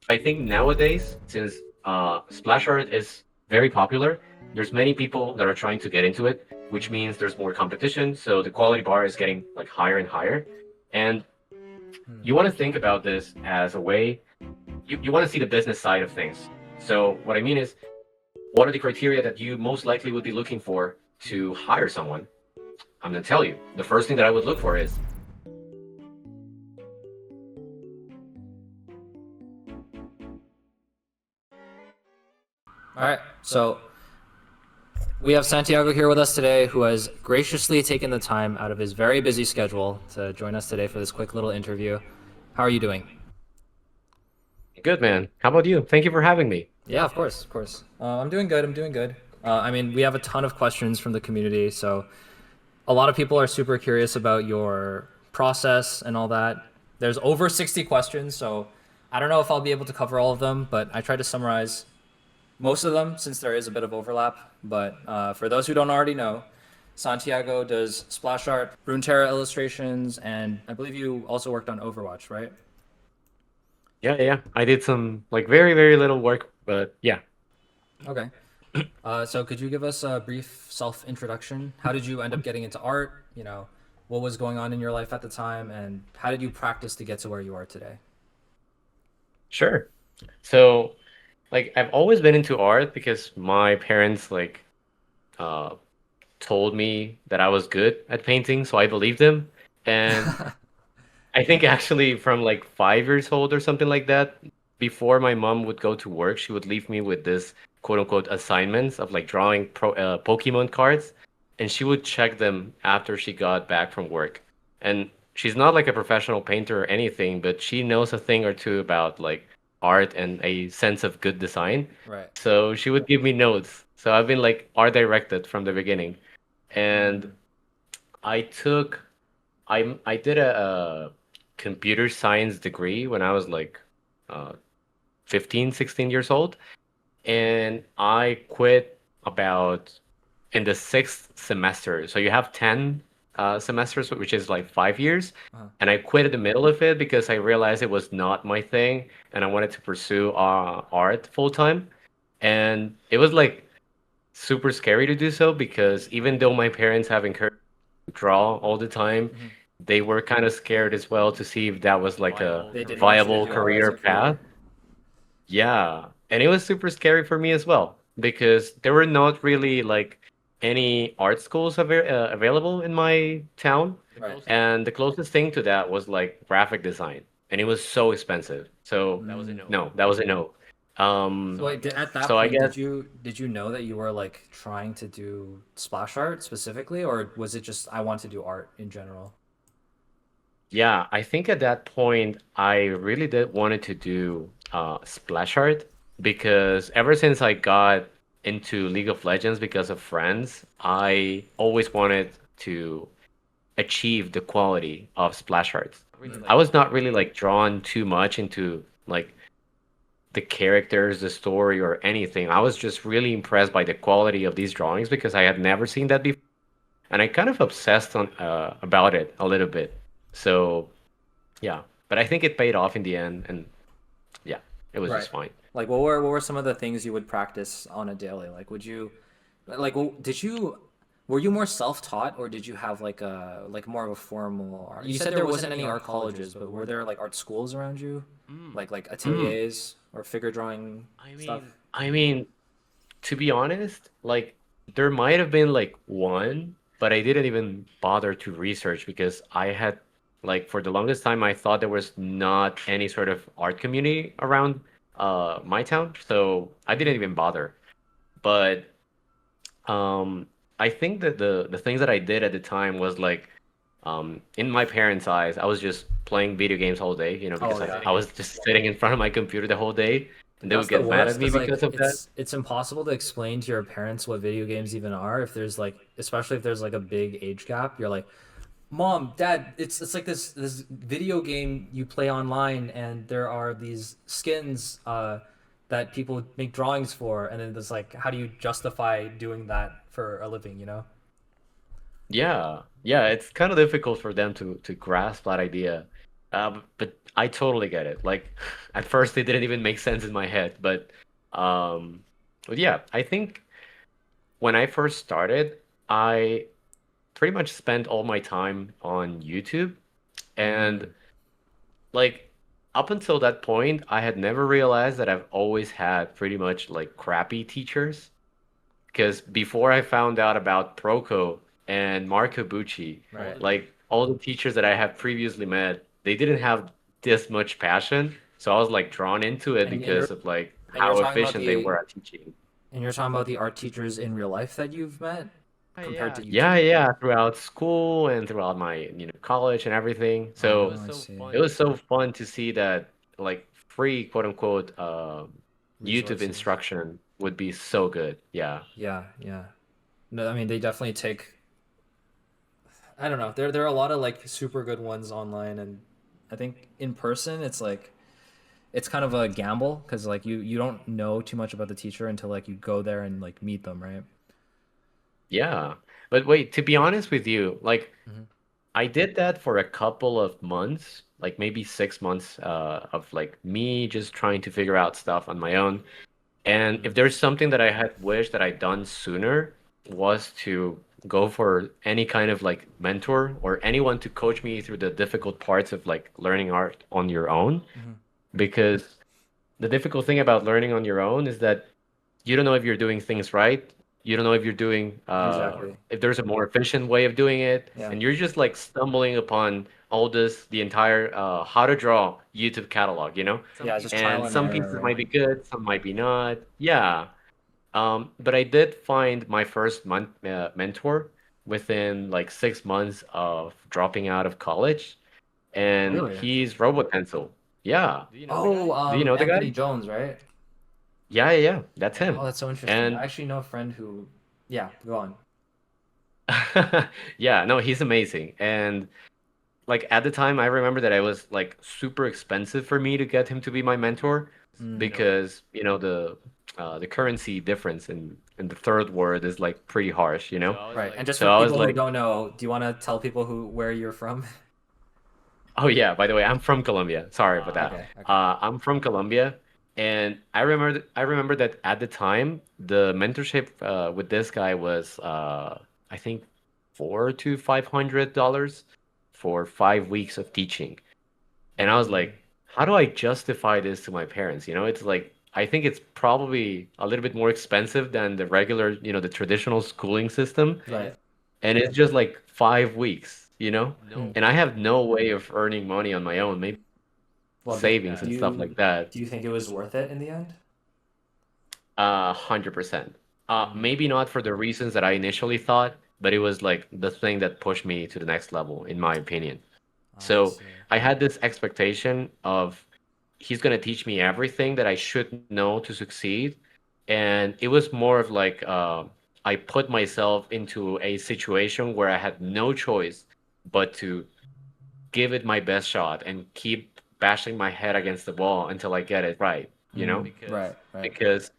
I think nowadays, since splash art is very popular, there's many people that are trying to get into it, which means there's more competition. So the quality bar is getting like higher and higher. And Hmm. you want to think about this as a way, you want to see the business side of things. So what I mean is, what are the criteria that you most likely would be looking for to hire someone? I'm going to tell you. The first thing that I would look for is All right. So we have Santiago here with us today, who has graciously taken the time out of his very busy schedule to join us today for this quick little interview. How are you doing? good, man. How about you? Thank you for having me. Yeah, of course, of course. I'm doing good. I'm doing good. I mean, we have a ton of questions from the community, so a lot of people are super curious about your process and all that. There's over 60 questions, so I don't know if I'll be able to cover all of them, but I tried to summarize most of them since there is a bit of overlap. But for those who don't already know, Santiago does splash art, Runeterra illustrations, and I believe you also worked on Overwatch, right? Yeah, yeah. I did some like very, very little work, but yeah. Okay. So could you give us a brief self introduction? How did you end up getting into art? What was going on in your life at the time, and how did you practice to get to where you are today? Sure. So, like, I've always been into art because my parents uh told me that I was good at painting, so I believed them. And I think actually from like 5 years old or something like that, before my mom would go to work, she would leave me with this quote unquote assignments of like drawing Pokemon cards, and she would check them after she got back from work. And she's not like a professional painter or anything, but she knows a thing or two about like art and a sense of good design. Right. So she would give me notes. So I've been like art directed from the beginning. And Mm. I took I did a computer science degree when I was like uh 15, 16 years old, and I quit about in the sixth semester. So you have 10 semesters, which is like 5 years. Uh-huh. And I quit in the middle of it because I realized it was not my thing and I wanted to pursue art full time. And it was like super scary to do so because even though my parents have encouraged me to draw all the time, Hmm. they were kind of scared as well to see if that was like a They didn't want you to viable do art as career a path. career. Yeah, and it was super scary for me as well because there were not really like any art schools available in my town, Right. and the closest thing to that was like graphic design, and it was so expensive. So Mm. no, that was a no. So Um, wait, at that so I point, guess did you know that you were like trying to do splash art specifically, or was it just I want to do art in general? yeah, I think at that point I really did wanted to do splash art because ever since I got into League of Legends because of friends, I always wanted to achieve the quality of splash art. Mm. I was not really like drawn too much into like the characters, the story, or anything. I was just really impressed by the quality of these drawings because I had never seen that before, and I kind of obsessed on about it a little bit. So yeah, but I think it paid off in the end, and yeah, it was Right. just fine. Like, what were some of the things you would practice on a daily? Like, did you were you more self-taught, or did you have like more of a formal art? You said there wasn't any art colleges, but were there like art schools around you, like Mm. ateliers or figure drawing stuff? I mean, to be honest, like there might have been like one, but I didn't even bother to research because I had like for the longest time I thought there was not any sort of art community around my town, so I didn't Mhm. even bother. But I think that the things that I did at the time was like in my parents' eyes, I was just playing video games all day, Oh because I yeah. was just sitting in front of my computer the whole day, and they That's would the get mad at worst me because because like of that. it's impossible to explain to your parents what video games even are if there's like especially if there's like a big age gap. You're like, "Mom, Dad, it's like this video game you play online and there are these skins that people make drawings for and then there's like how do you justify doing that for a living, you know?" Yeah, yeah, it's kind of difficult for them to grasp that idea. But I totally get it. Like at first it didn't even make sense in my head, um, but yeah, I think when I first started, I pretty much spent all my time on YouTube, and Mm, like up until that point, I had never realized that I've always had pretty much like crappy teachers. Because before I found out about Proco and Marco Bucci, right. like all the teachers that I had previously met, they didn't have this much passion. So I was like drawn into it And you're because of like and you're how talking about efficient they the were at teaching. and you're talking about the art teachers in real life that you've met compared to YouTube. Yeah, yeah, throughout school and throughout my, college and everything. So Oh, I see. it was so fun to see that like free quote unquote YouTube Resources. instruction would be so good. Yeah. Yeah, yeah. No, I mean they definitely take. I don't know. There are a lot of like super good ones online, and I think in person it's like it's kind of a gamble because like you don't know too much about the teacher until like you go there and like meet them, right? Yeah. But wait, to be honest with you, like Hmm. I did that for a couple of months, like maybe 6 months of like me just trying to figure out stuff on my own. And if there's something that I had wished that I'd done sooner was to go for any kind of like mentor or anyone to coach me through the difficult parts of like learning art on your own. Hmm. Because the difficult thing about learning on your own is that you don't know if you're doing things right. You don't know if you're doing Exactly. if there's a more efficient way of doing it, Yeah. and you're just like stumbling upon all this, the entire how to draw YouTube catalog, Yeah, it's just trial and and some error, pieces right? might be good, some might be not. Yeah. But I did find my first mentor within like 6 months of dropping out of college, and Really? he's Robotencil. Yeah. Oh, Do you know the Anthony guy? Jones, right? Yeah, yeah, yeah. That's Oh, him. that's so interesting. I And actually know a friend who, yeah, go on. yeah, no, he's amazing. And like at the time, I remember that it was like super expensive for me to get him to be my mentor Mm, because, the currency difference in the third world is like pretty harsh. right. And just So for I was people who like, don't know, do you want to tell people who where you're from? oh yeah, by the way, I'm from Colombia. Sorry about that. Okay, okay. I'm from Colombia, and I remember that at the time the mentorship with this guy was I think $400 to $500 for 5 weeks of teaching. And I was Mm, like, how do I justify this to my parents? It's like I think it's probably a little bit more expensive than the regular, the traditional schooling system. right. And it's just like 5 weeks. Mm. And I have no way of earning money on my own, maybe Well, savings and stuff like that. do you think it was worth it in the end? 100%. Mm, Maybe not for the reasons that I initially thought, but it was like the thing that pushed me to the next level, in my opinion. I So see. I had this expectation of he's going to teach me everything that I should know to succeed. And it was more of like I put myself into a situation where I had no choice but to give it my best shot and keep bashing my head against the wall until I get it right? Mm, right, right. Because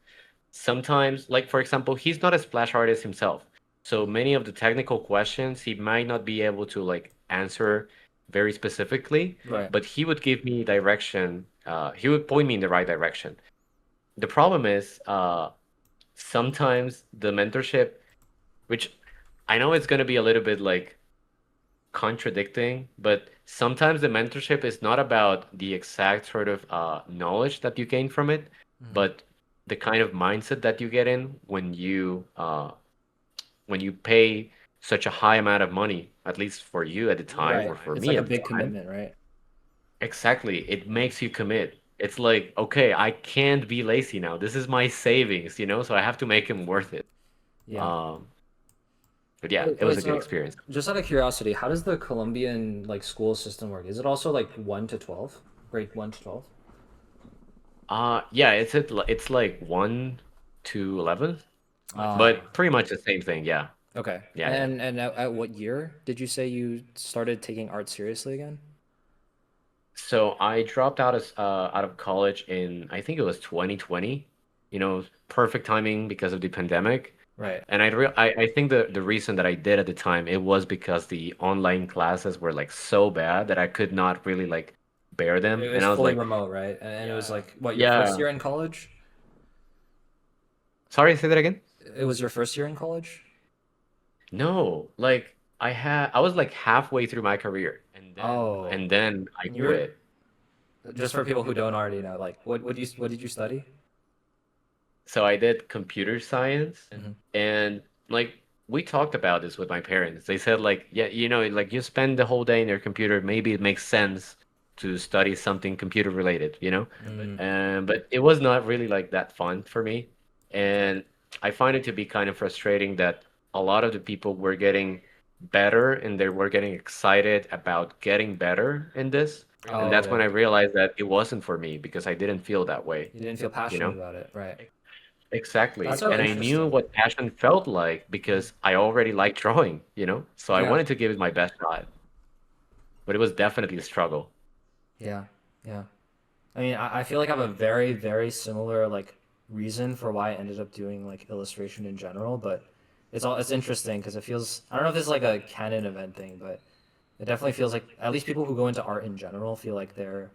sometimes, like for example, he's not a splash artist himself. So many of the technical questions he might not be able to like answer very specifically, Right. but he would give me direction. He would point me in the right direction. The problem is, sometimes the mentorship, which I know it's going to be a little bit like contradicting, but sometimes the mentorship is not about the exact sort of knowledge that you gain from it, Hmm. but the kind of mindset that you get in when you pay such a high amount of money, at least for you at the time Right. or for It's me like a at the big time. commitment, right? Exactly. It makes you commit. It's like, okay, I can't be lazy now. This is my savings, so I have to make him worth it. Yeah. Um, but yeah, Wait, it was wait, a good so experience. just out of curiosity, how does the Colombian like school system work? Is it also like 1 to 12? Grade 1 to 12? Yeah, it's like 1 to 11, Ah, but pretty much the same thing. Yeah. okay. Yeah, yeah. And at what year did you say you started taking art seriously again? So I dropped out of college in I think it was 2020. Perfect timing because of the pandemic. Right. And I think the reason that I did at the time it was because the online classes were like so bad that I could not really like bear them. It And was I was fully like, remote, right? And it was yeah, like what, your first yeah. year in college? Sorry, say that again. It was your first year in college? No, like I was like halfway through my career, Oh, and then I and you were quit. just for people who don't already know, like what did you study? So I did computer science, Hmm. and like we talked about this with my parents. They said like, yeah, like you spend the whole day in your computer, maybe it makes sense to study something computer related, you know? Mm, But it was not really like that fun for me. And I find it to be kind of frustrating that a lot of the people were getting better and they were getting excited about getting better in this. And oh, that's when okay. I realized that it wasn't for me because I didn't feel that way, You didn't feel you passionate know? about it, right? That's Exactly. so And I knew interesting. what passion felt like Mhm. because I already liked drawing, you know? So I Yeah, wanted to give it my best shot, but it was definitely a struggle. yeah, yeah. I mean, I feel like I have a very, very similar like reason for why I ended up doing like illustration in general, but it's interesting because it feels, I don't know if this is like a canon event thing, but it definitely feels like at least people who go into art in general feel like they're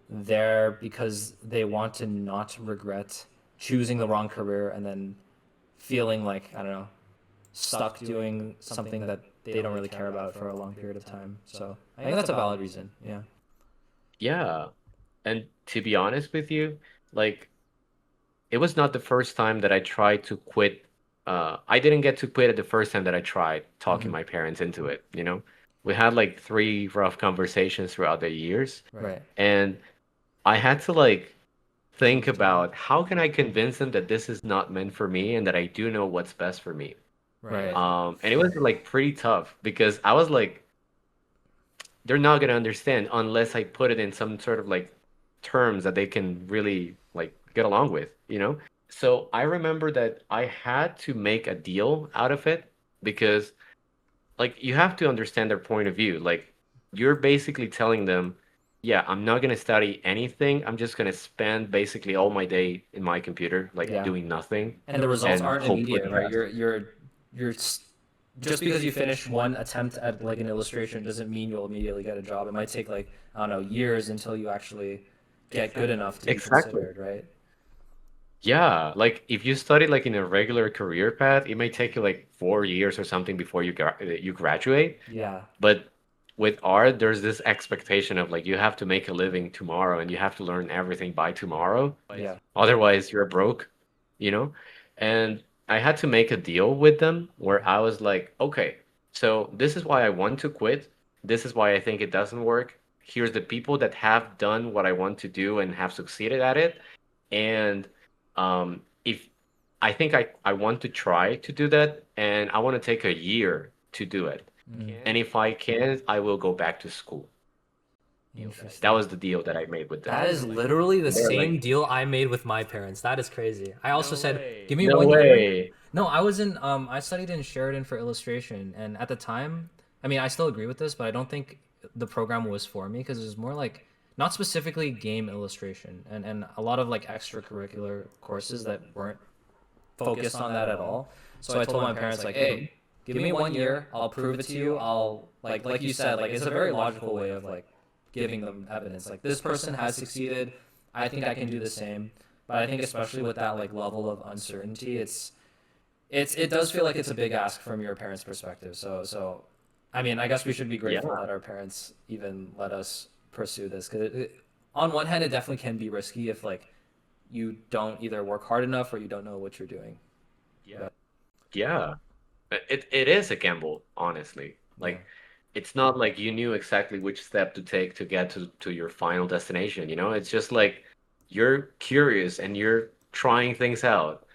there because they want to not regret choosing the wrong career and then feeling like, I don't know, stuck doing something that they don't really care about for a long period of time. So I think that's a valid reason. Yeah. Yeah. And to be honest with you, like it was not the first time that I tried to quit. I didn't get to quit at the first time that I tried talking Hmm. my parents into it, you know? We had like three rough conversations throughout the years, Right. and I had to like think about how can I convince them that this is not meant for me and that I do know what's best for me. Right. And it was like pretty tough because I was like, they're not gonna understand unless I put it in some sort of like terms that they can really like get along with, you know? So I remember that I had to make a deal out of it because like you have to understand their point of view. Like you're basically telling them, yeah, I'm not gonna study anything. I'm just gonna spend basically all my day in my computer, like Yeah. doing nothing And the results and aren't hope for immediate, the right? best. You're just because you finish one attempt at like an illustration doesn't mean you'll immediately get a job. It might take like, I don't know, years until you actually get good enough to be Exactly. considered, right? Yeah, like if you study like in a regular career path, it may take you like 4 years or something before you graduate. Yeah. But with art, there's this expectation of like you have to make a living tomorrow and you have to learn everything by tomorrow. Yeah. Otherwise, you're broke, you know? And I had to make a deal with them where I was like, okay, so this is why I want to quit. This is why I think it doesn't work. Here's the people that have done what I want to do and have succeeded at it. And if I think I want to try to do that, and I want to take a year to do it. Mm, And if I can, I will go back to school. That interesting. was the deal that I made with them. That is literally the And they're same like, deal I made with my parents. That is crazy. I also said, give me no 1 year. way. No, I was in I studied in Sheridan for illustration, and at the time, I mean, I still agree with this, but I don't think the program was for me because it was more like not specifically game illustration and a lot of like extracurricular courses that weren't focused on that at all. So I told my parents like, "Hey, give me 1 year. I'll prove it to you. I'll like you said, like it's a very logical way of like giving them evidence. Like this person has succeeded. I think I can do the same." But I think especially with that like level of uncertainty, it does feel like it's a big ask from your parents' perspective. So I mean, I guess we should be grateful Yeah. that our parents even let us pursue this because on one hand, it definitely can be risky if like you don't either work hard enough or you don't know what you're doing. But Yeah. It is a gamble, honestly. yeah, Like it's not like you knew exactly which step to take to get to your final destination, you know? It's just like you're curious and you're trying things out,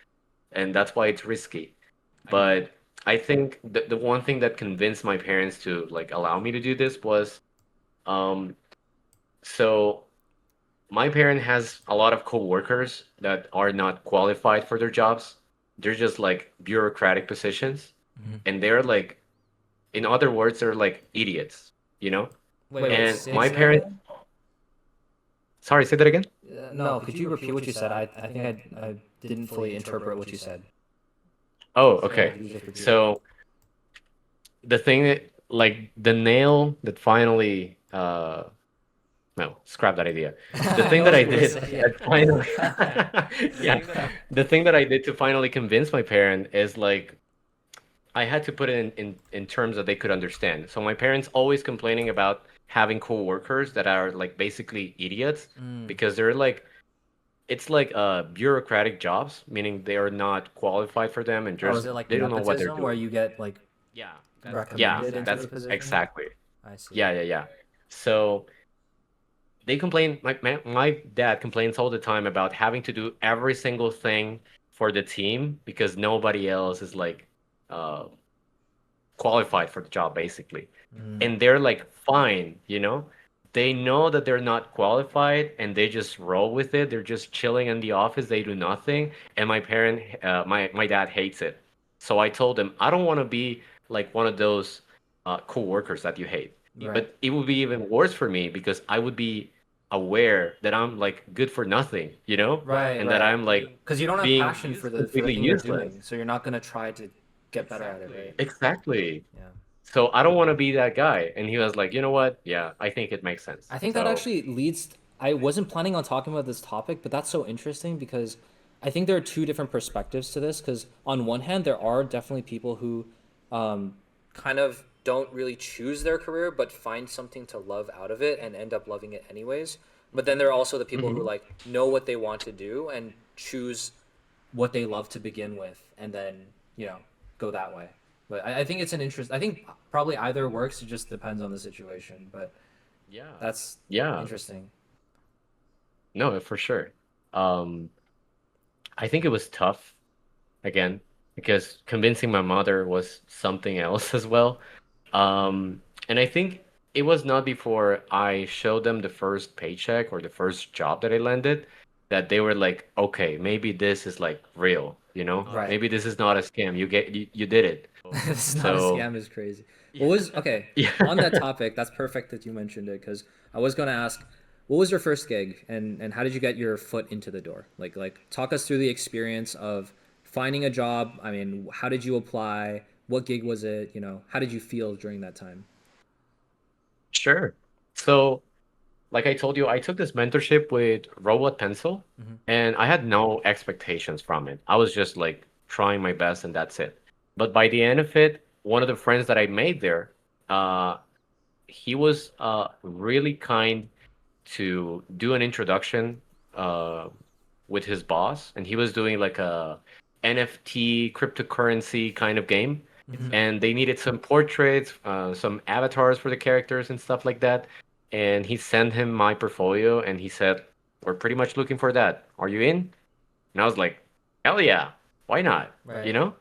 and that's why it's risky. But I think the one thing that convinced my parents to like allow me to do this was um so my parent has a lot of coworkers that are not qualified for their jobs. They're just like bureaucratic positions, mhm. and they're like, in other words, they're like idiots, you know? Wait, And say my that parents, again? sorry, say that again? No, could you repeat what you said? I think I didn't fully interpret what you said. Oh, So yeah, okay. could you just repeat it? So the thing that, like, the nail that finally No, scrap that idea. The I thing know that what I you're gonna did say. that finally, yeah, the thing that I did to finally convince my parent is like I had to put it in terms that they could understand. So my parents always complaining about having coworkers that are like basically idiots Mm. because they're like it's like bureaucratic jobs, meaning they are not qualified for them and Oh, is just it like they don't know what they're nepotism where doing. you get like Yeah, yeah, recommended into the that's position? exactly. I see. Yeah. So they complain. My dad complains all the time about having to do every single thing for the team because nobody else is like uh, qualified for the job, basically. Mm. And they're like, fine, you know? They know that they're not qualified and they just roll with it. They're just chilling in the office. They do nothing. And my dad hates it. So I told him, I don't want to be like one of those co-workers that you hate. Right. But it would be even worse for me because I would be aware that I'm like good for nothing, you know? Right, And that right. I'm like Because you don't have being passion for the completely thing you're useless. doing, so you're not gonna try to get better at it, right? Exactly. Yeah. So I don't want to be that guy. And he was like, you know what? Yeah, I think it makes sense. I think that So, actually leads. I wasn't planning on talking about this topic, but that's so interesting because I think there are two different perspectives to this. Because on one hand, there are definitely people who kind of don't really choose their career, but find something to love out of it and end up loving it anyways. But then there are also the people who mhm. like know what they want to do and choose what they love to begin with, and then go that way. But I think it's an interest. I think probably either works. It just depends on the situation. But Yeah. that's Yeah. interesting. No, for sure. Um, I think it was tough again because convincing my mother was something else as well. And I think it was not before I showed them the first paycheck or the first job that I landed that they were like, okay, maybe this is like real, you know? Right. Maybe this is not a scam. You did it. It's not a So, scam is crazy. What was okay on that yeah. topic? That's perfect that you mentioned it because I was gonna ask, what was your first gig and how did you get your foot into the door? Like talk us through the experience of finding a job. I mean, how did you apply? What gig was it? How did you feel during that time? Sure. So, like I told you, I took this mentorship with Robot Pencil, Hmm. and I had no expectations from it. I was just like trying my best, and that's it. But by the end of it, one of the friends that I made there, uh, he was really kind to do an introduction uh, with his boss, and he was doing like a NFT cryptocurrency kind of game, Hmm. and they needed some portraits, some avatars for the characters and stuff like that. And he sent him my portfolio, and he said, "We're pretty much looking for that. Are you in?" And I was like, "Hell yeah, why not?" You Right. know?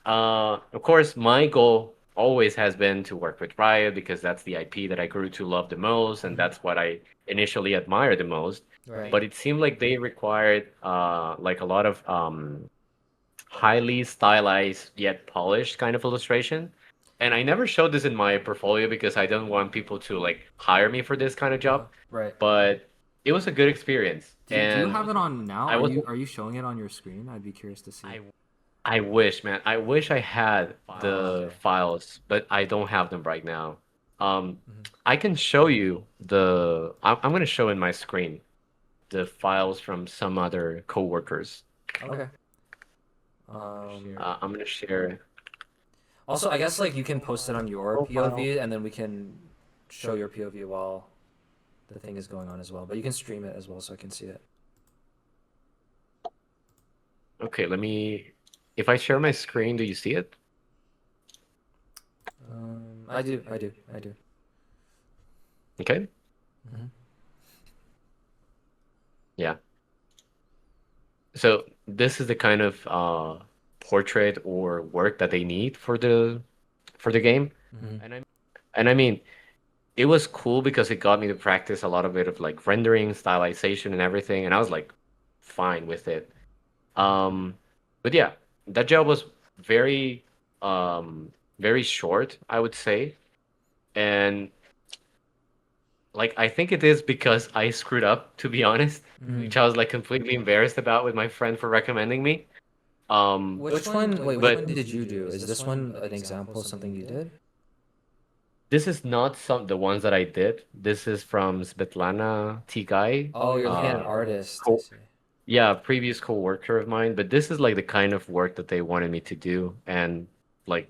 Of course, my goal always has been to work with Riot because that's the IP that I grew to love the most, and Hmm. that's what I initially admired the most. Right. But it seemed like they required like a lot of highly stylized yet polished kind of illustration. And I never showed this in my portfolio because I don't want people to like hire me for this kind of Uh-huh. job. Right. But it was a good experience, Do you and have it on now? I Are was you showing it on your screen? I'd be curious to see. I I wish, man. I wish I had Oh, the okay. files, but I don't have them right now. Hmm. I can show you I'm gonna show in my screen the files from some other coworkers. Okay. Um, I'm gonna share Also, I guess like you can post it on your profile. POV and then we can show your POV while the thing is going on as well. But you can stream it as well so I can see it. Okay, if I share my screen, do you see it? I do. Okay. Hmm. Yeah. So this is the kind of portrait or work that they need for the game. Hmm. And I mean, it was cool because it got me to practice a lot of bit of like rendering, stylization, and everything, and I was like fine with it. Um, but yeah, that job was very, very short, I would say, and like I think it is because I screwed up, to be honest, Hmm. which I was like completely embarrassed about with my friend for recommending me. Um, Which one? Wait, which but one did you do? Is this one an example of something you did? This is not the ones that I did. This is from Svetlana Tigay. Oh, you're looking at an Uh, artist. I co see. yeah, previous co-worker of mine. But this is like the kind of work that they wanted me to do, and like,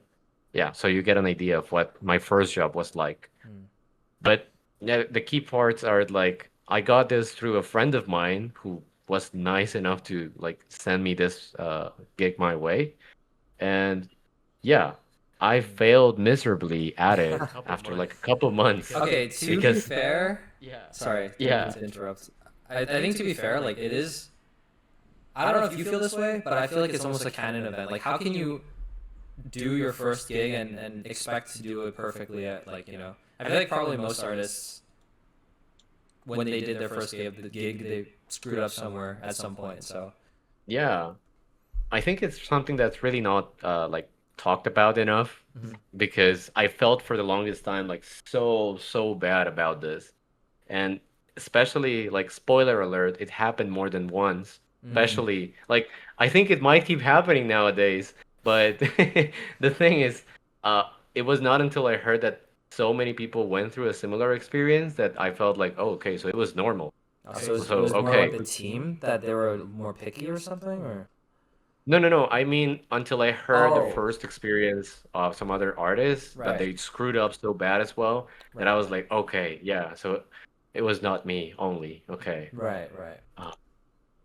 yeah. So you get an idea of what my first job was like. Hmm. But yeah, the key parts are like I got this through a friend of mine who was nice enough to like send me this gig my way. And yeah, I Hmm. failed miserably at it after like a couple months Okay, to be because fair, sorry, didn't mean yeah, to interrupt. I think to be fair, like it is. I don't know if you feel this way, but I feel like it's almost a canon event. Like, how can you do your first gig and expect to do it perfectly at like, I feel like probably most artists when they did their first gig they screwed up somewhere at some point. So yeah. I think it's something that's really not like talked about enough mhm. because I felt for the longest time like so bad about this. And especially like spoiler alert, it happened more than once. Mm. Especially like I think it might keep happening nowadays, but the thing is, it was not until I heard that so many people went through a similar experience that I felt like, oh, okay, so it was normal. So it So was more like okay. the team that they were more picky or something, or No. I mean, until I heard the oh, first experience of some other artists that right, they screwed up so bad as well, that I right, was like, okay, yeah, so it was not me only. Okay. right. Uh,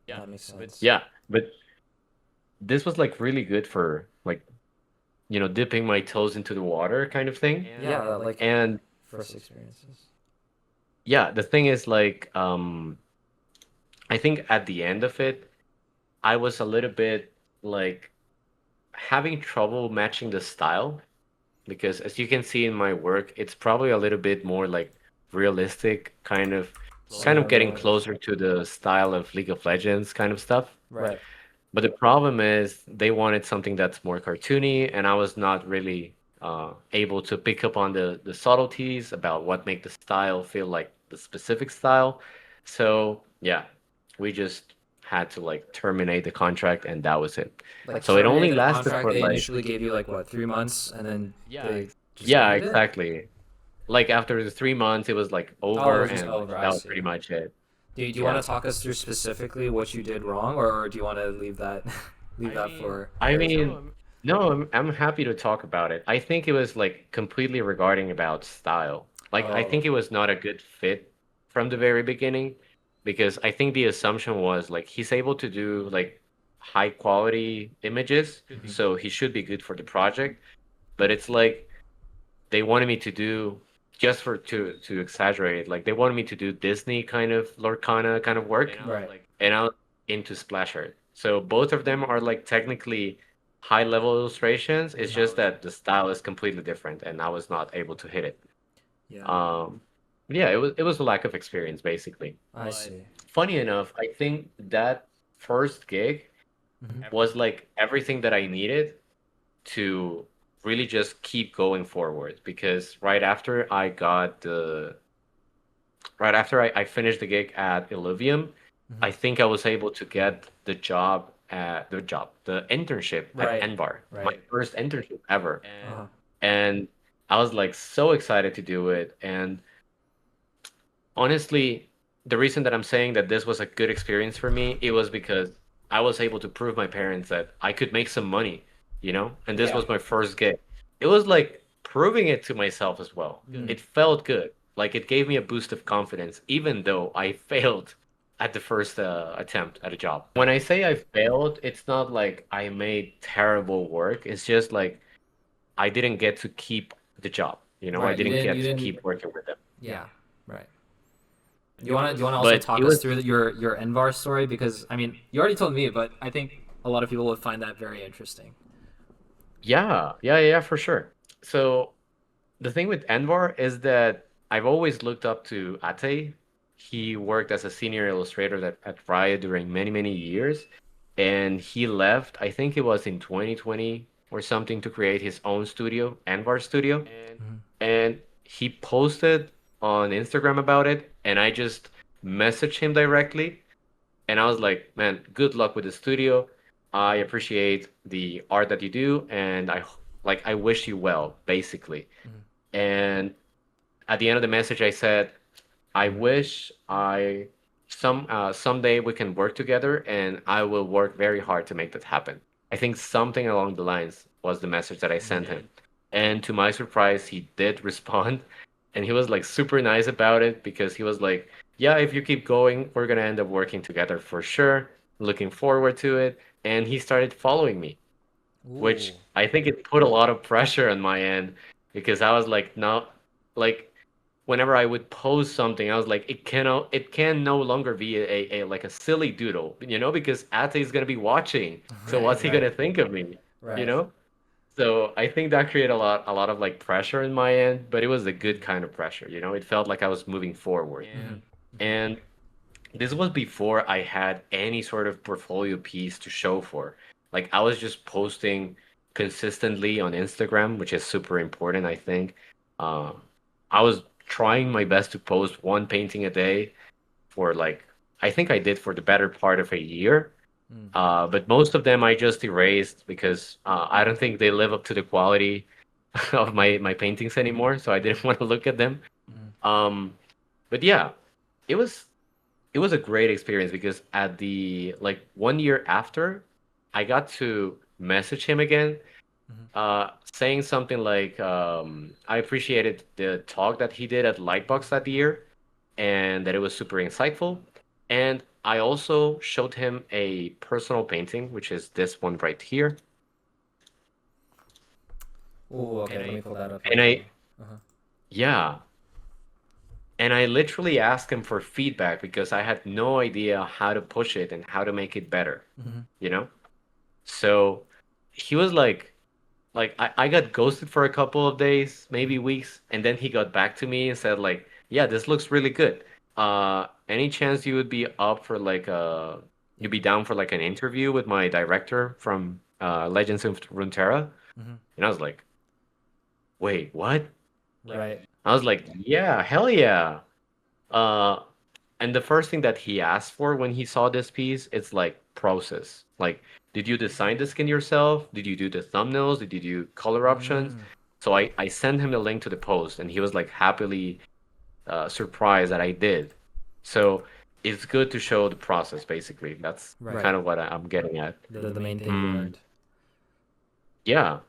That makes sense. yeah, but this was like really good for like, dipping my toes into the water kind of thing. Yeah, like And first experiences. yeah, the thing is like, I think at the end of it, I was a little bit like having trouble matching the style because as you can see in my work, it's probably a little bit more like realistic, kind of getting Scenario. closer to the style of League of Legends kind of stuff. Right. But the problem is they wanted something that's more cartoony, and I was not really able to pick up on the subtleties about what make the style feel like the specific style. So yeah, we just had to like terminate the contract, and that was it. Like So it terminate only the lasted contract. for They like, initially gave you like what, 3 months, and then they just yeah, ended it. exactly. Like after the 3 months, it was like Oh, it over, was just and over. I that was see. pretty much it. Do you want Yeah. to talk us through specifically what you did wrong, or do you want to leave that leave that for I later? mean, no, I'm happy to talk about it. I think it was like completely regarding about style. Like I Oh, think it was not a good fit from the very beginning because I think the assumption was like he's able to do like high quality images, mhm. so he should be good for the project. But it's like they wanted me to do just for to exaggerate, like they wanted me to do Disney kind of Lorcana kind of work, Right. and I was into splash art. So both of them are like technically high level illustrations. It's Mhm. just that the style is completely different, and I was not able to hit it. Yeah, Um, yeah, it was a lack of experience basically. I see. Funny enough, I think that first gig Hmm. was like everything that I needed to really just keep going forward because right after I finished the gig at Illuvium, Hmm. I think I was able to get the internship at Right, Envar, my right. first internship ever. Uh-huh. And I was like so excited to do it. And honestly, the reason that I'm saying that this was a good experience for me, it was because I was able to prove my parents that I could make some money. And this Yeah. was my first gig. It was like proving it to myself as well. Mm. It felt good. Like it gave me a boost of confidence, even though I failed at the first attempt at a job. When I say I failed, it's not like I made terrible work. It's just like I didn't get to keep the job. I Right. You didn't didn't. get You to didn't. keep working with them. Yeah. Right. Do you want to also But it talk us was through your Envar story, because I mean you already told me, but I think a lot of people would find that very interesting. Yeah, for sure. So the thing with Envar is that I've always looked up to Ate. He worked as a senior illustrator at Riot during many, many years, and he left, I think it was in 2020 or something, to create his own studio, Envar Studio. Mhm. And he posted on Instagram about it, and I just messaged him directly, and I was like, man, good luck with the studio. I appreciate the art that you do, and I wish you well, basically. Mhm. And at the end of the message, I said, I wish I someday we can work together, and I will work very hard to make that happen. I think something along the lines was the message that I sent him. And to my surprise, he did respond, and he was like super nice about it because he was like, "Yeah, if you keep going, we're gonna end up working together for sure. Looking forward to it." And he started following me, which Ooh. I think it put a lot of pressure on my end because I was like, no, like whenever I would post something, I was like, it can no longer be a like a silly doodle, because Ate is gonna be watching. So Right, what's he right, gonna think of me, you right. know? So I think that created a lot of like pressure in my end, but it was a good kind of pressure, It felt like I was moving forward. Hmm. Hmm. And this was before I had any sort of portfolio piece to show for. Like I was just posting consistently on Instagram, which is super important, I think. Uh, I was trying my best to post one painting a day for like I think I did for the better part of a year. Mm. But most of them I just erased because I don't think they live up to the quality of my paintings anymore, so I didn't want to look at them. Mm. Um, but yeah, it was it was a great experience because at the like 1 year after, I got to message him again, Hmm. saying something like, I appreciated the talk that he did at Lightbox that year, and that it was super insightful. And I also showed him a personal painting, which is this one right here. Ooh, okay, let me pull that up here And as well. I, Uh-huh. yeah, and I literally asked him for feedback because I had no idea how to push it and how to make it better, Hmm. you know? So he was like I got ghosted for a couple of days, maybe weeks, and then he got back to me and said like, yeah, this looks really good. Any chance you would be up for like you'd be down for like an interview with my director from Legends of Runeterra? Hmm. And I was like, wait, what? Right. I was like, yeah, hell yeah. Uh, and the first thing that he asked for when he saw this piece, it's like process. Like, did you design the skin yourself? Did you do the thumbnails? Did you do color options? Mm. So I sent him the link to the post, and he was like happily surprised that I did. So it's good to show the process, basically. That's Right. kind of what I'm getting at. The main thing you Mm, learned. yeah.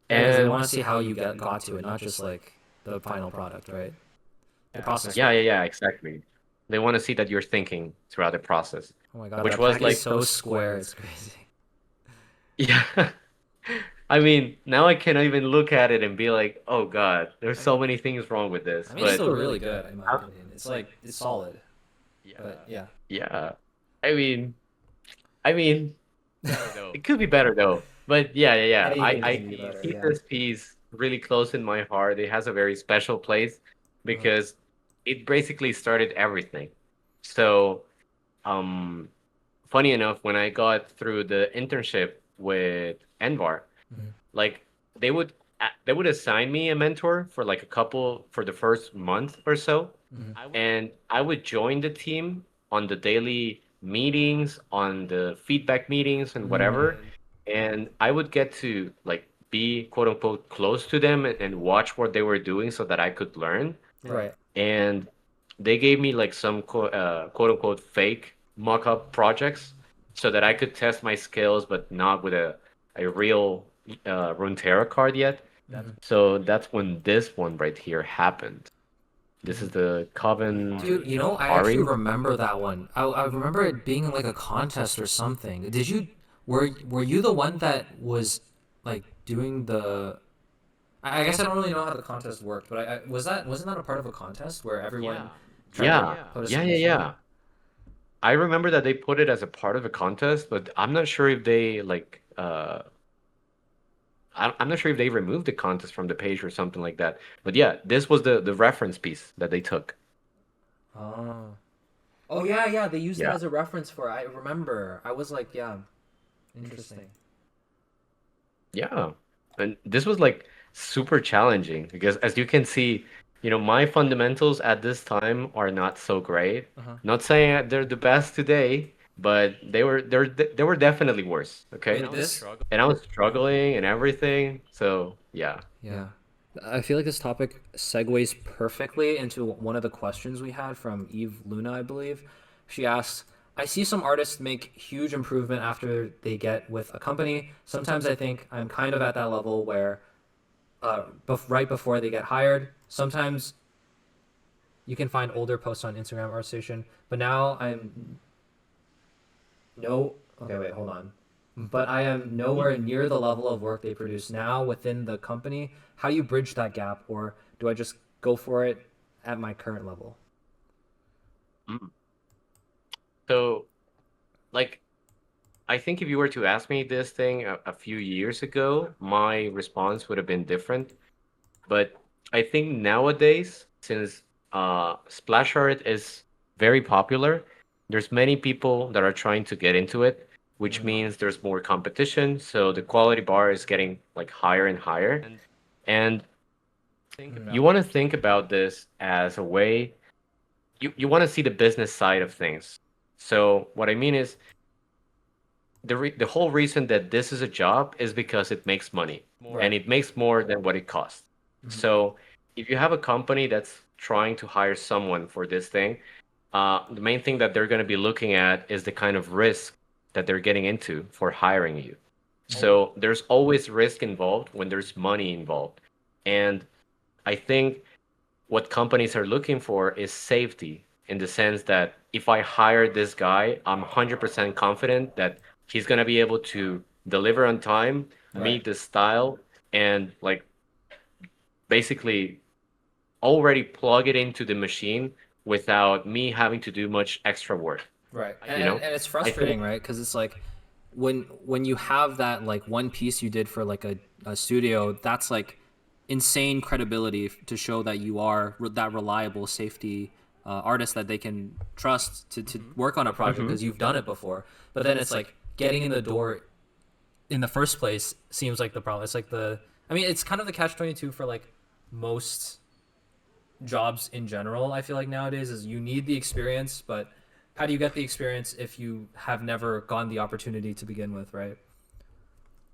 Yeah, because they want And to see how you got to it, not just like the final product, right? The process. yeah, yeah, yeah, exactly. They want to see that you're thinking throughout the process, Oh my God, which that was pack is like, so square. It's crazy. yeah. I mean, now I can't even look at it and be like, oh God, there's so many things wrong with I this. mean, it's But still really good in my uh, opinion. It's like it's solid, but yeah. yeah, I mean, I mean, it could be better though. But yeah, yeah, yeah. Anything I can be better. keep Yeah. this piece really close in my heart. It has a very special place Uh-huh. because it basically started everything. So, um, funny enough, when I got through the internship with Envar, Mhm. like they would assign me a mentor for like a couple for the first month or so, Mhm. and I would join the team on the daily meetings, on the feedback meetings and Mm. whatever, and I would get to like be quote unquote close to them and watch what they were doing so that I could learn. Right. And they gave me like some quote unquote fake mock-up projects so that I could test my skills, but not with a real Runeterra card yet. Mhm. So that's when this one right here happened. This is Mhm. the Coven Dude, I actually Ari. remember that one. I remember it being like a contest or something. Did you were you the one that was like doing the I guess I don't really know how the contest worked, but wasn't that a part of a contest where everyone tried to Yeah, put a yeah, yeah, submission in? yeah. I remember that they put it as a part of a contest, but I'm not sure if they like I'm not sure if they removed the contest from the page or something like that. But yeah, this was the reference piece that they took. Oh. Oh yeah, yeah, they used that Yeah. as a reference for I remember. I was like, yeah, interesting. Yeah. And this was like super challenging because as you can see, my fundamentals at this time are not so great. Uh-huh. Not saying they're the best today, but they were definitely worse, okay? Wait, this? And I was struggling and everything. So, yeah. Yeah. I feel like this topic segues perfectly into one of the questions we had from Eve Luna, I believe. She asks, I see some artists make huge improvement after they get with a company. Sometimes I think I'm kind of at that level where right before they get hired. Sometimes you can find older posts on Instagram Art Station, but now I'm no. Okay, wait, hold on. But I am nowhere near the level of work they produce now within the company. How do you bridge that gap, or do I just go for it at my current level? Mm. So, like, I think if you were to ask me this thing a few years ago, my response would have been different. But I think nowadays, since splash art is very popular, there's many people that are trying to get into it, which Mm, means there's more competition. So the quality bar is getting like higher and higher. And mm, you want to think about this as a way, you want to see the business side of things. So what I mean is the whole reason that this is a job is because it makes money and right. it makes more than what it costs. Mhm. So if you have a company that's trying to hire someone for this thing, the main thing that they're going to be looking at is the kind of risk that they're getting into for hiring you. So there's always risk involved when there's money involved. And I think what companies are looking for is safety in the sense that if I hire this guy, I'm 100% confident that he's going to be able to deliver on time, Right. meet the style, and like basically already plug it into the machine without me having to do much extra work. Right. You know, And it's I think, frustrating, right? Because it's like when you have that like one piece you did for like a studio, that's like insane credibility to show that you are that reliable safety artist that they can trust to work on a project mhm. because you've done it before. But then it's like getting in the door in the first place seems like the problem. It's like I mean, it's kind of the catch 22 for like most jobs in general. I feel like nowadays is you need the experience, but how do you get the experience if you have never gotten the opportunity to begin with, right?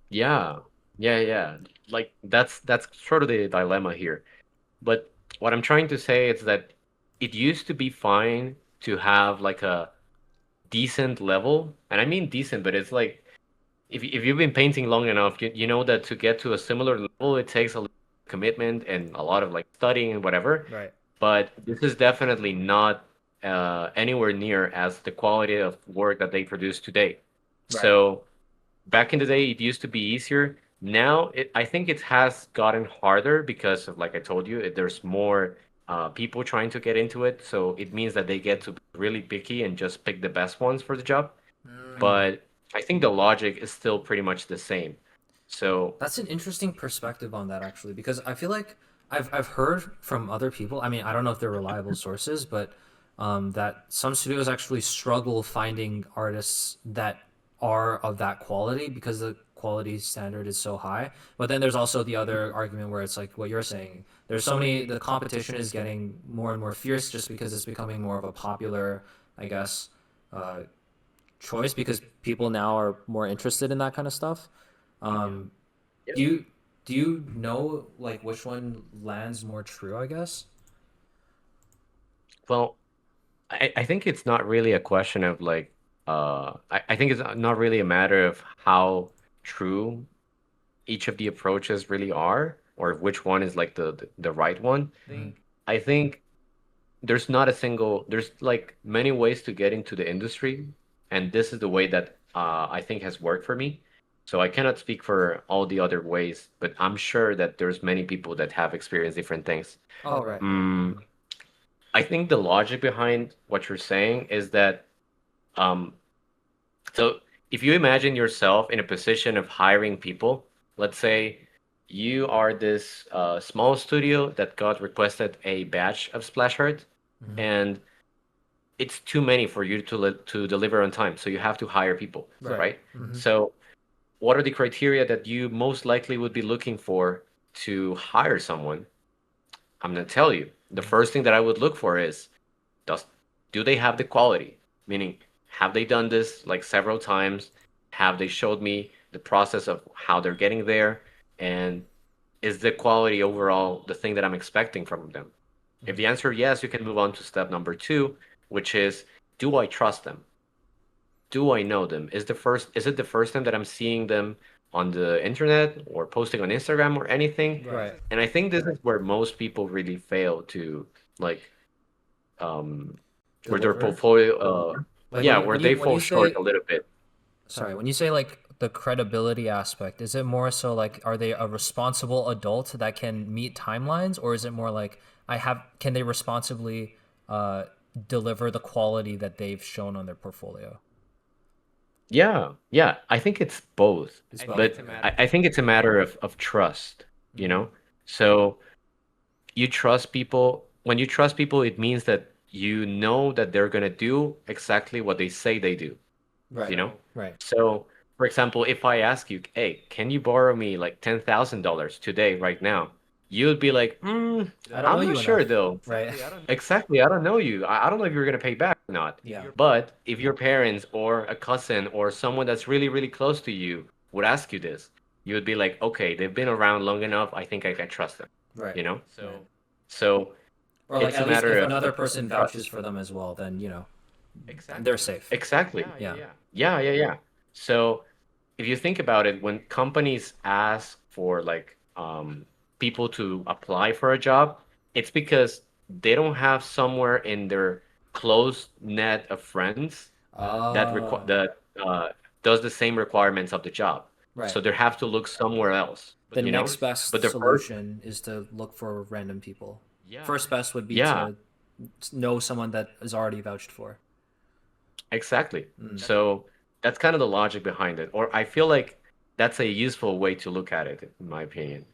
Yeah, yeah. Like that's sort of the dilemma here. But what I'm trying to say is that it used to be fine to have like a decent level, and I mean decent, but it's like if you've been painting long enough, you know that to get to a similar level, it takes a lot of commitment and a lot of like studying and whatever. Right. But this is definitely not anywhere near as the quality of work that they produce today. Right. So back in the day, it used to be easier. Now, I think it has gotten harder because of, like I told you, there's more people trying to get into it. So it means that they get to be really picky and just pick the best ones for the job. Mm. But I think the logic is still pretty much the same. So, That's an interesting perspective on that actually, because I feel like I've heard from other people. I mean, I don't know if they're reliable sources, but that some studios actually struggle finding artists that are of that quality because the quality standard is so high. But then there's also the other argument where it's like what you're saying. There's so many. The competition is getting more and more fierce just because it's becoming more of a popular, I guess, uh, choice because people now are more interested in that kind of stuff. Um, yeah. do you do you know like which one lands more true, I guess? Well, I think it's not really a question of like, I think it's not really a matter of how true each of the approaches really are, or which one is like the right one. Mm-hmm. I think there's not a single, there's like many ways to get into the industry, and this is the way that I think has worked for me. So I cannot speak for all the other ways, but I'm sure that there's many people that have experienced different things. Oh, right. Mm, I think the logic behind what you're saying is that um, so if you imagine yourself in a position of hiring people, let's say you are this small studio that got requested a batch of splash art, Mm-hmm. and it's too many for you to deliver on time. So you have to hire people, Right. right? Mm-hmm. So what are the criteria that you most likely would be looking for to hire someone? I'm gonna tell you. The first thing that I would look for is does do they have the quality? Meaning, have they done this like several times? Have they showed me the process of how they're getting there? And is the quality overall the thing that I'm expecting from them? If the answer yes, you can move on to step number two, which is, do I trust them? Do I know them? Is it the first time that I'm seeing them on the internet or posting on Instagram or anything? Right. And I think this is where most people really fail to like um where their Deliver. portfolio Like yeah, where they when fall you short say a little bit. sorry, when you say like the credibility aspect, is it more so like are they a responsible adult that can meet timelines, or is it more like can they responsibly uh deliver the quality that they've shown on their portfolio? Yeah, yeah, I think it's both. It's both. But Okay. I think it's a matter of trust, you Mm. know? So you trust people. When you trust people, it means that you know that they're gonna do exactly what they say they do, you Right. know? Right. So, for example, if I ask you, hey, can you borrow me like $10,000 today, right now? You'd be like, I don't know I'm not you sure enough. though. Right. Exactly, I don't know you. I don't know if you're gonna pay back or not. Yeah. But if your parents or a cousin or someone that's really, really close to you would ask you this, you would be like, okay, they've been around long enough. I think I can trust them, Right. you know? Right. So Or like it's a at least if matter another of person trust. vouches for them as well, then they're safe. Exactly. Yeah. Yeah, yeah, yeah. So if you think about it, when companies ask for like people to apply for a job, it's because they don't have somewhere in their close net of friends Oh, that does the same requirements of the job. right. So they have to look somewhere else, The you know? next best But the first, solution is to look for random people. First best would be yeah, to know someone that is already vouched for. exactly. Mm. So that's kind of the logic behind it. Or I feel like that's a useful way to look at it, in my opinion.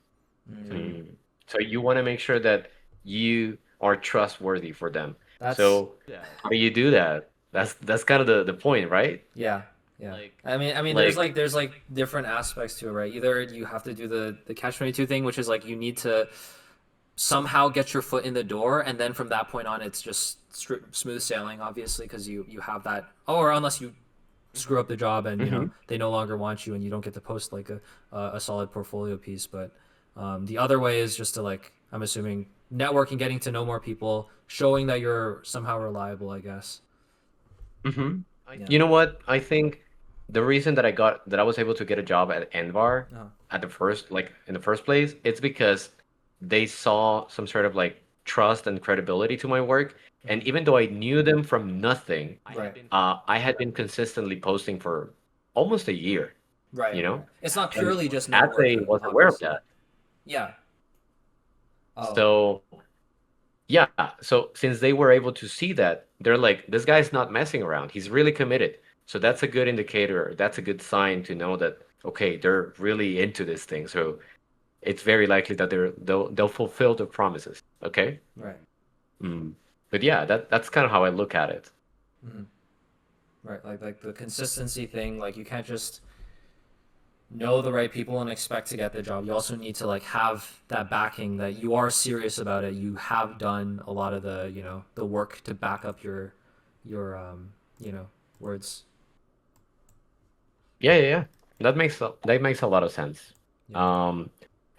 Mm. Mm. So you want to make sure that you are trustworthy for them. That's So how do you do that? That's kind of the point, right? yeah, yeah. I mean, Like, there's like different aspects to it, right? Either you have to do the catch-22 thing, which is like you need to somehow get your foot in the door, and then from that point on, it's just smooth sailing, obviously, because you have that. Oh, or unless you screw up the job and hmm they no longer want you and you don't get to post like a solid portfolio piece. But the other way is just to like I'm assuming networking, getting to know more people, showing that you're somehow reliable, I guess. hmm Yeah. You know what? I think the reason that I was able to get a job at Envar Oh. at the first, like in the first place, it's because they saw some sort of like trust and credibility to my work. And Mhm. even though I knew them from nothing, Right. I had been consistently posting for almost a year, Right. you know? It's not And purely just Ate networking, was aware of obviously. that. Yeah. Oh. So yeah, so since they were able to see that, they're like, this guy's not messing around. He's really committed. So that's a good indicator. That's a good sign to know that, okay, they're really into this thing. So it's very likely that they'll fulfill their promises. Okay? Right. Mm. But yeah, that's kind of how I look at it. Mhm. Right. Like the consistency thing. Like you can't just know the right people and expect to get the job. You also need to like have that backing that you are serious about it. You have done a lot of the, the work to back up your words. Yeah, yeah, yeah. That makes a lot of sense. Yeah. Um,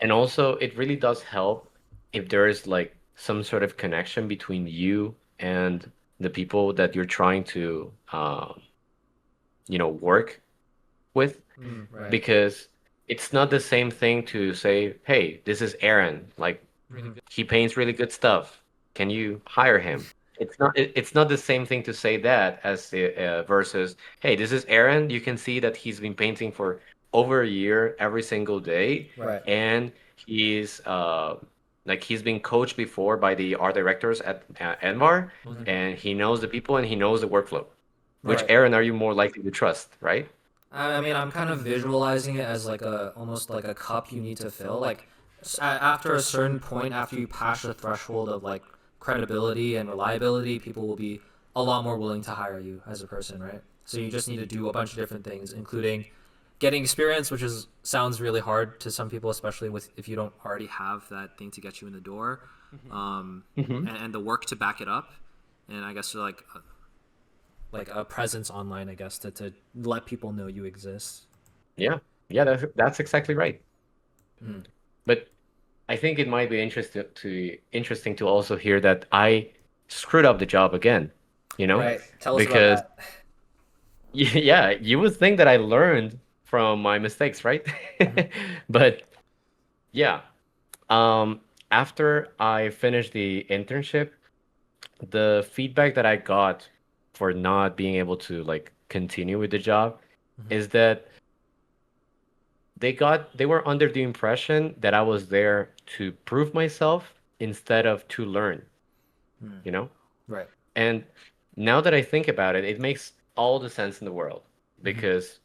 and also it really does help if there is like some sort of connection between you and the people that you're trying to work with, Mm, right. because it's not the same thing to say, "Hey, this is Aaron. Like Mhm. he paints really good stuff. Can you hire him?" It's not the same thing to say that as versus, "Hey, this is Aaron. You can see that he's been painting for over a year every single day, Right. and he's been coached before by the art directors at Envar, Mhm. and he knows the people and he knows the workflow. Which Right. Aaron are you more likely to trust, right?" I mean, I'm kind of visualizing it as like a almost like a cup you need to fill. Like after a certain point, after you pass the threshold of like credibility and reliability, people will be a lot more willing to hire you as a person, right? So you just need to do a bunch of different things, including getting experience, which is sounds really hard to some people, especially with if you don't already have that thing to get you in the door, hmm and the work to back it up. And I guess like a presence online, I guess, to let people know you exist. Yeah, yeah, that's exactly right. Mm. But I think it might be interesting to also hear that I screwed up the job again, you know? Right. Tell us about Because that. yeah, you would think that I learned from my mistakes, right? Mhm. But yeah, um, after I finished the internship, the feedback that I got for not being able to like continue with the job Mhm. is that they were under the impression that I was there to prove myself instead of to learn, Mm. you know? Right. And now that I think about it, it makes all the sense in the world Mhm. because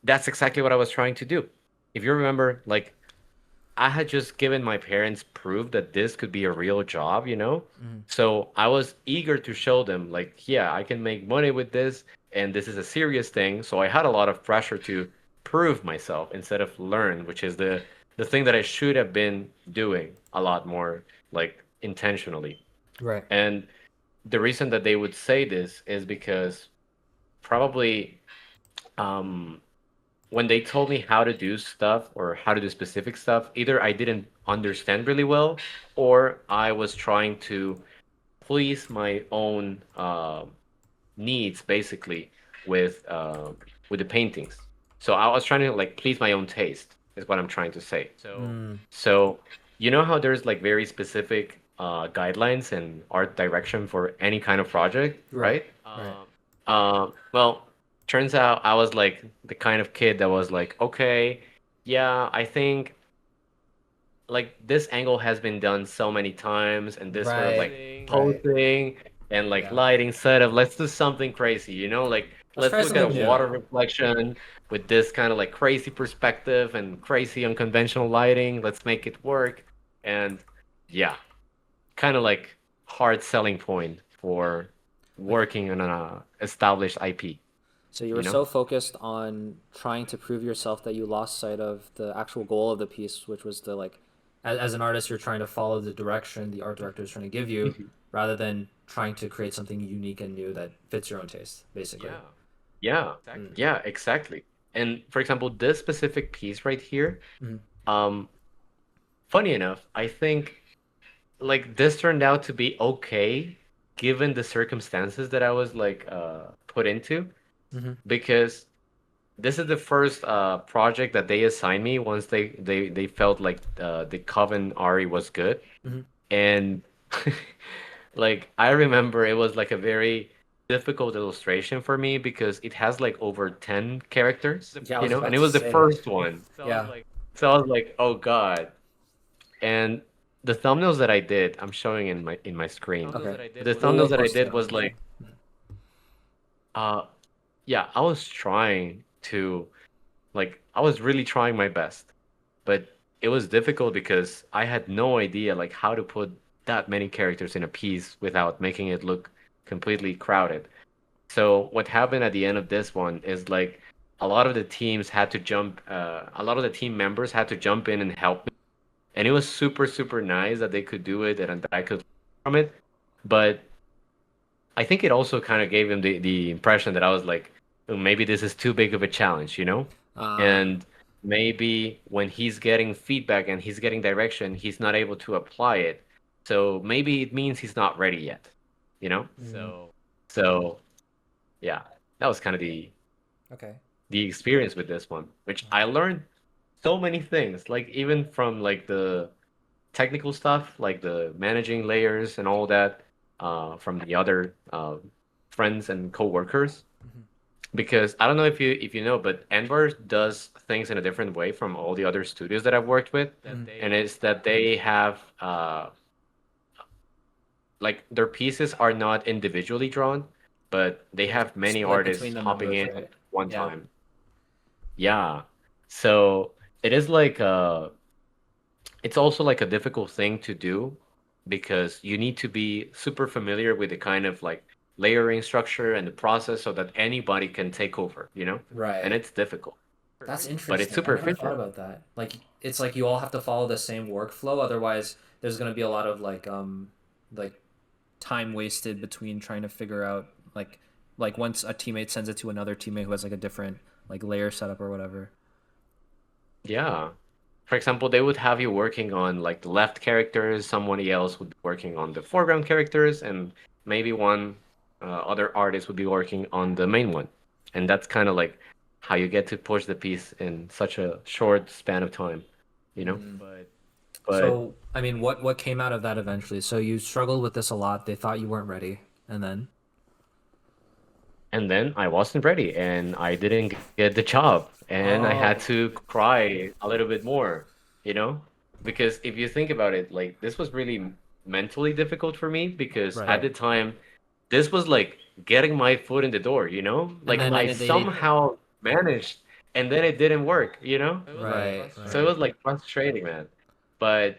that's exactly what I was trying to do. If you remember, like I had just given my parents proof that this could be a real job, you know? Mhm. So I was eager to show them, like, yeah, I can make money with this, and this is a serious thing. So I had a lot of pressure to prove myself instead of learn, which is the thing that I should have been doing a lot more, like intentionally. Right. And the reason that they would say this is because probably um, when they told me how to do stuff or how to do specific stuff, either I didn't understand really well or I was trying to please my own needs basically with the paintings. So I was trying to like please my own taste is what I'm trying to say. Mm. So you know how there's like very specific guidelines and art direction for any kind of project, Right. right? Right. Well, turns out I was like the kind of kid that was like, okay, yeah, I think like this angle has been done so many times and this sort of Right. like Right. posing and like Yeah. lighting setup, let's do something crazy, you know? Like Let's let's try look at a something new. water reflection with this kind of like crazy perspective and crazy unconventional lighting. Let's make it work. And yeah, kind of like hard selling point for Like, working on a established IP, so you were you know? so focused on trying to prove yourself that you lost sight of the actual goal of the piece, which was to like, as an artist, you're trying to follow the direction the art director is trying to give you, Mhm. rather than trying to create something unique and new that fits your own taste, basically. Yeah. Yeah. Mm. Yeah, exactly. And for example, this specific piece right here, Mhm. um, funny enough, I think like this turned out to be okay given the circumstances that I was like put into Mhm. because this is the first project that they assigned me once they felt like the Coven Ari was good. Mhm. And like I remember it was like a very difficult illustration for me because it has like over 10 characters, Yeah, I you was know, and about it to was the say. first one. Yeah. So I was like, "Oh God." And the thumbnails that I did, I'm showing in my screen. Okay. The We'll thumbnails that I post it did on the was thing. like uh yeah, I was trying to like I was really trying my best. But it was difficult because I had no idea like how to put that many characters in a piece without making it look completely crowded. So what happened at the end of this one is like a lot of the teams had to jump, a lot of the team members had to jump in and help me, and it was super super nice that they could do it and that I could learn from it. But I think it also kind of gave him the impression that I was like, "Oh, maybe this is too big of a challenge, you know? Uh, And maybe when he's getting feedback and he's getting direction, he's not able to apply it. So maybe it means he's not ready yet, you know? mm, So yeah, that was kind of okay. the experience with this one, which I learned so many things, like even from like the technical stuff, like the managing layers and all that, from the other friends and coworkers. Mhm. Because I don't know if you know, but Envar does things in a different way from all the other studios that I've worked with, Mhm. and it's that they have like their pieces are not individually drawn, but they They're have many split artists between the hopping members, in at right? one Yeah. time. Yeah, so it is like it's also like a difficult thing to do because you need to be super familiar with the kind of like layering structure and the process so that anybody can take over, you know? And Right. it's difficult, That's but it's interesting. I super never thought efficient. about that. Like it's like you all have to follow the same workflow, otherwise there's gonna be a lot of like time wasted between trying to figure out like once a teammate sends it to another teammate who has like a different like layer setup or whatever. Yeah. for example, they would have you working on like the left characters, somebody else would be working on the foreground characters, and maybe one other artist would be working on the main one. And that's kind of like how you get to push the piece in such a short span of time, you know? Mm. But So, I mean, what came out of that eventually? So you struggled with this a lot. They thought you weren't ready, and then and then I wasn't ready and I didn't get the job and I had oh, to cry a little bit more, you know? Because if you think about it, like this was really mentally difficult for me because at right. the time this was like getting my foot in the door, you know? And Like then I they somehow managed and then it didn't work, you know? right, So it right. was like frustrating, man. But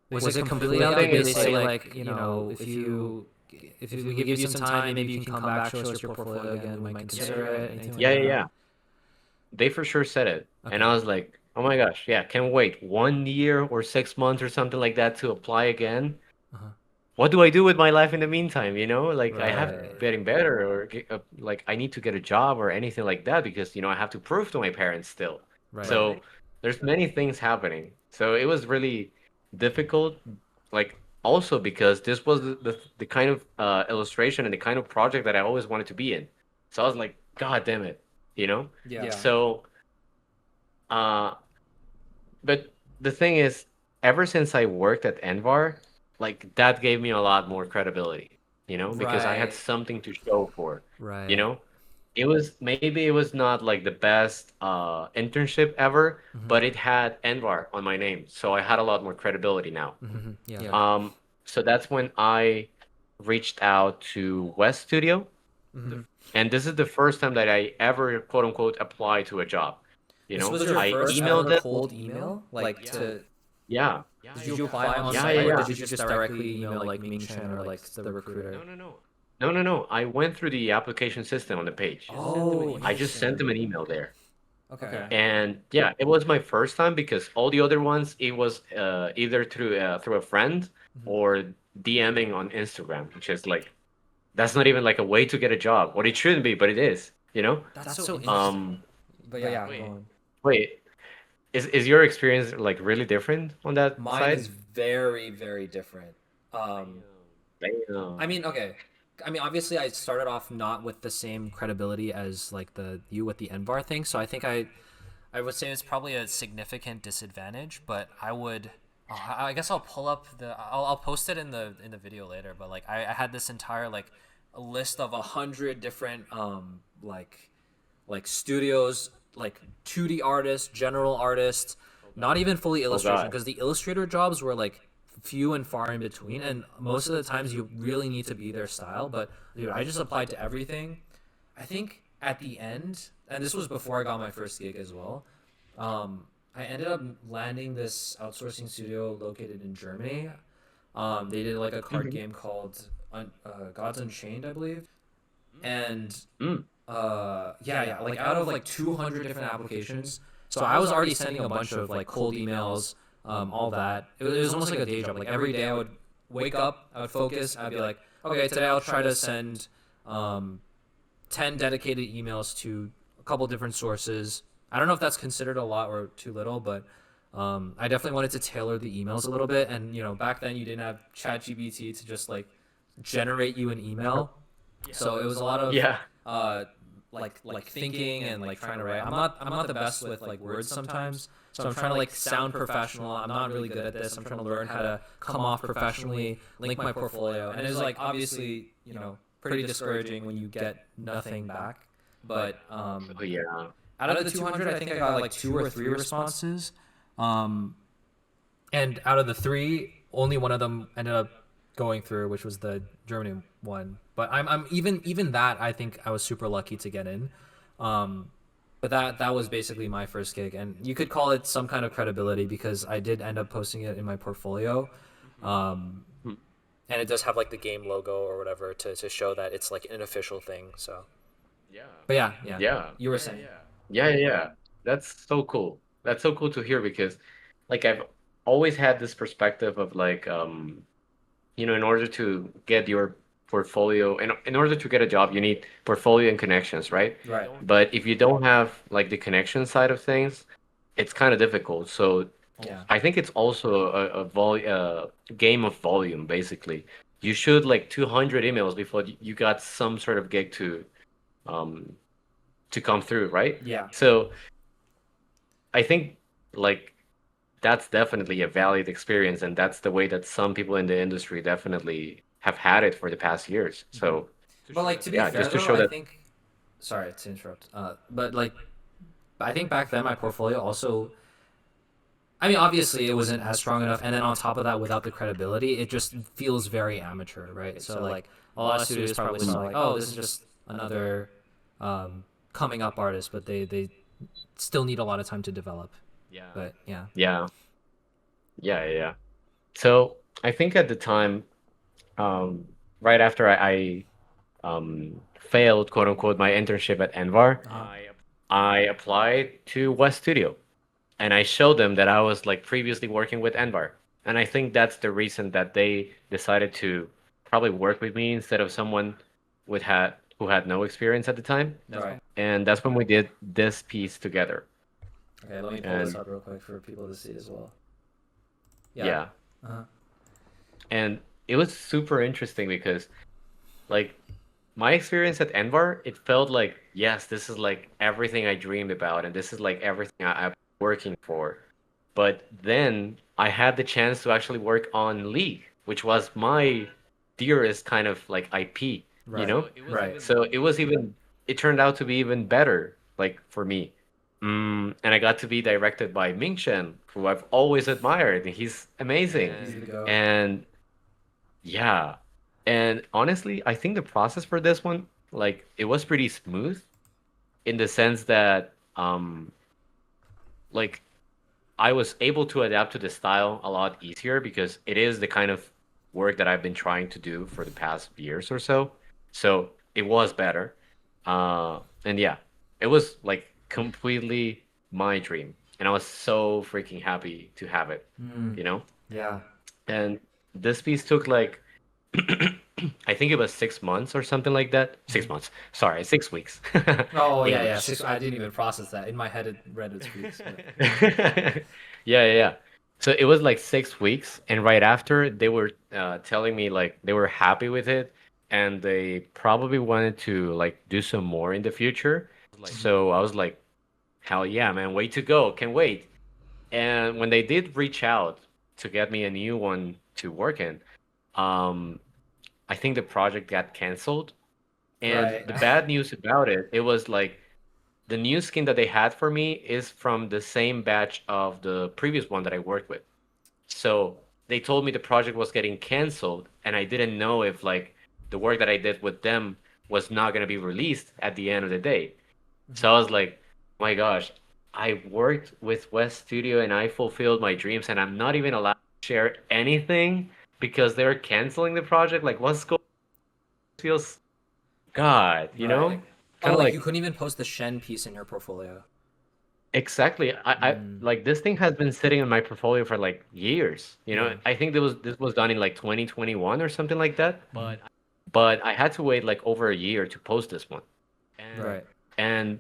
Was it completely the out? thing Did they is say like like, if we give you some time, maybe you can come back, show us your portfolio again, we might consider it, anything like yeah, yeah, that? yeah. They for sure said it. And I Okay. was like, oh my gosh, yeah, can't wait 1 year or 6 months or something like that to apply again. Uh-huh. What do I do with my life in the meantime? You know, like I have Right. getting better or like I need to get a job or anything like that because, I have to prove to my parents still. Right. So there's many things happening. So it was really difficult, like also because this was the kind of illustration and the kind of project that I always wanted to be in. So I was like, God damn it, you know? Yeah. So uh, but the thing is, ever since I worked at Envar, like that gave me a lot more credibility, because I had Right. something to show for, you Right. know? Maybe it was not like the best internship ever, Hmm. but it had Envar on my name, so I had a lot more credibility now. Hmm. Yeah. Um, so that's when I reached out to West Studio, Hmm. and this is the first time that I ever quote unquote applied to a job. This was your I first emailed ever them. cold email? Like to Yeah. did you apply on Yeah, site yeah, or yeah. did you just directly email like Mingchen or like the recruiter? No, no, no. I went through the application system on the page. Oh, I just sent interesting. them an email there. Okay. And yeah, it was my first time because all the other ones it was either through a friend Mhm. or DMing on Instagram, which is like that's not even like a way to get a job. What it shouldn't be, but it is, you know? That's so interesting. Um, But yeah, go on. wait, is your experience like really different on that Mine side? is very, very different. Um, I Damn. mean, okay. I mean, obviously, I started off not with the same credibility as like the you with the Envar thing, so I think I would say it's probably a significant disadvantage. But I guess I'll pull up I'll post it in the video later. But like, I had this entire like a list of 100 different like studios, like 2D artists, general artists, not even fully Oh illustration, God. because the illustrator jobs were like few and far in between, and most of the times you really need to be their style. But dude, I just applied to everything. I think at the end, and this was before I got my first gig as well. I ended up landing this outsourcing studio located in Germany. They did like a card Mhm. game called Gods Unchained, I believe, and Mm. yeah, like out of like 200 different applications. So I was already sending a bunch of like cold emails, all that. It was almost like a day job. Like every day I would wake up, I would focus, I'd be like, okay, today I'll try to send um, 10 dedicated emails to a couple different sources. I don't know if that's considered a lot or too little, but I definitely wanted to tailor the emails a little bit. And back then you didn't have ChatGPT to just like generate you an email, so it was a lot of Yeah. uh, like thinking and like trying to write. I'm not the best with like words sometimes, so I'm trying to like sound professional. I'm not really good at this. I'm trying to learn how to come off professionally, link my portfolio, and it's like obviously pretty discouraging when you get nothing back. But Oh yeah. out of the 200, I think I got like two or three responses. Um, and out of the three, only one of them ended up going through, which was the Germany one. But I'm even that I think I was super lucky to get in. Um, but that was basically my first gig, and you could call it some kind of credibility because I did end up posting it in my portfolio, um, Hmm. and it does have like the game logo or whatever to show that it's like an official thing. So, but yeah, yeah, Yeah. you were saying. Yeah, yeah, yeah. That's so cool. That's so cool to hear because like I've always had this perspective of like in order to get your portfolio in order to get a job, you need portfolio and connections, right? Right. But if you don't have like the connection side of things, it's kind of difficult. So Yeah. I think it's also game of volume, basically. You shoot like 200 emails before you got some sort of gig um to come through, right? Yeah. So I think like that's definitely a valid experience, and that's the way that some people in the industry definitely have had it for the past years. Hmm. So But like to be yeah, fair just to though, show I that. think sorry to interrupt. But like I think back then my portfolio also I mean obviously it wasn't as strong enough and then on top of that without the credibility, it just feels very amateur, right? So like a lot of studios probably saw like, oh, this is just another um coming up artist, but they still need a lot of time to develop. Yeah, But yeah. yeah, yeah. So I think at the time, um, right after I failed, quote unquote, my internship at Envar, Uh-huh. I applied to West Studio and I showed them that I was like previously working with Envar. And I think that's the reason that they decided to probably work with me instead of someone who had no experience at the time. Right. And that's when we did this piece together. Okay, let me pull this And up real quick for people to see as well. Yeah. yeah, Uh-huh. and it was super interesting because like my experience at Envar, it felt like, yes, this is like everything I dreamed about, and this is like everything I've been working for. But then I had the chance to actually work on League, which was my dearest kind of like IP, you Right. know? Right. So it turned out to be even better, like for me. And I got to be directed by Ming Chen, who I've always admired, and he's amazing. He's the goat. And yeah. And honestly, I think the process for this one, like, it was pretty smooth in the sense that, like, I was able to adapt to the style a lot easier because it is the kind of work that I've been trying to do for the past years or so. So it was better. And yeah, it was like completely my dream. And I was so freaking happy to have it, Mm, you know? yeah. And this piece took like I think it was 6 months or something like that. Mhm. 6 months. Sorry, 6 weeks. Oh yeah, yeah. English. Six. I didn't even process that in my head. It read as weeks, but Yeah. So it was like 6 weeks, and right after they were telling me like they were happy with it, and they probably wanted to like do some more in the future. Mhm. So I was like, hell yeah, man, way to go, can't wait. And when they did reach out to get me a new one to work in, um, I think the project got canceled. And Right. the bad news about it, it was like the new skin that they had for me is from the same batch of the previous one that I worked with. So they told me the project was getting canceled, and I didn't know if like the work that I did with them was not going to be released at the end of the day. Mhm. So I was like, my gosh, I worked with West Studio and I fulfilled my dreams, and I'm not even allowed to share anything because they're canceling the project. Like, what's going feels God, you Right. know? Oh, Kind of like you like couldn't even post the Shen piece in your portfolio. exactly. I Mm, like this thing has been sitting in my portfolio for like years. You know, yeah. I think this was done in like 2021 or something like that. Mhm. But I had to wait like over a year to post this one. Right. And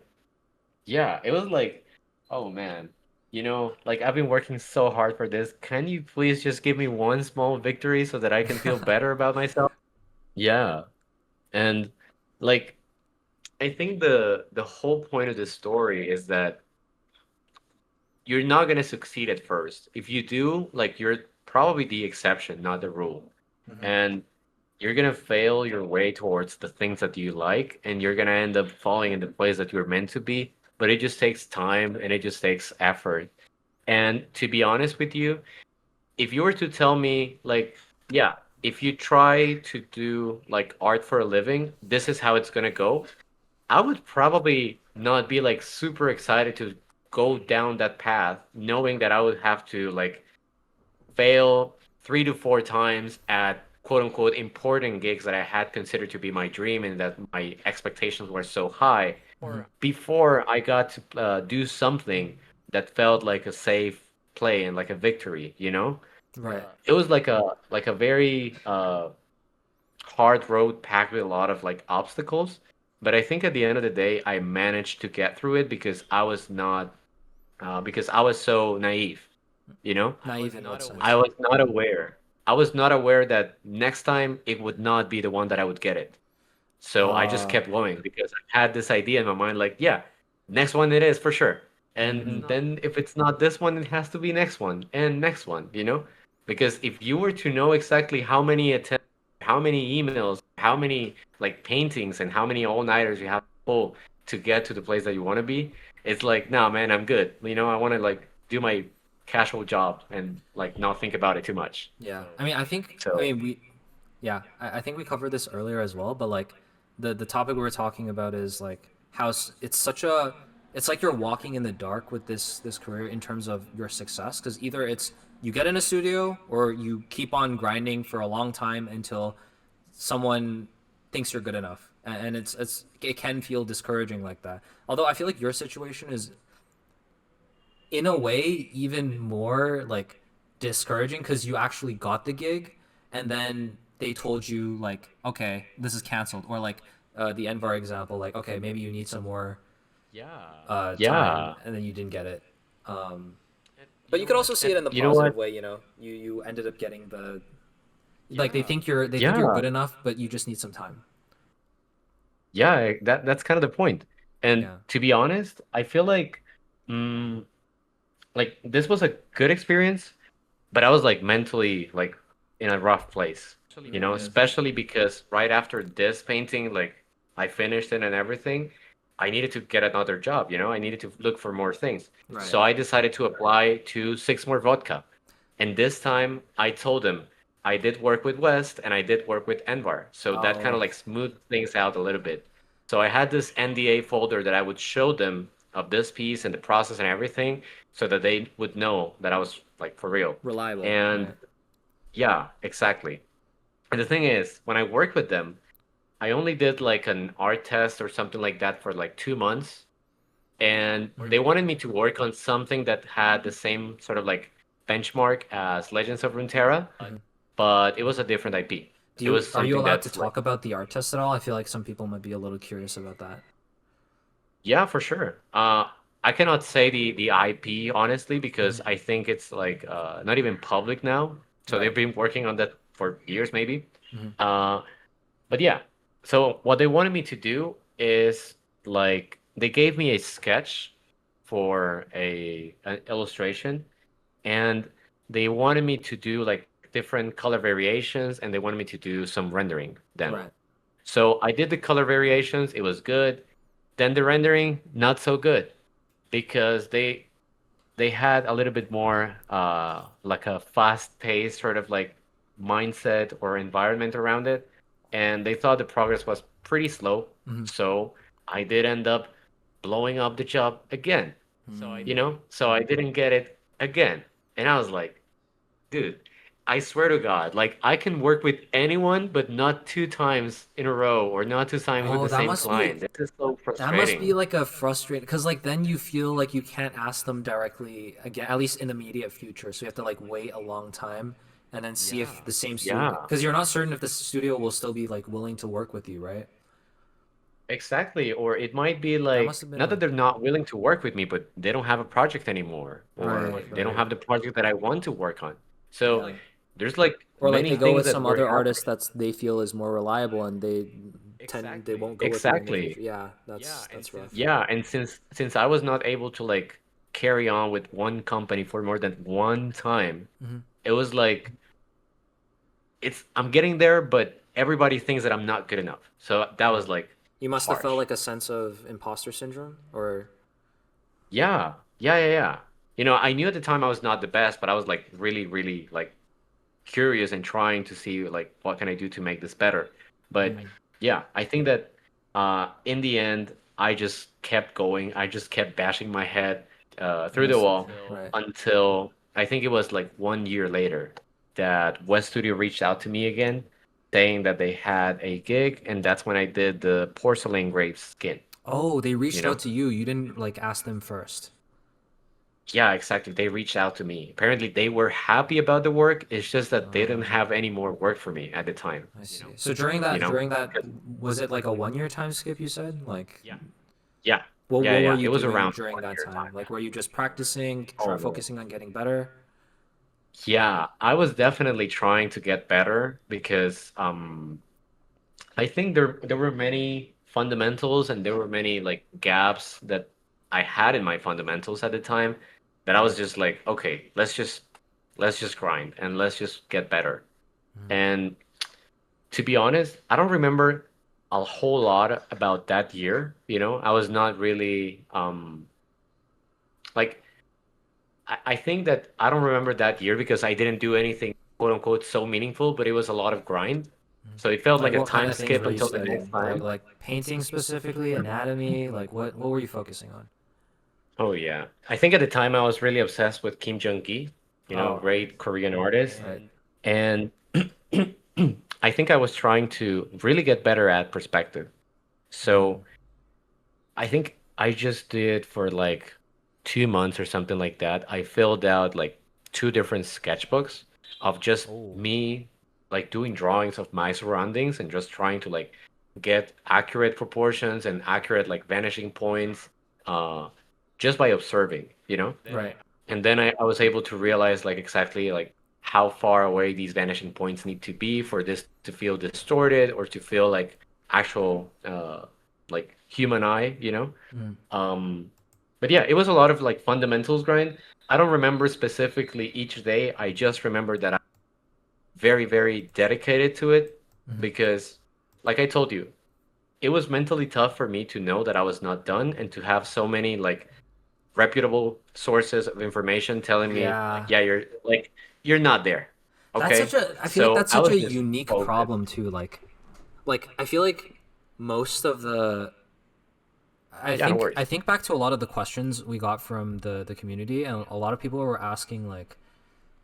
yeah, it was like, oh man, you know, like I've been working so hard for this. Can you please just give me one small victory so that I can feel better about myself? Yeah. And like I think the whole point of the story is that you're not gonna succeed at first. If you do, like you're probably the exception, not the rule. Mhm. And you're gonna fail your way towards the things that you like, and you're gonna end up falling in the place that you're meant to be. But it just takes time and it just takes effort. And to be honest with you, if you were to tell me, like, yeah, if you try to do like art for a living, this is how it's gonna go, I would probably not be like super excited to go down that path, knowing that I would have to like fail 3 to 4 times at quote unquote important gigs that I had considered to be my dream and that my expectations were so high Mhm. before I got to do something that felt like a safe play and like a victory, you know? Right. It was like a very hard road packed with a lot of like obstacles. But I think at the end of the day, I managed to get through it because I was not because I was so naive. you know? Naive in what I sense? was not aware. I was not aware that next time it would not be the one that I would get it. So I just Uh, kept going because I had this idea in my mind, like, yeah, next one it is for sure. mhm. And then if it's not this one, it has to be next one and next one, you know? Because if you were to know exactly how many attempts, how many emails, how many like paintings and how many all-nighters you have to pull to get to the place that you want to be, it's like, nah, man, I'm good. You know, I want to like do my casual job and like not think about it too much. Yeah. I mean, So, yeah, I think we covered this earlier as well, but like the topic we were talking about is like how it's such a it's like you're walking in the dark with this career in terms of your success because either it's you get in a studio or you keep on grinding for a long time until someone thinks you're good enough, and it can feel discouraging like that. Although I feel like your situation is in a way even more like discouraging because you actually got the gig and then they told you like okay this is canceled or like the Envar example like okay maybe you need some more time yeah. and then you didn't get it um, but you could also see And it in the you know what? positive way, you know, you ended up getting the like they think you're Yeah. good enough but you just need some time. Yeah, that's kind of the point. And Yeah. to be honest, I feel mm, like this was a good experience, but I was like mentally like in a rough place, you know, Yeah. especially because right after this painting, like I finished it and everything, I needed to get another job, you know, I needed to look for more things. Right. So I decided to apply to Six More Vodka. And this time I told him I did work with West and I did work with Envar. So that kind Oh, of like smoothed things out a little bit. So I had this NDA folder that I would show them of this piece and the process and everything so that they would know that I was like for real. reliable, And right? yeah, exactly. And the thing is, when I worked with them, I only did like an art test or something like that for like 2 months. And they wanted me to work on something that had the same sort of like benchmark as Legends of Runeterra, Mhm. but it was a different IP. It was Are you something allowed to that's like, talk about the art test at all? I feel like some people might be a little curious about that. yeah, for sure. I cannot say the IP honestly because Mhm. I think it's like not even public now. So they've Right. been working on that for years maybe. Hmm. Uh, but yeah, so what they wanted me to do is like they gave me a sketch for an illustration, and they wanted me to do like different color variations, and they wanted me to do some rendering then. Right. So I did the color variations, it was good. Then the rendering, not so good because they had a little bit more like a fast-paced sort of like mindset or environment around it, and they thought the progress was pretty slow. Hmm. So I did end up blowing up the job again, Mm. you know? So I didn't get it again. And I was like, dude, I swear to God, like I can work with anyone, but not two times in a row or not two times with Oh, the same client. This is so that must be frustrating. like a frustrating because like then you feel like you can't ask them directly again, at least in the immediate future. So you have to like wait a long time and then see if the same studio Yeah. because you're not certain if the studio will still be like willing to work with you, right? Exactly. Or it might be That must like, have been not a that they're not willing to work with me, but they don't have a project anymore, or right, they don't right. have the project that I want to work on. So Yeah. there's like Or like many they go things with that some were other happening. artist that's they feel is more reliable and they won't go with you in the future. Exactly. Yeah, that's rough. Yeah. And since I was not able to like carry on with one company for more than one time, Hmm. it was like I'm getting there, but everybody thinks that I'm not good enough. So that was Right. like You must have felt harsh. like a sense of imposter syndrome or Yeah. You know, I knew at the time I was not the best, but I was like really, really like curious and trying to see like what can I do to make this better. But mm, yeah, I think that in the end, I just kept going. I just kept bashing my head through the must have wall right. until I think it was like 1 year later that West Studio reached out to me again, saying that they had a gig, and that's when I did the porcelain grave skin, Oh, they you reached out know? to you. You didn't like ask them first. Yeah, exactly. They reached out to me. Apparently, they were happy about the work. It's just that they didn't Um, have any more work for me at the time, I see. So you know? during that 'Cause- was it like a 1 year time skip you said? Like yeah, what were you It was doing around during one that year time? time. Like were you just practicing, Oh try no. focusing on getting better? Yeah, I was definitely trying to get better because I think there were many fundamentals and there were many like gaps that I had in my fundamentals at the time that I was Right. just like, okay, let's just grind and let's just get better. Mhm. And to be honest, I don't remember a whole lot about that year, you know? I was not really like I think that I don't remember that year because I didn't do anything quote unquote so meaningful, but it was a lot of grind. Mhm. So it felt Like like a what kind time of things skip were you until the next studying? Like time. painting specifically, anatomy, like what were you focusing on? Oh yeah. I think at the time I was really obsessed with Kim Jong-gi, you know, Oh, great Korean artist. right. And I think I was trying to really get better at perspective. Mm. So I think I just did for like 2 months or something like that. I filled out like two different sketchbooks of just Oh. me like doing drawings of my surroundings and just trying to like get accurate proportions and accurate like vanishing points uh just by observing, you know? Right. And then I was able to realize like exactly like how far away these vanishing points need to be for this to feel distorted or to feel like actual like human eye, you know? Mm. But yeah, it was a lot of like fundamentals grind. I don't remember specifically each day. I just remember that I'm very, very dedicated to it Mhm. because, like I told you, it was mentally tough for me to know that I was not done and to have so many like reputable sources of information telling me like, Yeah. yeah, you're not there. That's such Okay? a I feel like So that's I such was a just unique focused. problem too. Like I feel like most of the Yeah, no I worries. think back to a lot of the questions we got from the community, and a lot of people were asking like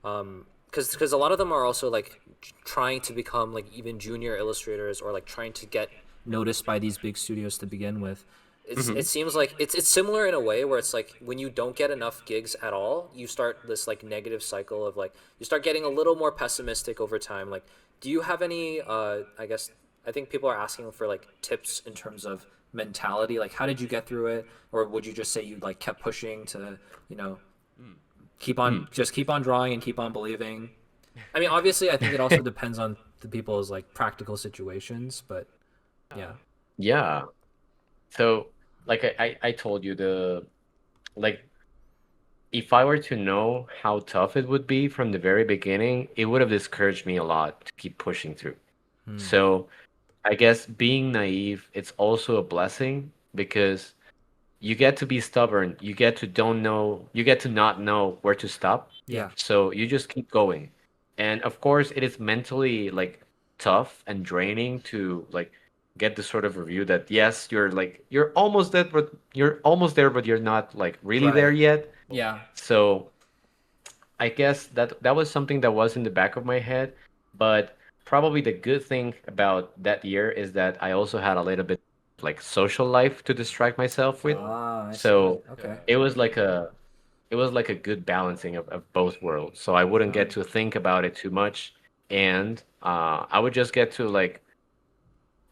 because a lot of them are also like trying to become like even junior illustrators or like trying to get noticed by these big studios to begin with. It Hmm. seems like it's similar in a way where it's like when you don't get enough gigs at all, you start this like negative cycle of like you start getting a little more pessimistic over time. Like, do you have any I guess I think people are asking for like tips in terms of mentality, like how did you get through it, or would you just say you like kept pushing to, you know, Hmm. keep on drawing and keep on believing? I mean, obviously, I think it also depends on the people's like practical situations, but yeah. Yeah. So like I told you the like if I were to know how tough it would be from the very beginning, it would have discouraged me a lot to keep pushing through. Hmm. So I guess being naive, it's also a blessing because you get to be stubborn. You get to not know where to stop. Yeah. So you just keep going. And of course, it is mentally like tough and draining to like get the sort of review that yes, you're almost there, but you're not like really there Right. yet. Yeah. So I guess that was something that was in the back of my head, but probably the good thing about that year is that I also had a little bit like social life to distract myself with. Ah, I see. So Okay. it was like a it was like a good balancing of both worlds. So I wouldn't get Um, to think about it too much, and I would just get to like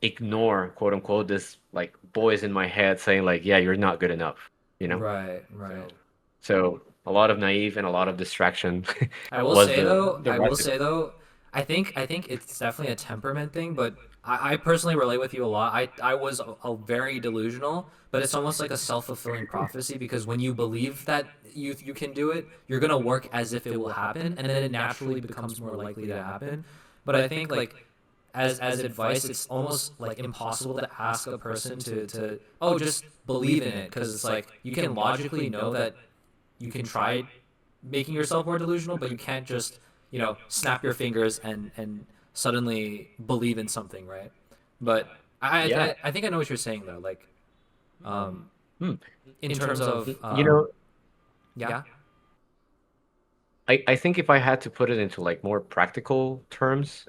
ignore quote unquote this like voice in my head saying like, yeah, you're not good enough, you know? right. Right. So a lot of naive and a lot of distraction was the I will recipe. say though, I think it's definitely a temperament thing, but I personally relate with you a lot. I was a very delusional, but it's almost like a self-fulfilling prophecy because when you believe that you can do it, you're gonna work as if it will happen, and then it naturally becomes more likely to happen. But I think like as advice, it's almost like impossible to ask a person to oh just believe in it because it's like you can logically know that you can try making yourself more delusional, but you can't just, you know, snap your fingers and suddenly believe in something, right? But Yeah. I think I know what you're saying though. Like, um, Hmm. in terms of You know, yeah, I think if I had to put it into like more practical terms,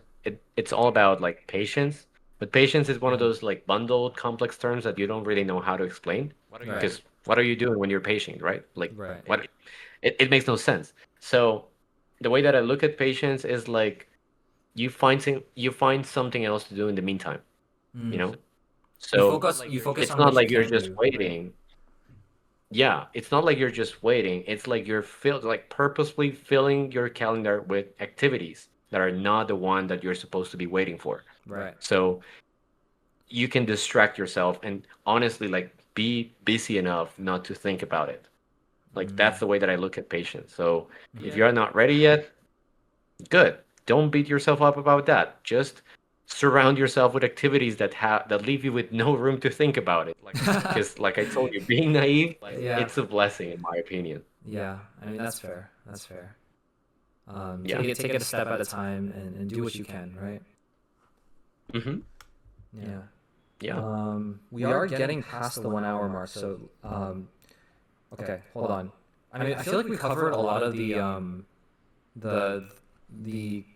it's all about like patience. But patience is one of mm, those like bundled complex terms that you don't really know how to explain. right, Because what are you doing when you're patient, right? Like right, what it makes no sense. So the way that I look at patience is like you find something else to do in the meantime, you mm. know? So You focus it's on not what you like you're can just do, right? waiting. yeah, it's not like you're just waiting. It's like you're purposely filling your calendar with activities that are not the one that you're supposed to be waiting for. Right. So you can distract yourself and honestly like be busy enough not to think about it. Like Mm. that's the way that I look at patience. So if Yeah. you're not ready yet, good. Don't beat yourself up about that. Just surround yourself with activities that leave you with no room to think about it. Because like I told you, being naive, Yeah. it's a blessing in my opinion. Yeah. I mean, that's fair. That's fair. Yeah. Take it a step at a time and do what you can, right? Hmm. Yeah. Yeah. We are getting past the 1 hour mark, so okay, hold on. I mean, I feel like we covered a lot of the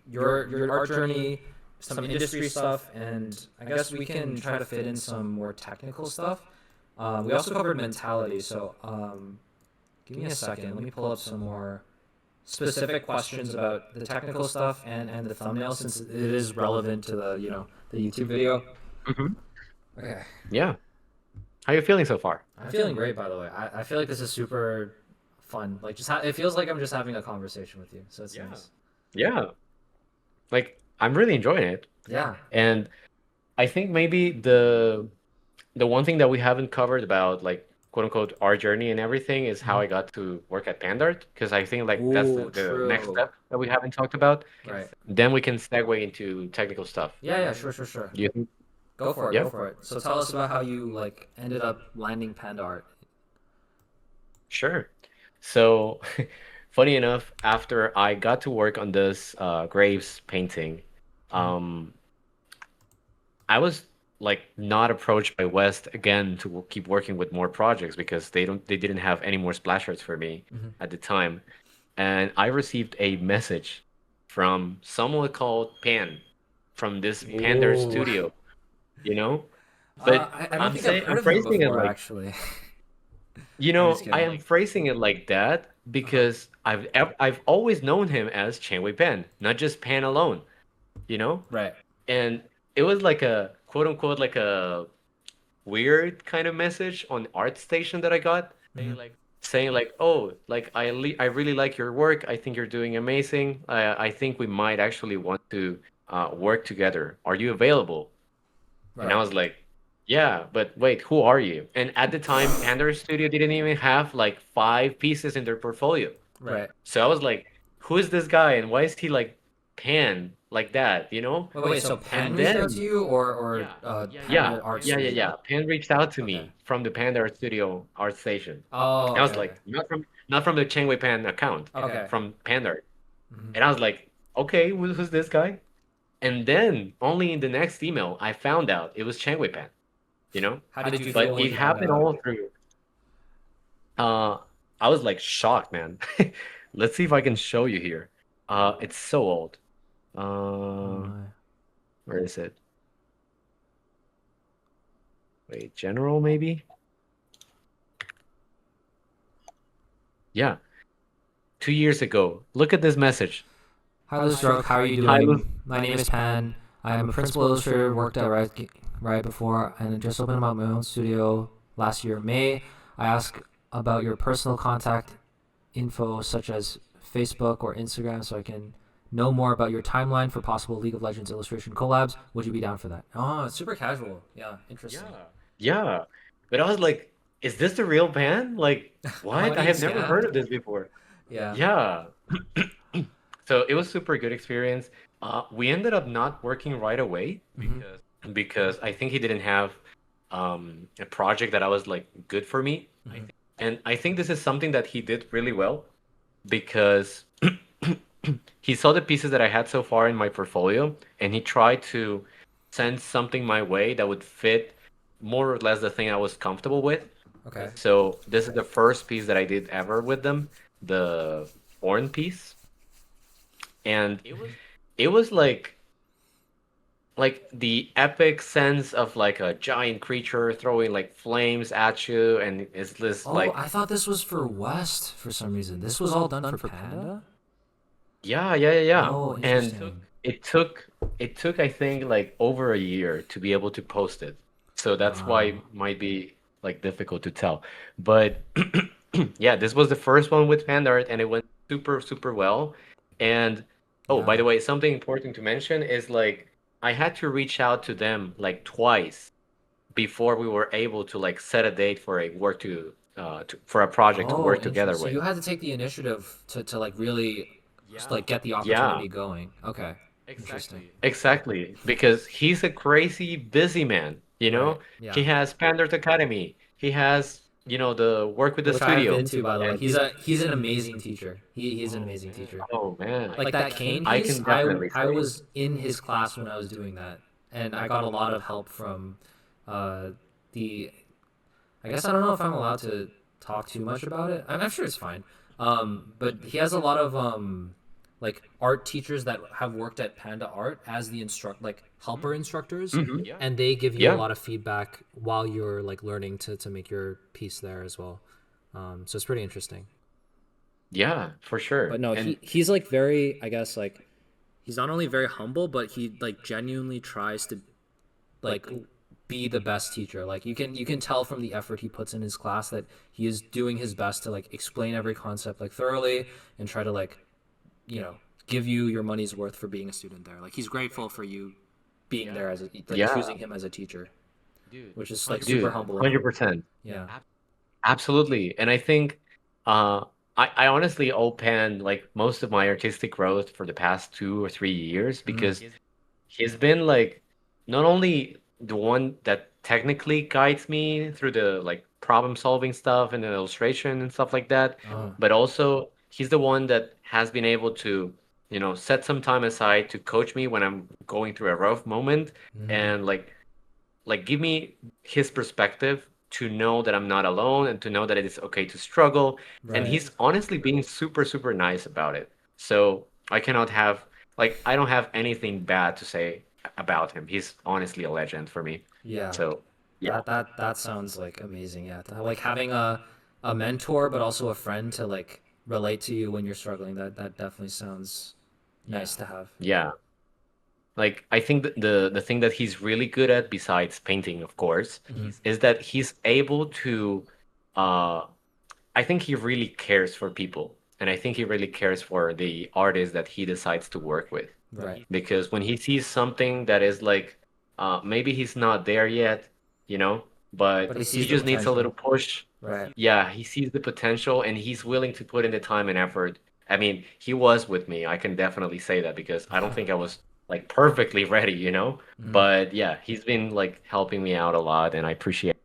your art journey, some industry stuff, and I guess we can try to fit in some more technical stuff. We also covered mentality, so give me a second. Let me pull up some more specific questions about the technical stuff and the thumbnail since it is relevant to the the YouTube video. Hmm. Okay. Yeah. How you feeling so far? I'm feeling great, by the way. I feel like this is super fun. Like, it feels like I'm just having a conversation with you, so it's Yeah. nice. Yeah. Like I'm really enjoying it. Yeah. And I think maybe the one thing that we haven't covered about like quote unquote our journey and everything is how Mhm. I got to work at Pandart because I think like that's Ooh, the next true. step that we haven't talked about. Right. Then we can segue into technical stuff. Yeah, yeah, sure, sure, sure. Do you think? Go for it, Yeah, go for it. So tell us about how you like ended up landing Pandart. sure. So funny enough, after I got to work on this graves painting, Mhm. um, I was like not approached by West again to keep working with more projects because they didn't have any more splash arts for me Mhm. at the time. And I received a message from someone called Pan from this Pandar Ooh. studio, you know? But I don't think I've heard I'm of him phrasing it before, like, actually. I'm just I kidding. am phrasing it like that Uh-huh. because I've always known him as Chen Wei Pan, not just Pan alone, you know? Right. And it was like a quote unquote like a weird kind of message on ArtStation that I got Mhm. saying like, "Oh, like I really like your work. I think you're doing amazing. I think we might actually want to work together. Are you available?" And I Right. was like, "Yeah, but wait, who are you?" And at the time, Pandora Studio didn't even have like 5 pieces in their portfolio. Right. So I was like, "Who is this guy and why is he like pan like that, you know?" Wait, so Pan And reached out to then you or yeah, Panda Art yeah. Studio? Pan reached out to Okay. me from the Panda Art Studio Art Station. Oh, And I okay, was okay. like, not from the Chengwei Pan account, Okay. from Pandart. Mhm. And I was like, okay, who's this guy? And then only in the next email I found out it was Chengwei Pan, you know? How did you feel But when you it found happened out? all through. Uh, I was like shocked, man. Let's see if I can show you here. It's so old. Oh Uh, my. where is it? Wait, general maybe? Yeah, 2 years ago. Look at this message. Hi, Stroke. How are you Hi, Lu. doing? My name is Pan. I am a principal illustrator, worked at Riot before, and just opened up my own studio last year. May I ask about your personal contact info, such as Facebook or Instagram, so I can know more about your timeline for possible League of Legends illustration collabs? Would you be down for that? Oh, it's super casual. Yeah, interesting. Yeah. Yeah. But I was like, is this the real band? Like, Am I what? I being have never heard scammed? of this before. Yeah. Yeah. So it was super good experience. We ended up not working right away Mm-hmm. because I think he didn't have a project that I was like good for me. Mm-hmm. And I think this is something that he did really well because he saw the pieces that I had so far in my portfolio and he tried to send something my way that would fit more or less the thing I was comfortable with. Okay. So this is the first piece that I did ever with them, the horn piece. And it was like the epic sense of like a giant creature throwing like flames at you and it's this Oh, like I thought this was for West for some reason. This was all done for Panda? yeah. Oh, And interesting. it took it took I think like over a year to be able to post it. So that's why Wow. it might be like difficult to tell. But yeah, this was the first one with Pandart, and it went super, super well. And oh, by Yeah. the way, something important to mention is like I had to reach out to them like twice before we were able to like set a date for a work to for a project to Oh, work interesting. together So with. you had to take the initiative to like really like get the Yeah, opportunity going. Okay. Interesting. exactly. Because he's a crazy busy man, you Right. know? Yeah. He has Pandart Academy. He has, the work with the Which I have studio. been to, by the way. And He's an amazing teacher. He's an amazing teacher. oh man, Like that cane I piece, can I definitely I say. was in his class when I was doing that, and I got a lot of help from uh the I guess I don't know if I'm allowed to talk too much about it. I'm sure it's fine. But he has a lot of like art teachers that have worked at Panda Art as the like helper instructors, Hmm. and they give you a Yeah, lot of feedback while you're like learning to make your piece there as well. So it's pretty interesting. yeah, for But sure. no, And he's like very, I guess, like he's not only very humble, but he like genuinely tries to like be the best teacher. Like you can tell from the effort he puts in his class that he is doing his best to like explain every concept like thoroughly and try to like, you know, give you your money's worth for being a student there. Like he's grateful for you being there as a, like yeah, choosing him as a teacher, which is like super dude, humble of him. 100%. Yeah. Absolutely. And I think uh I honestly owe Pan like most of my artistic growth for the past 2 or 3 years Mm. because he's been like not only the one that technically guides me through the like problem solving stuff and the illustration and stuff like that, Oh. but also he's the one that has been able to, set some time aside to coach me when I'm going through a rough moment Mm. and like give me his perspective to know that I'm not alone and to know that it is okay to struggle. And Right. he's honestly being super, super nice about it. So I cannot have like I don't have anything bad to say about him. He's honestly a legend for me. Yeah. So yeah. That sounds like amazing. Yeah, like having a mentor, but also a friend to like relate to you when you're struggling. That definitely sounds nice to have. Yeah. Like I think that the thing that he's really good at, besides painting, of course, Hmm. is that he's able to uh I think he really cares for people. And I think he really cares for the artists that he decides to work with. Right. Because when he sees something that is like maybe he's not there yet, you know, But but he he sees the just needs a little potential. push. Right. Yeah, he sees the potential and he's willing to put in the time and effort. I mean, he was with me. I can definitely say that because I don't think I was like perfectly ready, you know? Mm. But yeah, he's been like helping me out a lot and I appreciate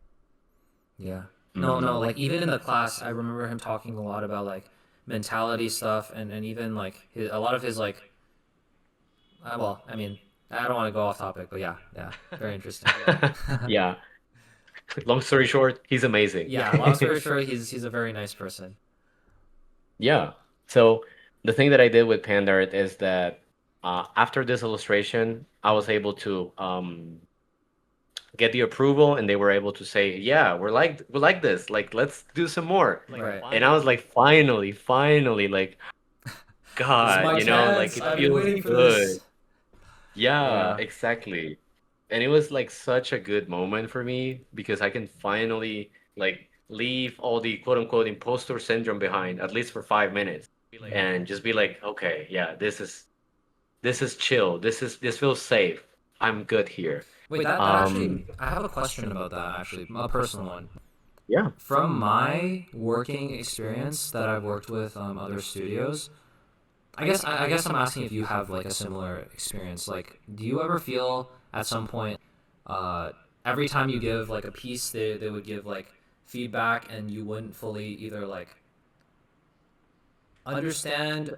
Yeah. it. No, no, Mhm. like even in the class, I remember him talking a lot about like mentality stuff and even like a lot of his like well, I mean, I don't want to go off topic, but yeah, yeah, very interesting. Yeah. Long story short, he's amazing. Yeah, long story short, he's a very nice person. Yeah. So the thing that I did with Pandart is that after this illustration, I was able to get the approval, and they were able to say, "Yeah, we like this. Like, let's do some more." Right. And I was like, "Finally, finally!" Like, This is God, my like chance. it I've been feels waiting for good. this. Yeah, Yeah. exactly. And it was like such a good moment for me because I can finally like leave all the quote unquote imposter syndrome behind, at least for 5 minutes, Mhm. and just be like, okay, yeah, this is chill. This feels safe. I'm good here. Wait, that actually, Um, I have a question about that actually, a personal one. yeah. From my working experience that I've worked with other studios, I guess I'm asking if you have like a similar experience. Like, do you ever feel at some point, uh, every time you give like a piece, they would give like feedback, and you wouldn't fully either like understand,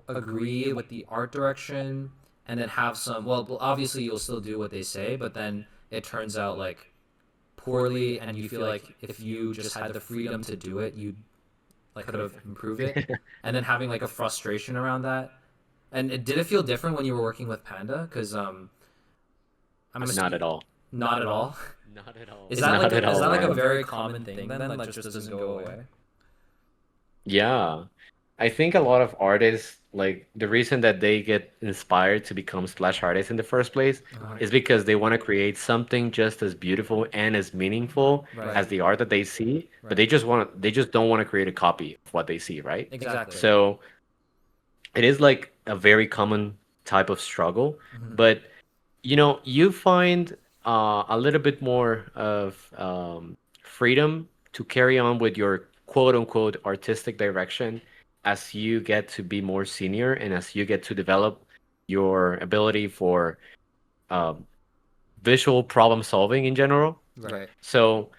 agree with the art direction, and then have some. Well, obviously you'll still do what they say, but then it turns out like poorly, and you feel like if you just had the freedom to do it, you like could have improved it, and then having like a frustration around that. And did it feel different when you were working with Panda? Because I'm a Not at all. not at all. Not at Is all, that like a man. very common thing then that just doesn't go away? Yeah. I think a lot of artists, like the reason that they get inspired to become splash artists in the first place Uh-huh. is because they want to create something just as beautiful and as meaningful Right. as the art that they see, but Right. they just don't want to create a copy of what they see, right? Exactly. So it is like a very common type of struggle, Hmm. but you find a little bit more of freedom to carry on with your quote unquote artistic direction as you get to be more senior and as you get to develop your ability for uh, visual problem solving in general. Right. So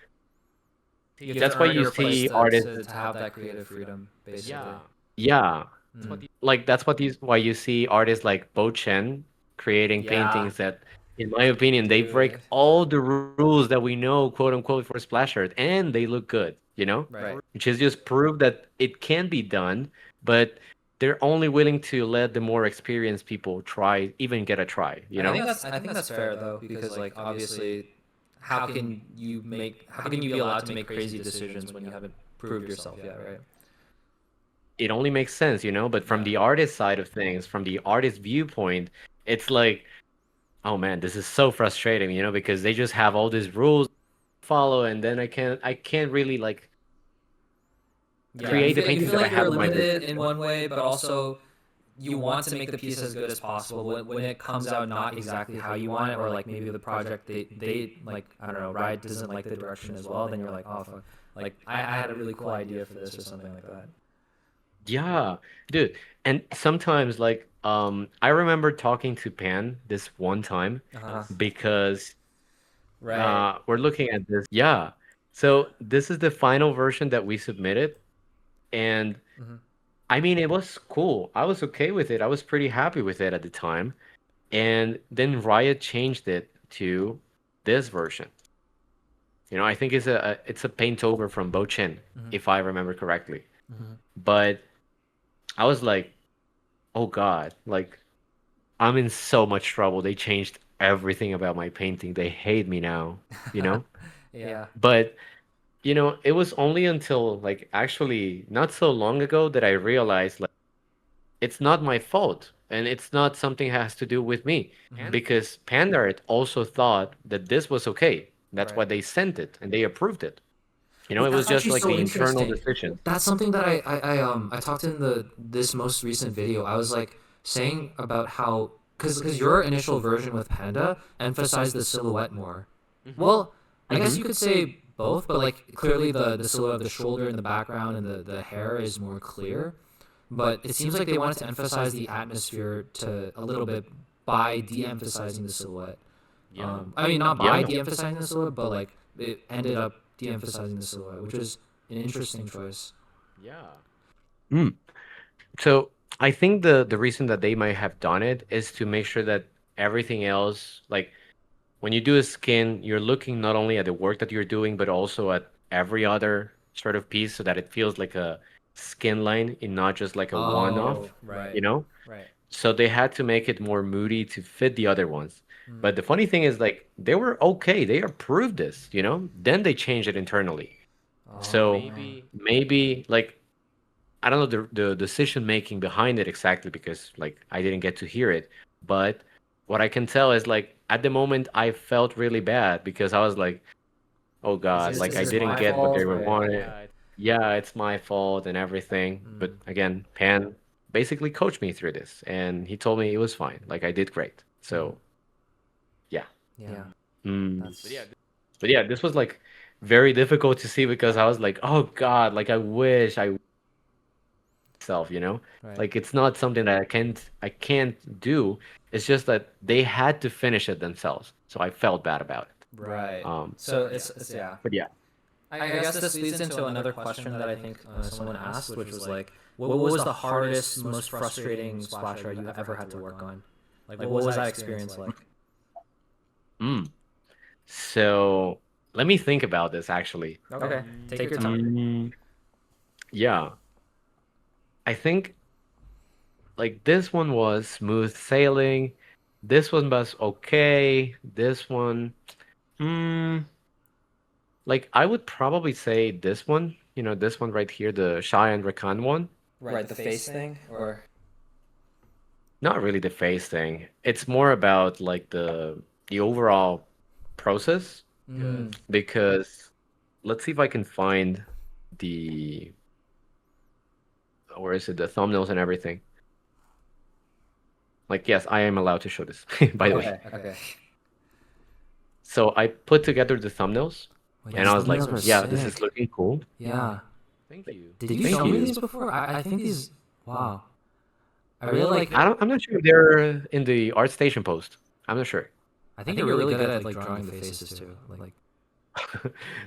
You have to that's why earn you your place see artists. to have that creative freedom, basically. Yeah, Mm. like that's why you see artists like Bo Chen creating Yeah, paintings that, in my opinion, they break dude. all the rules that we know, quote unquote, for splash art, and they look good, Right. which is just proof that it can be done, but they're only willing to let the more experienced people try, even get a try, you know? I think that's fair though, because like obviously, how can you be allowed to make crazy decisions when you haven't proved yourself yet, right? It only makes sense, but from Yeah. the artist side of things, from the artist viewpoint, it's like, oh man, this is so frustrating, because they just have all these rules to follow, and then I can't really like Yeah, create the you paintings feel that I like you're have in my limited vision. in one way, but also you want to make the piece as good as possible. When it comes out not exactly how you want it, or like maybe the project they like I don't know, Riot doesn't like the direction as well, then you're like, oh fuck, like I had a really cool idea for this or something like that. Yeah, dude. And sometimes like I remember talking to Pan this one time Uh huh. because Right. we're looking at this. Yeah. So this is the final version that we submitted, and Hmm. I mean it was cool. I was okay with it. I was pretty happy with it at the time. And then Riot changed it to this version. I think it's a paint over from Bo Chen, Hmm. if I remember correctly. Hmm. But I was like, oh God, like I'm in so much trouble. They changed everything about my painting. They hate me now. Yeah. But it was only until like actually not so long ago that I realized like it's not my fault and it's not something that has to do with me Hmm. because Pandart also thought that this was okay. That's why Right. they sent it and they approved it. It Wait, was that's just actually like so the internal interesting. decision. That's something that I talked in the this most recent video. I was like saying about how because your initial version with Panda emphasized the silhouette more. Well, I guess Hmm. you could say both, but like clearly the silhouette of the shoulder in the background and the hair is more clear. But it seems like they wanted to emphasize the atmosphere to a little bit by de-emphasizing the silhouette. Yeah. I mean, not by Yeah. de-emphasizing the silhouette, but like it ended up de-emphasizing the silhouette, which was an interesting choice. Yeah. Mm. So I think the reason that they might have done it is to make sure that everything else, like when you do a skin, you're looking not only at the work that you're doing, but also at every other sort of piece so that it feels like a skin line and not just like a Oh, one-off, right, you know? right. So they had to make it more moody to fit the other ones. Mm. But the funny thing is like they were okay. They approved this. Then they changed it internally. So Oh, maybe like I don't know the decision making behind it exactly because like I didn't get to hear it. But what I can tell is like at the moment I felt really bad because I was like, oh God, like is I this didn't my get what they fault? were Right. wanting. Yeah, it's my fault and everything. But Mm. again, Pan basically coached me through this and he told me it was fine. Like I did great. Mm. So yeah. Yeah, Mm. that's But yeah, this was like very difficult to see because I was like, oh God, like I wish I myself. right. Like it's not something that I can't do. It's just that they had to finish it themselves. So I felt bad about it. Right. Um, So it's yeah. but yeah. I guess this leads into another question that I think someone asked, which was like, what was the hardest, most frustrating splash art you ever had to work on? Like, what was that experience like? Mm. So let me think about this actually. Okay, take your time. Mm, yeah, I think like this one was smooth sailing. This one was okay. This one, hmm, like I would probably say this one, this one right here, the Shy and Rakan one. Right, the face thing, or Not really the face thing. It's more about like the overall process because let's see if I can find the or is it the thumbnails and everything. Like yes, I am allowed to show this by the way. okay, okay. So I put together the thumbnails Well, and these I was like, thumbnails are yeah, this is sick. looking cool. Yeah. Thank you. Did you Thank show me you. these before? I think these. Wow. I really like. I'm not sure if they're in the ArtStation post. I'm not sure. I think you're really good at like drawing the faces too. Like.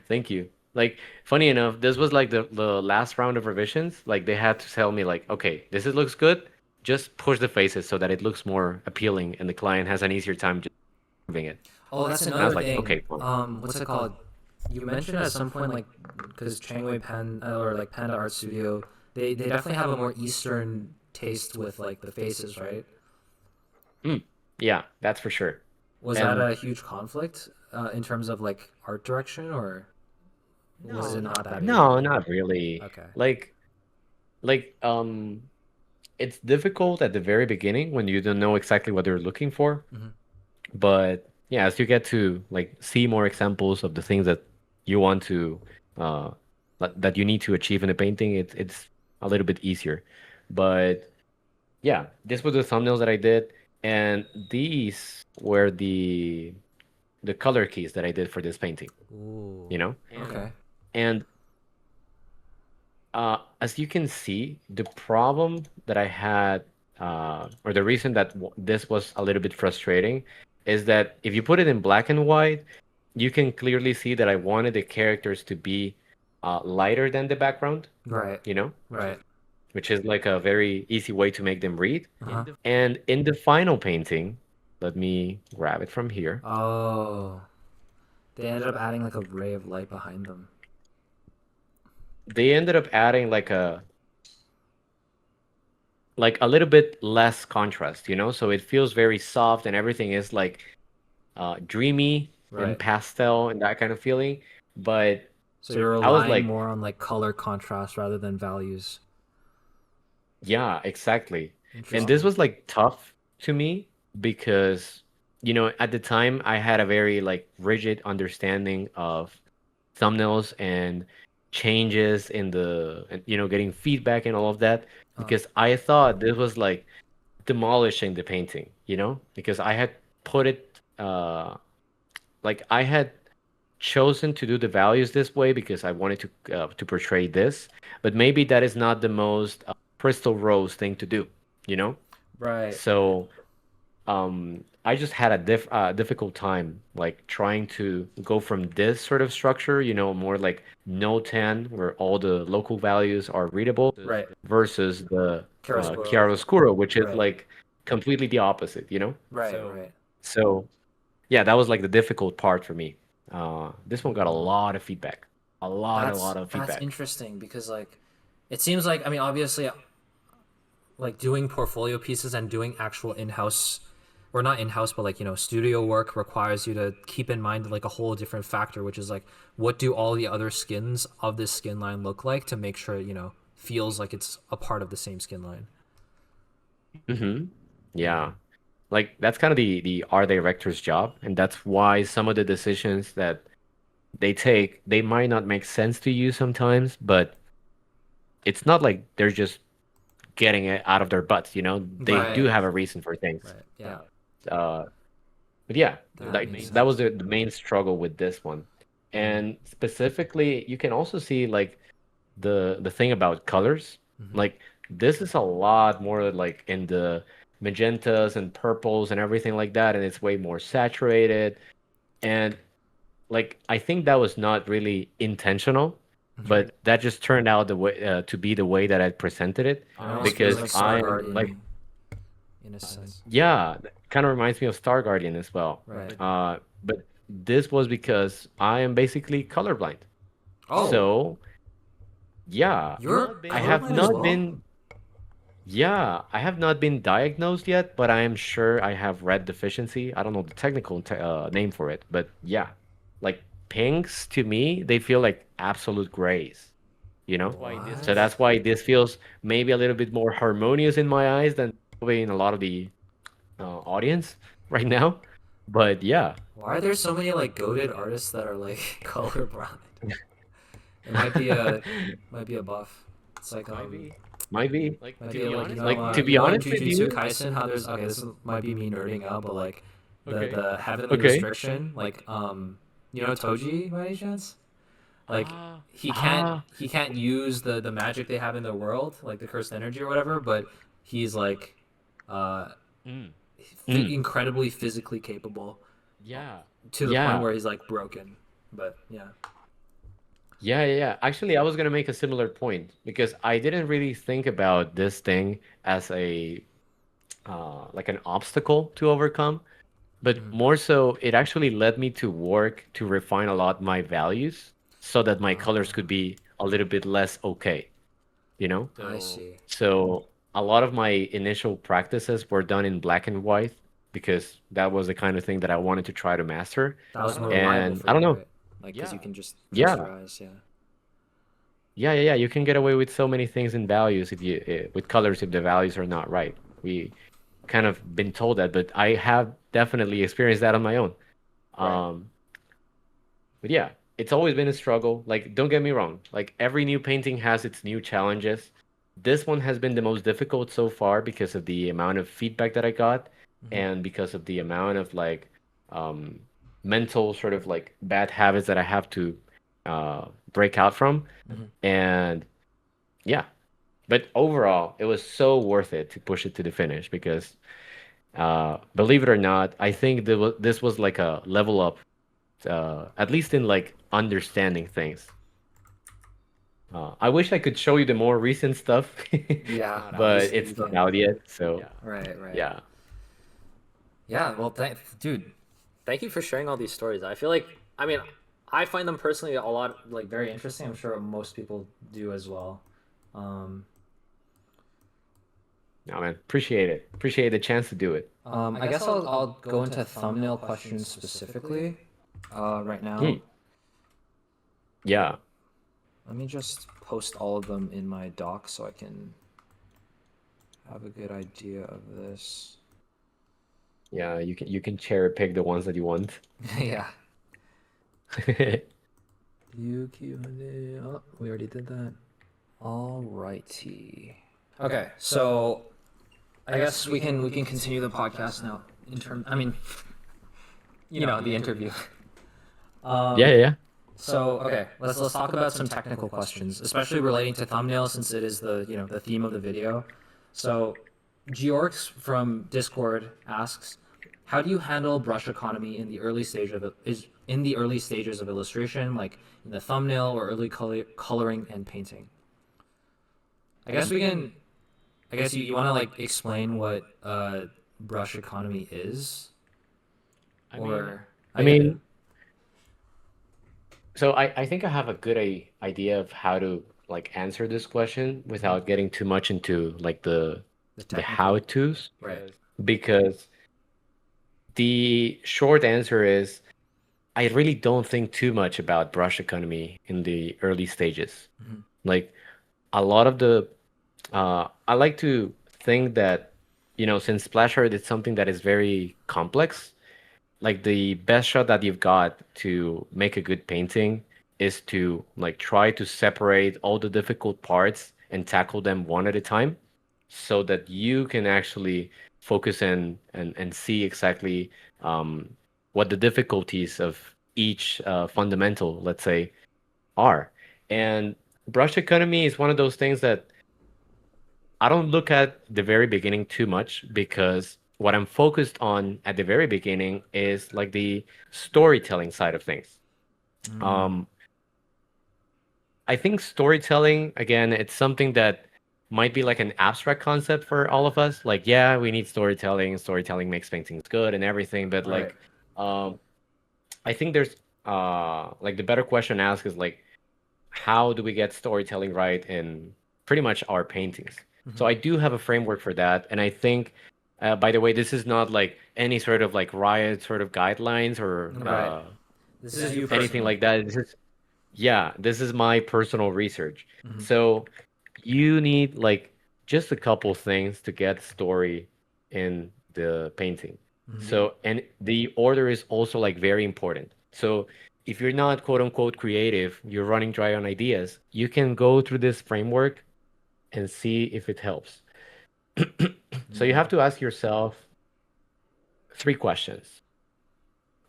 Thank you. Like, funny enough, this was like the last round of revisions. Like, they had to tell me, like, okay, looks good. Just push the faces so that it looks more appealing and the client has an easier time just moving it. Oh, that's And I was another like, thing. okay, fine. What's it called? You mentioned at some point, like, because Changwei Pen or like Panda Art Studio, they definitely have a more Eastern taste with like the faces, right? Mm, yeah, that's for sure. Was that And a huge conflict in terms of like art direction, or was it not that big? no, not really. Okay. Like, like, it's difficult at the very beginning when you don't know exactly what they're looking for. Hmm. But yeah, as you get to like see more examples of the things that you want to uh that you need to achieve in a painting, it's a little bit easier. But yeah, this was the thumbnails that I did, and these were the color keys that I did for this painting, Ooh. you know? Okay. And as you can see, the problem that I had, or the reason that this was a little bit frustrating, is that if you put it in black and white, you can clearly see that I wanted the characters to be lighter than the background, Right. you know, Right. which is like a very easy way to make them read. Uh-huh. And in the final painting, let me grab it from here. Oh. They ended up adding like a ray of light behind them. They ended up adding like a little bit less contrast, you know? So it feels very soft and everything is like dreamy and Right. pastel and that kind of feeling. But So you're I was relying like, more on like color contrast rather than values. yeah, exactly. And this Interesting. was like tough to me because, you know, at the time I had a very like rigid understanding of thumbnails and changes in you know, getting feedback and all of that Uh, because I thought this was like demolishing the painting, you know, because I had put it like I had chosen to do the values this way because I wanted to portray this, but maybe that is not the most crystal rose thing to do, you know? right. So I just had a difficult time like trying to go from this sort of structure, you know, more like no 10 where all the local values are readable Right. versus the Chiaroscuro. chiaroscuro, which is Right. like completely the opposite, you know? Right. Right. So yeah, that was like the difficult part for me. This one got a lot of feedback. A lot of That's feedback. interesting because like it seems like I mean obviously like doing portfolio pieces and doing actual in-house or not in-house but like studio work requires you to keep in mind like a whole different factor, which is like what do all the other skins of this skin line look like to make sure feels like it's a part of the same skin line. Hmm. Yeah. Yeah. Like that's kind of the art director's job, and that's why some of the decisions that they take, they might not make sense to you sometimes, but it's not like they're just getting it out of their butts, you know? They do Right. have a reason for things. Right. Yeah. Uh, but yeah, That like makes that was sense. the main struggle with this one. Mm-hmm. And specifically, you can also see like the thing about colors. Mm-hmm. Like this is a lot more like in the magentas and purples and everything like that, and it's way more saturated. And like I think that was not really intentional, Mm-hmm. but that just turned out the way to be the way that I presented it It almost feels because like Star I'm like, Guardian in a sense. yeah, kind of reminds me of Star Guardian as well. Right. But this was because I am basically colorblind. Oh, So yeah, you're I have colorblind as not well? been, yeah, I have not been diagnosed yet, but I am sure I have red deficiency. I don't know the technical name for it, but yeah, like pinks to me, they feel like absolute grays. you know? So What? that's why this feels maybe a little bit more harmonious in my eyes than probably in a lot of the audience right now. But yeah. Why are there so many like goated artists that are like colorblind? It might be a buff. It's like Might be. might be like Like to you be know in honest with Jujutsu you, Kaisen how there's okay might be me nerding out but like the heavenly okay. restriction like you know Toji by any chance? Like Ah, he can't use the magic they have in their world like the cursed energy or whatever but he's like uh mm, incredibly physically capable to the point yeah. where he's like broken. But yeah. Yeah. Actually, I was gonna make a similar point because I didn't really think about this thing as a like an obstacle to overcome, but Mhm. more so it actually led me to work to refine a lot my values so that my colors could Uh, be a little bit less okay, you know? I see. So a lot of my initial practices were done in black and white because that was the kind of thing that I wanted to try to master. That was more reliable And for I don't you, know. right? Like, because you can just close Yeah. your eyes. Yeah. Yeah. You can get away with so many things in values if you with colors if the values are not right. We kind of been told that, but I have definitely experienced that on my own. Right. Um, but yeah, it's always been a struggle. Like, don't get me wrong. Like every new painting has its new challenges. This one has been the most difficult so far because of the amount of feedback that I got Hmm. and because of the amount of like um mental sort of like bad habits that I have to break out from. Hmm. And yeah, but overall, it was so worth it to push it to the finish because believe it or not, I think this was like a level up at least in like understanding things. I wish I could show you the more recent stuff, Yeah. but Obviously, you it's not can't. out yet. So Right. Right. yeah, Yeah. Well, dude, thank you for sharing all these stories. I feel like, I mean, I find them personally a lot like very interesting. I'm sure most people do as well. Um, no man, appreciate it. Appreciate the chance to do it. I guess I'll go into thumbnail questions specifically. Right now. Hmm. Yeah, Let me just post all of them in my doc so I can have a good idea of this. yeah, you can cherry pick the ones that you want. Yeah. Oh, we already did that. Alrighty. Okay, so I guess we can continue the podcast now. I mean, the interview. Yeah, Um, yeah. so okay, let's talk about some technical questions, especially relating to thumbnails since it is the theme of the video. So, Georgs from Discord asks, how do you handle brush economy in the early stage of is in the early stages of illustration, like in the thumbnail or early coloring and painting? I guess we can. I guess you want to like explain what brush economy is, or I mean, so I think I have a good idea of how to like answer this question Mhm. without getting too much into like The the technical, how-tos right? because the short answer is I really don't think too much about brush economy in the early stages. Mhm. Like a lot of the I like to think that since splash art is something that is very complex, like the best shot that you've got to make a good painting is to like try to separate all the difficult parts and tackle them one at a time so that you can actually focus and see exactly um, what the difficulties of each fundamental, let's say, are. And brush economy is one of those things that I don't look at the very beginning too much because what I'm focused on at the very beginning is like the storytelling side of things. Mm, Um, I think storytelling, again, it's something that might be like an abstract concept for all of us. Like, yeah, we need storytelling. Storytelling makes paintings good and everything. But right. like, um, I think there's like the better question asked is like, how do we get storytelling right in pretty much our paintings? So Hmm. I do have a framework for that, and I think, by the way, this is not like any sort of like Riot sort of guidelines or Right. This is you anything personally. like that. Yeah, this is my personal research. Hmm. So you need like just a couple things to get story in the painting. Hmm. So, and the order is also like very important. So if you're not quote unquote creative, you're running dry on ideas, you can go through this framework and see if it helps. So you have to ask yourself three questions,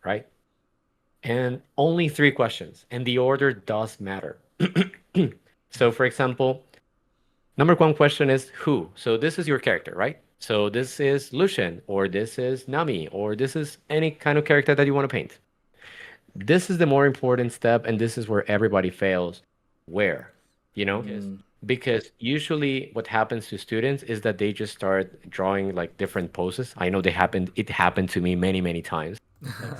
right? And only three questions, and the order does matter. So, for example, number one question is who? So this is your character, right? So this is Lucian, or this is Nami, or this is any kind of character that you want to paint. This is the more important step, and this is where everybody fails. Where? You know? Because usually what happens to students is that they just start drawing like different poses. I know it happened to me many, many times.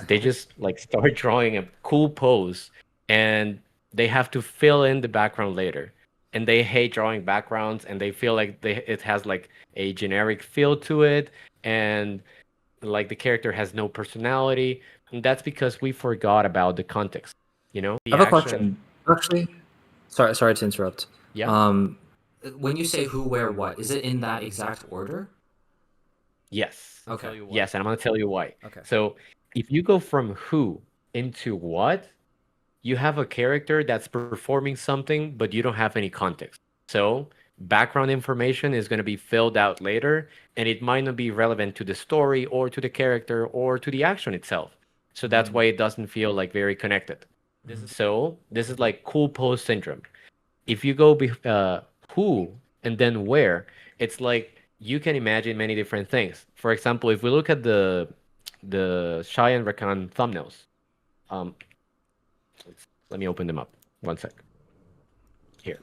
They just like start drawing a cool pose and they have to fill in the background later. And they hate drawing backgrounds and they feel like it has like a generic feel to it and like the character has no personality. And that's because we forgot about the context, I the have a action. question. Actually, sorry to interrupt. Yeah. Um, when you say who, where, what, is it in that exact order? Yes. Okay. Yes, and I'm gonna tell you why. Okay. So if you go from who into what, you have a character that's performing something, but you don't have any context. So background information is going to be filled out later, and it might not be relevant to the story or to the character or to the action itself. So that's why it doesn't feel like very connected. So this is like cool pose syndrome. If you go who and then where, it's like you can imagine many different things. For example, if we look at the Cheyenne Rakan thumbnails, um, let me open them up. One sec. Here.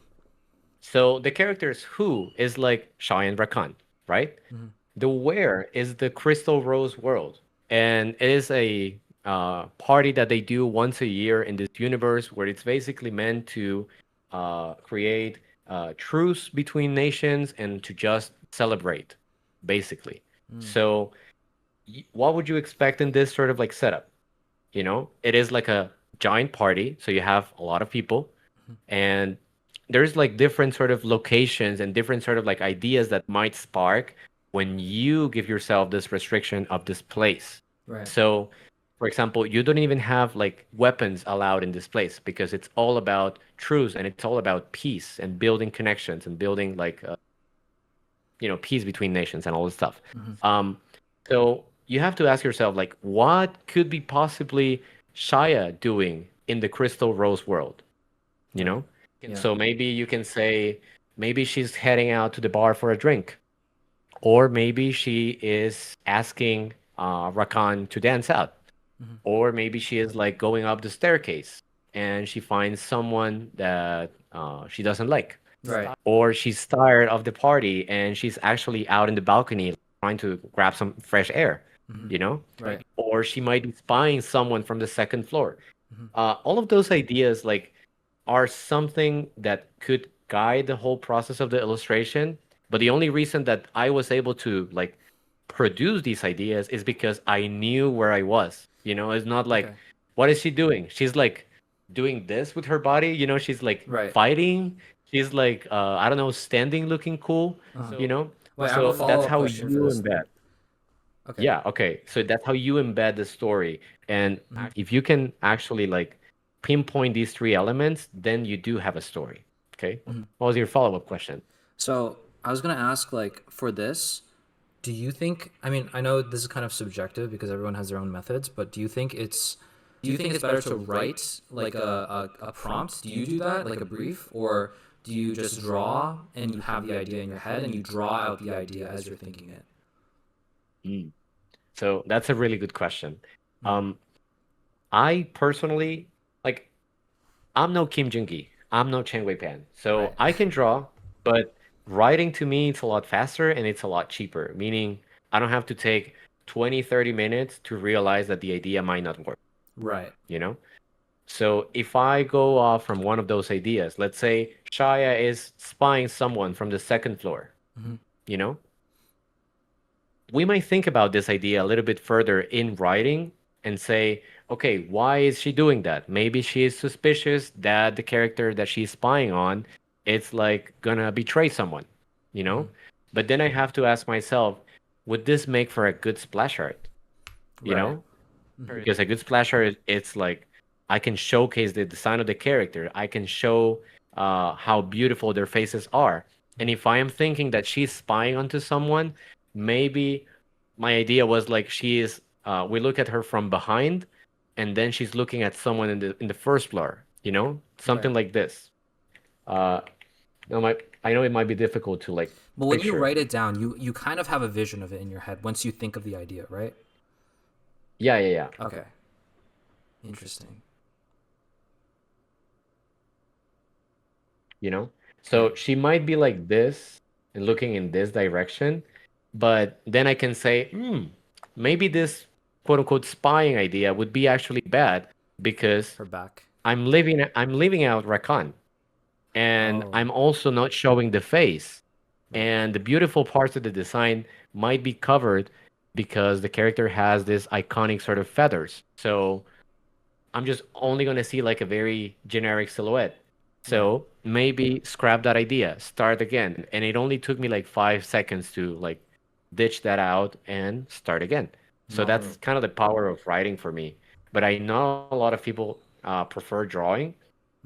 So the characters who is like Cheyenne Rakan, right? Mhm. The where is the Crystal Rose world, and it is a party that they do once a year in this universe where it's basically meant to create truce between nations and to just celebrate, basically. So, what would you expect in this sort of like setup? It is like a giant party, so you have a lot of people, and there's like different sort of locations and different sort of like ideas that might spark when you give yourself this restriction of this place. Right. So, for example, you don't even have like weapons allowed in this place because it's all about truce and it's all about peace and building connections and building like peace between nations and all this stuff. Um, so you have to ask yourself like, what could be possibly Shia doing in the Crystal Rose world? You Right. know? Yeah. So maybe you can say, maybe she's heading out to the bar for a drink, or maybe she is asking Rakan to dance out, Mhm. or maybe she is like going up the staircase and she finds someone that she doesn't like, Right. or she's tired of the party and she's actually out in the balcony trying to grab some fresh air, Mhm. you know? Right. Or she might be spying someone from the second floor. Mhm. All of those ideas like are something that could guide the whole process of the illustration. But the only reason that I was able to like produce these ideas is because I knew where I was. It's not like, Okay. what is she doing? She's like doing this with her body. She's like Right. fighting. She's like, I don't know, standing looking cool. Uh-huh. You know, Wait, I have a so that's follow-up how question for you this. embed. Okay. Yeah, okay. So that's how you embed the story. And Mhm. if you can actually like pinpoint these three elements, then you do have a story. Okay. Mhm. What was your follow-up question? So I was gonna ask, like, for this, do you think? I mean, I know this is kind of subjective because everyone has their own methods, but do you think it's better to write like a prompt? Do you do that, like a brief, or do you just draw and you have the idea in your head and you draw out the idea as you're thinking it? Mm. So that's a really good question. Mm. Um, I personally like I'm no Kim Jung-gi. I'm no Chen Wei-pan. So Right. I can draw, but writing to me it's a lot faster and it's a lot cheaper, meaning I don't have to take 20, 30 minutes to realize that the idea might not work, Right. you know? So if I go off from one of those ideas, let's say Shaya is spying someone from the second floor, Hmm. you know, we might think about this idea a little bit further in writing and say, okay, why is she doing that? Maybe she is suspicious that the character that she's spying on, it's like gonna betray someone, you know? Mhm. But then I have to ask myself, would this make for a good splash art? You Right. know? Mhm. Because a good splash art, it's like I can showcase the design of the character. I can show how beautiful their faces are. And if I am thinking that she's spying onto someone, maybe my idea was like she is. We look at her from behind, and then she's looking at someone in the first floor. You know, Right. something like this. Uh, I know it might be difficult to like But when you picture. write it down, you kind of have a vision of it in your head once you think of the idea, right? Yeah, yeah, yeah. Okay. Interesting. You know? Okay. So she might be like this and looking in this direction, but then I can say, maybe this quote unquote spying idea would be actually bad because Her back. I'm leaving out Rakan and Oh, I'm also not showing the face. right. And the beautiful parts of the design might be covered because the character has this iconic sort of feathers. So I'm just only going to see like a very generic silhouette. Right. So maybe scrap that idea, start again. And it only took me like 5 seconds to like ditch that out and start again. So Mm. that's kind of the power of writing for me. But I know a lot of people prefer drawing.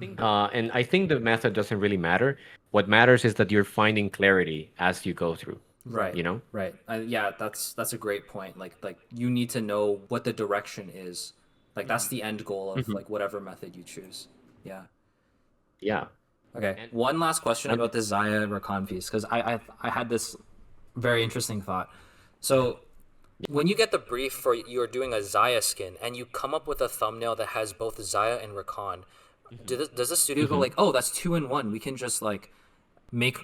Mhm. And I think the method doesn't really matter. What matters is that you're finding clarity as you go through, Right. you know? Right. Yeah, that's a great point. Like you need to know what the direction is. Like that's the end goal of Mhm. like whatever method you choose. Yeah. Yeah. Okay. And One last question um, about the Zaya Rakan piece because I had this very interesting thought. So when you get the brief for you're doing a Zaya skin and you come up with a thumbnail that has both Zaya and Rakan, does the studio go mhm. like, oh, that's two in one? We can just like make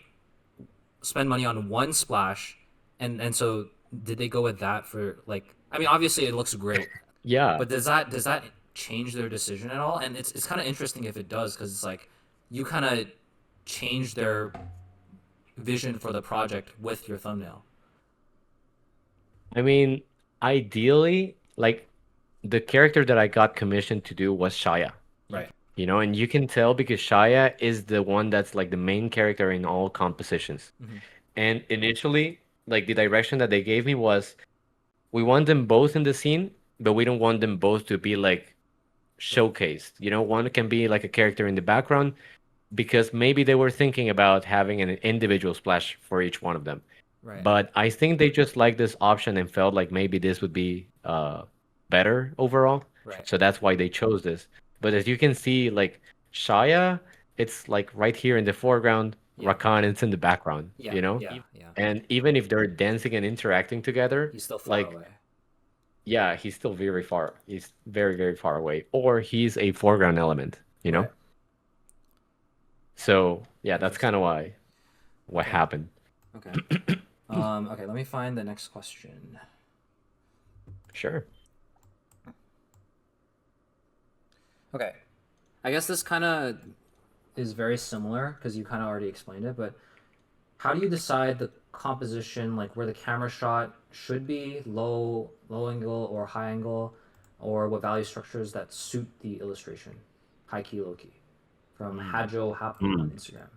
spend money on one splash, and so did they go with that for like? I mean, obviously it looks great, Yeah. but does that change their decision at all? And it's kind of interesting if it does because it's like you kind of change their vision for the project with your thumbnail. I mean, ideally, like the character that I got commissioned to do was Shaya, Right. and you can tell because Shaya is the one that's like the main character in all compositions. Hmm. And initially, like the direction that they gave me was we want them both in the scene, but we don't want them both to be like showcased. One can be like a character in the background because maybe they were thinking about having an individual splash for each one of them. Right. But I think they just liked this option and felt like maybe this would be better overall. Right. So that's why they chose this. But as you can see, like Shaya, it's like right here in the foreground, Yeah. Rakan, it's in the background, Yeah. Yeah. Yeah. And even if they're dancing and interacting together, He's still far like, away. yeah, he's still very far. He's very, very far away. Or he's a foreground element. Right. So yeah, that's kind Interesting. of why what Okay. happened. Okay. Okay. Let me find the next question. Sure. Okay. I guess this kind of is very similar because you kind of already explained it, but how do you decide the composition, like where the camera shot should be, low angle or high angle, or what value structures that suit the illustration, high key, low key, from Hajo Hapu on Mm. Instagram.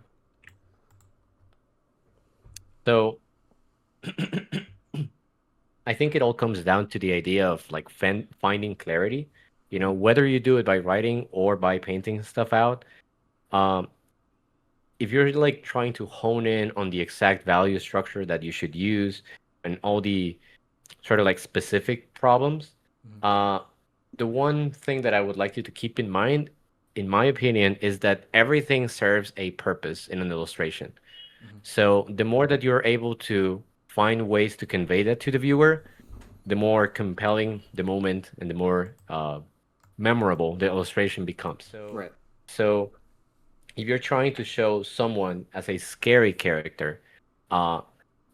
So I think it all comes down to the idea of like finding clarity. Whether you do it by writing or by painting stuff out. Um, if you're like trying to hone in on the exact value structure that you should use and all the sort of like specific problems, Mhm. uh, the one thing that I would like you to keep in mind, in my opinion, is that everything serves a purpose in an illustration. Mhm. So the more that you're able to find ways to convey that to the viewer, the more compelling the moment and the more memorable the illustration becomes. So, Right. so if you're trying to show someone as a scary character, uh,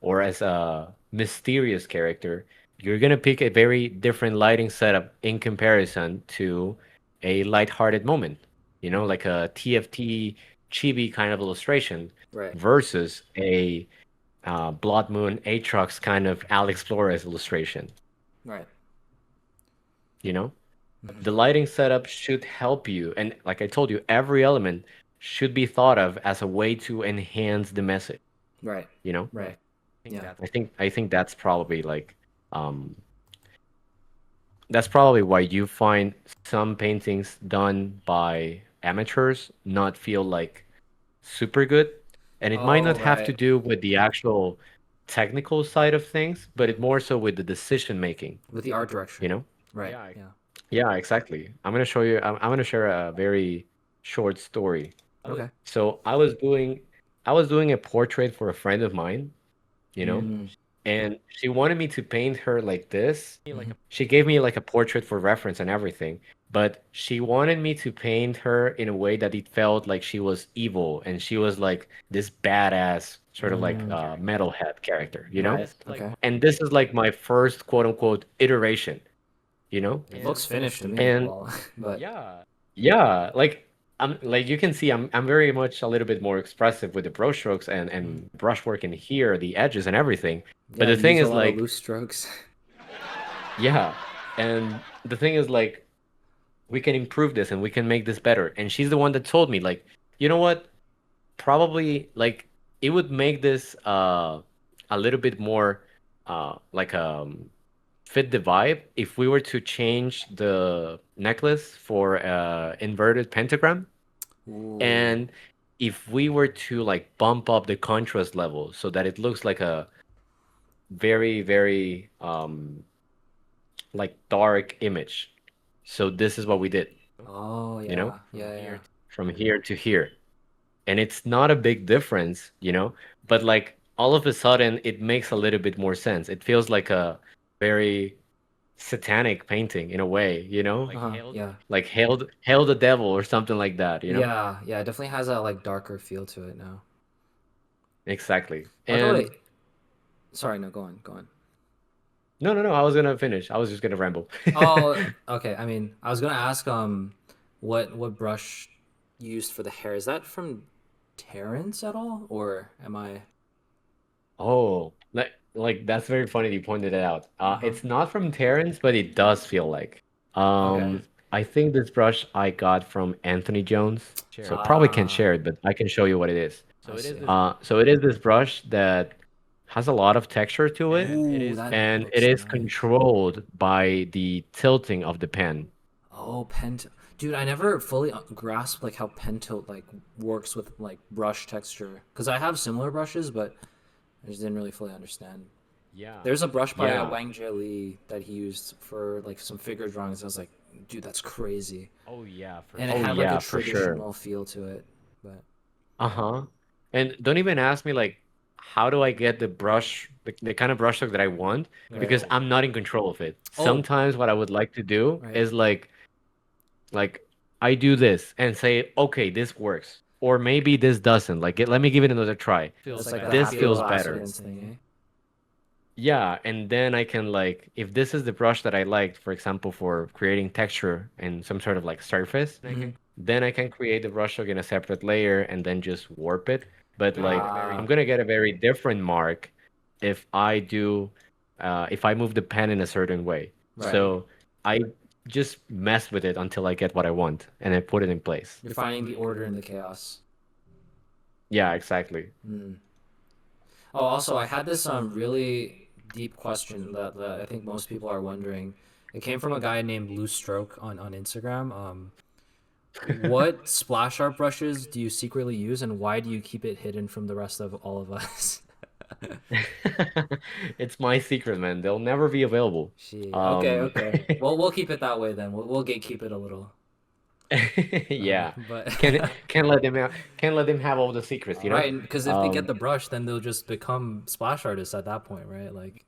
or as a mysterious character, you're gonna pick a very different lighting setup in comparison to a lighthearted moment, Mhm. like a TFT chibi kind of illustration Right. versus a Blood Moon Aatrox kind of Alex Flores illustration, Right. you know? Mhm. The lighting setup should help you, and like I told you, every element should be thought of as a way to enhance the message, Right. you know? Right. Yeah. I think that's probably like um that's probably why you find some paintings done by amateurs not feel like super good. And it might Oh, not have to right. do with the actual technical side of things, but it more so with the decision making, With the art you direction. know? Right. Yeah. Yeah, exactly. I'm gonna share a very short story. Okay. So I was doing a portrait for a friend of mine, you know, Mm. and she wanted me to paint her like this. Hmm. She gave me like a portrait for reference and everything, but she wanted me to paint her in a way that it felt like she was evil and she was like this badass sort of like Mm. metalhead character, you know? Right. Okay. And this is like my first quote unquote iteration, you know? It looks finished to me. And Well, but yeah, like you can see I'm very much a little bit more expressive with the brush strokes mm. and brushwork in here, the edges and everything. But Yeah, the you thing use a is lot of like, loose strokes. yeah, and the thing is like we can improve this and we can make this better. And she's the one that told me like, you know what? Probably like it would make this a little bit more like fit the vibe if we were to change the necklace for inverted pentagram. Ooh. And if we were to like bump up the contrast level so that it looks like a very, very like dark image. So this is what we did, Oh you know, yeah. Yeah, yeah. from here to here. And it's not a big difference, you know, but like all of a sudden it makes a little bit more sense. It feels like a very satanic painting in a way, you know? Uh-huh. Yeah. Like hail the devil or something like that, you know? Yeah, yeah, it definitely has a like darker feel to it now. Exactly. By the way, And sorry, no, go on, go on. no, no, no. I was gonna finish. I was just gonna ramble. Oh, okay. I mean, I was gonna ask what brush you used for the hair. Is that from Terrence at all? Or am I Oh, like that's very funny that you pointed it out. uh-huh. It's not from Terrence, but it does feel like. Okay. I think this brush I got from Anthony Jones, so probably can't Ah, share it, but I can show you what it is. I see. So it is this brush that has a lot of texture to it, Ooh, that and it looks is nice. controlled by the tilting of the pen. Oh, pen dude, I never fully grasped like how pen tilt like works with like brush texture because I have similar brushes, but I just didn't really fully understand. There's a brush by Yeah. Wang Jie that he used for like some figure drawings. I was like, dude, that's crazy. And it Oh had like a yeah, for sure. traditional feel to it. But Uh-huh. And don't even ask me like how do I get the brush, the kind of brush stroke that I want, right. because I'm not in control of it. Oh, Sometimes what I would like to do right. is like I do this and say, okay, this works. Or maybe this doesn't. Like let me give it another try. It's like the This happy feels little better. accidents thing, eh? Yeah, and then I can like if this is the brush that I liked, for example, for creating texture and some sort of like surface, Hmm. then I can create the brushstroke in a separate layer and then just warp it. But like I'm Ah, gonna get a very different mark if I do if I move the pen in a certain way. right. So I just mess with it until I get what I want and I put it in place. You're finding the order in the chaos. Yeah, exactly. Mm. Oh, also, I had this really deep question that I think most people are wondering. It came from a guy named Loose Stroke on Instagram. What splash art brushes do you secretly use, and why do you keep it hidden from the rest of all of us? It's my secret, man. They'll never be available. She okay, Um, okay. Well, we'll keep it that way then. We'll gatekeep it a little. yeah. But Can't let them have all the secrets, you know? right, because if they get Um, the brush, then they'll just become splash artists at that point, right? Like,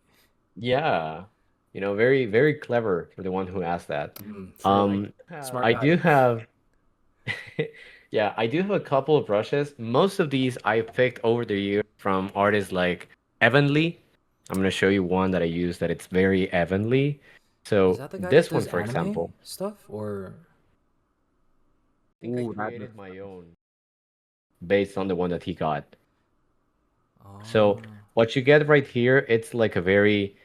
yeah. You know, very, very clever for the one who asked that. for real, Um, smart I do guy. have, yeah, I do have a couple of brushes. Most of these I picked over the years from artists like Evanly. I'm gonna show you one that I use that it's very Evanly. Is So that the guy that this does one, for anime example, stuff, or? ooh, based on the one that he got. So Oh. what you get right here, it's like a very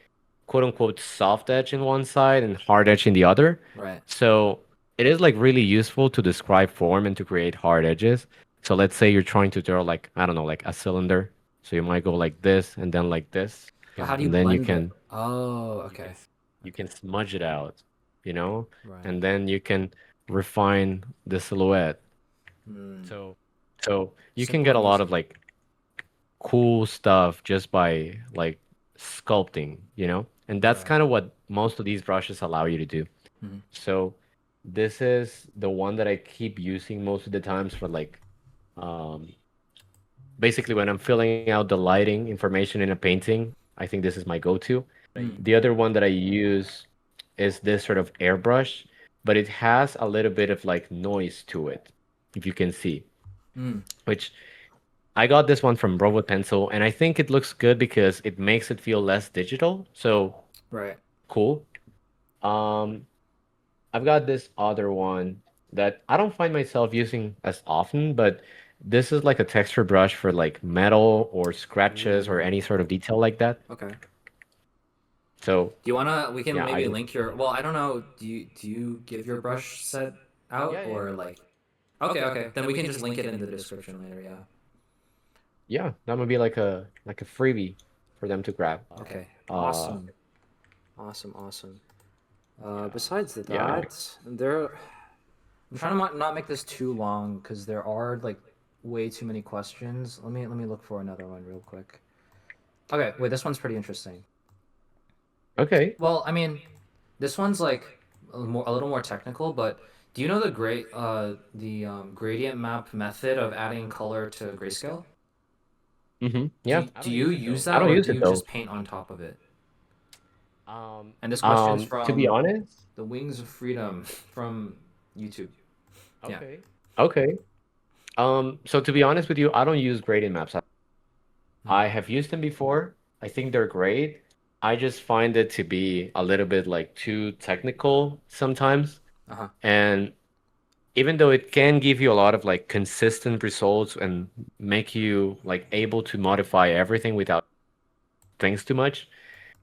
quote unquote soft edge in one side and hard edge in the other. Right. So it is like really useful to describe form and to create hard edges. So let's say you're trying to draw like, I don't know, like a cylinder. So you might go like this and then like this. But how do you And then blend it? Oh, you can okay. you Okay. can smudge it out, you know? Right. And then you can refine the silhouette. Hmm. So so you can Simple get a and lot of easy. like cool stuff just by like sculpting, you know? And that's Right. kind of what most of these brushes allow you to do. Hmm. So this is the one that I keep using most of the times for like um basically when I'm filling out the lighting information in a painting, I think this is my go-to. Mm. The other one that I use is this sort of airbrush, but it has a little bit of like noise to it, if you can see, Mm. which I got this one from Robot Pencil, and I think it looks good because it makes it feel less digital. So Right. cool. Um, I've got this other one that I don't find myself using as often, but this is like a texture brush for like metal or scratches or Ooh. any sort of detail like that. Okay. So Do you wanna? We can yeah, I maybe just link your. Well, I don't know. Do you give your brush set out or yeah. like? Okay, okay. Then we can just link it in the description later. Yeah. Yeah, that would be like a freebie for them to grab. Okay. Uh, Awesome. Awesome. Awesome. yeah, Besides yeah. that, there. I'm trying to not make this too long because there are like way too many questions. Let me look for another one real quick. Okay, wait, this one's pretty interesting. Okay. Well, I mean, this one's like a little more technical, but do you know the gradient map method of adding color to grayscale? Yeah. Do you use I that don't or use do it you though. just paint on top of it? And this question's To be from honest, the Wings of Freedom from YouTube. Yeah. okay. Okay. So to be honest with you, I don't use gradient maps. Mm. I have used them before. I think they're great. I just find it to be a little bit like too technical sometimes. Uh-huh. And even though it can give you a lot of like consistent results and make you like able to modify everything without things too much,